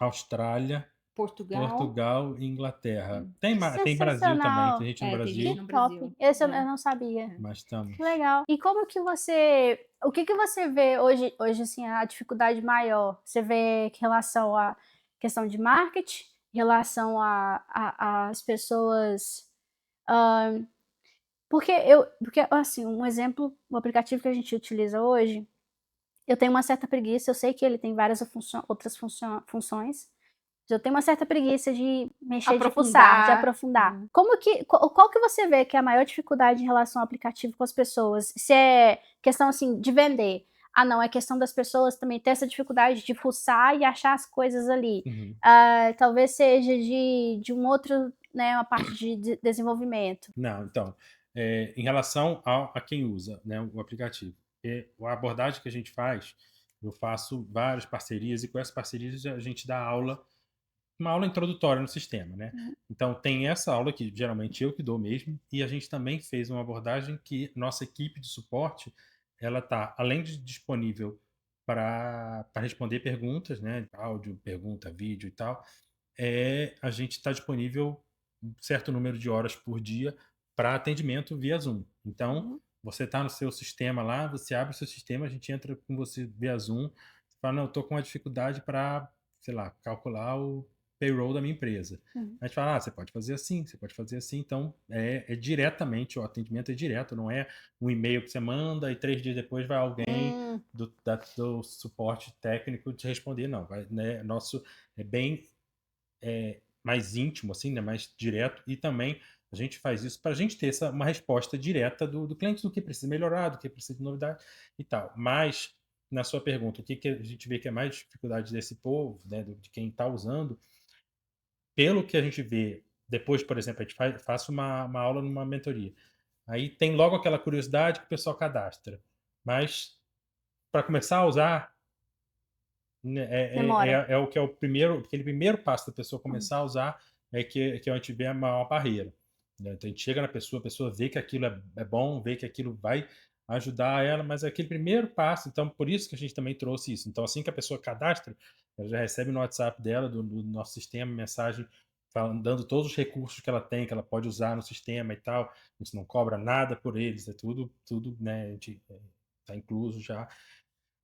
Austrália, Portugal e Inglaterra. Tem Brasil também, tem gente no Brasil. Que top. Esse eu não sabia. Mas estamos. Que legal. E como que você... O que você vê hoje assim, a dificuldade maior? Você vê em relação à questão de marketing, em relação às pessoas... Porque, assim, um exemplo, o aplicativo que a gente utiliza hoje, eu tenho uma certa preguiça, eu sei que ele tem várias outras funções, eu tenho uma certa preguiça de mexer, de fuçar, de aprofundar. Qual que você vê que é a maior dificuldade em relação ao aplicativo com as pessoas? Se é questão, assim, de vender. Ah, não, é questão das pessoas também ter essa dificuldade de fuçar e achar as coisas ali. Talvez seja de um outro, né, uma parte de desenvolvimento. Não, então, em relação a quem usa, né, o aplicativo, a abordagem que a gente faz, eu faço várias parcerias e com essas parcerias a gente dá uma aula introdutória no sistema, né? Então tem essa aula que geralmente eu que dou mesmo, e a gente também fez uma abordagem que nossa equipe de suporte, ela tá, além de disponível para responder perguntas, né? Áudio, pergunta, vídeo e tal, a gente está disponível um certo número de horas por dia para atendimento via Zoom. Então, você está no seu sistema lá, você abre o seu sistema, a gente entra com você via Zoom, você fala, não, eu estou com uma dificuldade para, sei lá, calcular o payroll da minha empresa. A gente fala, você pode fazer assim, você pode fazer assim. Então, diretamente, o atendimento é direto, não é um e-mail que você manda e 3 dias depois vai alguém do suporte técnico te responder. Não, né, nosso é bem mais íntimo, assim, né, mais direto, e também a gente faz isso para a gente ter uma resposta direta do cliente, do que precisa melhorar, do que precisa de novidade e tal. Mas, na sua pergunta, o que a gente vê que é mais dificuldade desse povo, né, de quem está usando, pelo que a gente vê, depois, por exemplo, a gente faz uma aula numa mentoria, aí tem logo aquela curiosidade que o pessoal cadastra, mas para começar a usar, né, Demora. é o que é o primeiro, aquele primeiro passo da pessoa começar a usar que a gente vê a maior barreira. Né? Então a gente chega na pessoa, a pessoa vê que aquilo é bom, vê que aquilo vai ajudar ela, mas é aquele primeiro passo, então por isso que a gente também trouxe isso. Então assim que a pessoa cadastra, ela já recebe no WhatsApp dela, do nosso sistema, mensagem falando, dando todos os recursos que ela tem, que ela pode usar no sistema e tal. A gente não cobra nada por eles, é tudo, né, a gente está incluso já.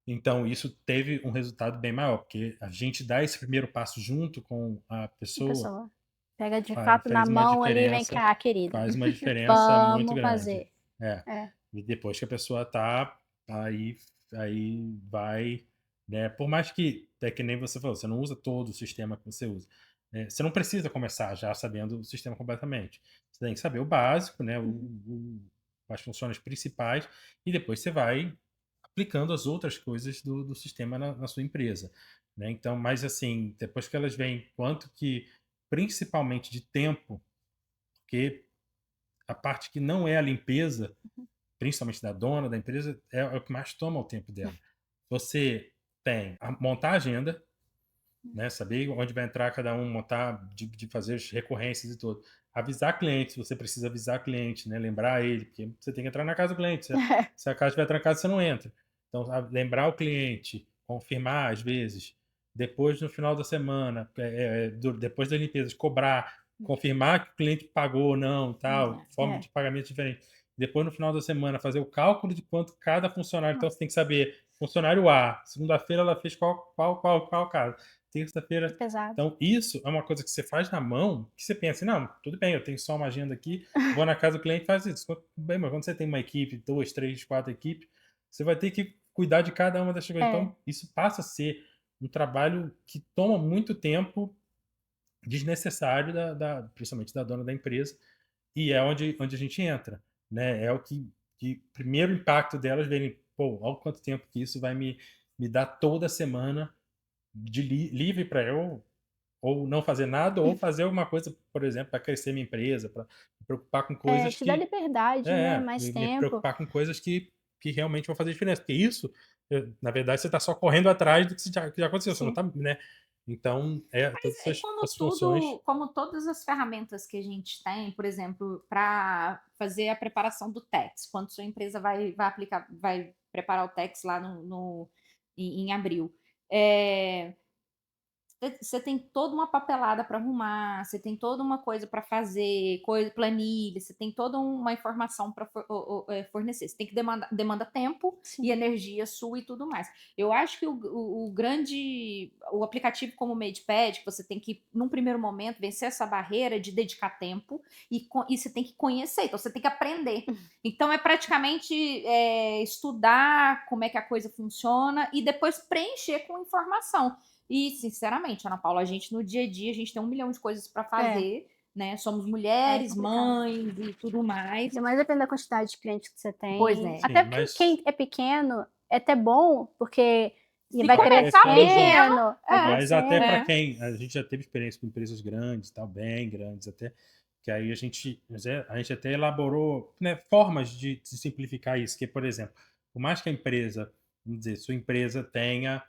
Então, isso teve um resultado bem maior, porque a gente dá esse primeiro passo junto com a A pessoa, pessoa pega de fato na faz uma mão ali, vem diferença, cá, querida. faz uma diferença muito Vamos grande. fazer. É. É. E depois que a pessoa tá, aí vai, né? Por mais que, é que nem você falou, você não usa todo o sistema que você usa. Você não precisa começar já sabendo o sistema completamente. Você tem que saber o básico, né? As funções principais, e depois você vai aplicando as outras coisas do sistema na sua empresa, né? Então, mas assim, depois que elas veem quanto que, principalmente de tempo, porque a parte que não é a limpeza, principalmente da dona da empresa, é o que mais toma o tempo dela. Você tem montar a agenda, né? Saber onde vai entrar cada um, montar, de fazer as recorrências e tudo. Avisar cliente, você precisa avisar cliente, né? Lembrar ele, porque você tem que entrar na casa do cliente. Se a casa estiver trancada, você não entra. Então, lembrar o cliente, confirmar às vezes, depois no final da semana, depois da limpeza, cobrar, confirmar que o cliente pagou ou não, tal, forma de pagamento diferente. Depois, no final da semana, fazer o cálculo de quanto cada funcionário. Então, você tem que saber, funcionário A, segunda-feira ela fez qual caso. Terça-feira. Então, isso é uma coisa que você faz na mão, que você pensa, não, tudo bem, eu tenho só uma agenda aqui, vou na casa do cliente e faz isso. Bem, mas quando você tem uma equipe, 2, 3, 4 equipes, você vai ter que cuidar de cada uma dessas coisas. Então, isso passa a ser um trabalho que toma muito tempo desnecessário, principalmente da dona da empresa, e é onde a gente entra. Né? É o que primeiro impacto delas verem, pô, olha quanto tempo que isso vai me dar toda semana de livre para eu ou não fazer nada ou fazer alguma coisa, por exemplo, para crescer minha empresa, para me preocupar com coisas te dá liberdade, né? Mais me tempo. preocupar com coisas que realmente vão fazer diferença. Porque isso, na verdade, você está só correndo atrás do que já aconteceu. Você não tá, né? Então, todas essas funções. Como todas as ferramentas que a gente tem, por exemplo, para fazer a preparação do Tex, quando sua empresa vai preparar o Tex lá em abril. Você tem toda uma papelada para arrumar, você tem toda uma coisa para fazer, planilha, você tem toda uma informação para fornecer. Você tem que demanda tempo e energia sua e tudo mais. Eu acho que o aplicativo como o MadePad, que você tem que, num primeiro momento, vencer essa barreira de dedicar tempo e você tem que conhecer, então você tem que aprender. Então é praticamente estudar como é que a coisa funciona e depois preencher com informação. E, sinceramente, Ana Paula, a gente no dia a dia, a gente tem 1 milhão de coisas para fazer, né? Somos mulheres, mães e tudo mais. Mas depende da quantidade de clientes que você tem. Pois é. Até porque quem é pequeno é até bom, porque vai começar crescendo. Mas até para quem... A gente já teve experiência com empresas grandes, tal, bem grandes até, que aí a gente até elaborou, né, formas de simplificar isso. Que, por exemplo, por mais que a empresa, vamos dizer, sua empresa tenha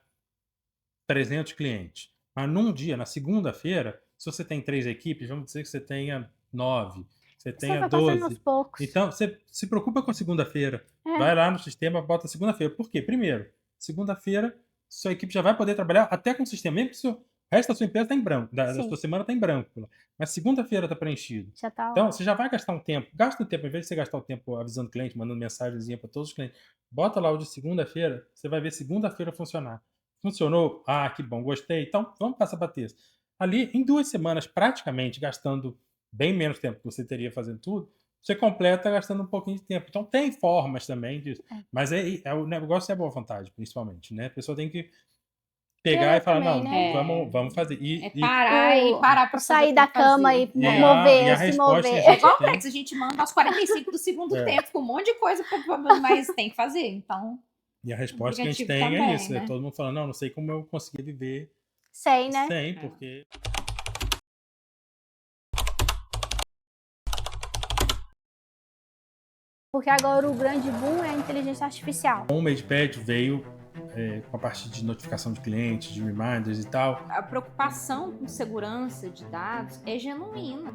300 clientes. Mas num dia, na segunda-feira, se você tem 3 equipes, vamos dizer que você tenha 9, você tenha 12. Aos poucos. Então, você se preocupa com a segunda-feira. Vai lá no sistema, bota segunda-feira. Por quê? Primeiro, segunda-feira, sua equipe já vai poder trabalhar até com o sistema, mesmo que o resto da sua empresa está em branco, da sua semana está em branco. Mas segunda-feira está preenchido. Então, você já vai gastar um tempo. Gasta um tempo, em vez de você gastar o tempo avisando o cliente, mandando mensagenzinha para todos os clientes, bota lá o de segunda-feira, você vai ver segunda-feira funcionar. Funcionou? Ah, que bom, gostei. Então, vamos passar para terça. Ali, em 2 semanas, praticamente, gastando bem menos tempo que você teria fazendo tudo, você completa gastando um pouquinho de tempo. Então, tem formas também disso. Mas o negócio é a boa vontade, principalmente, né? A pessoa tem que pegar e falar, também, não, né? vamos fazer. Parar para sair da cama e e a mover, se resposta mover. que a É igual o tem- Plex, a gente manda aos 45 do segundo tempo, com um monte de coisa, mas tem que fazer, então... E a resposta que a gente aplicativo tem também, é isso. né? É todo mundo falando, não sei como eu consegui viver Sem, né? sem, porque... Porque agora o grande boom é a inteligência artificial. O MadePad veio com a parte de notificação de clientes, de reminders e tal. A preocupação com segurança de dados é genuína.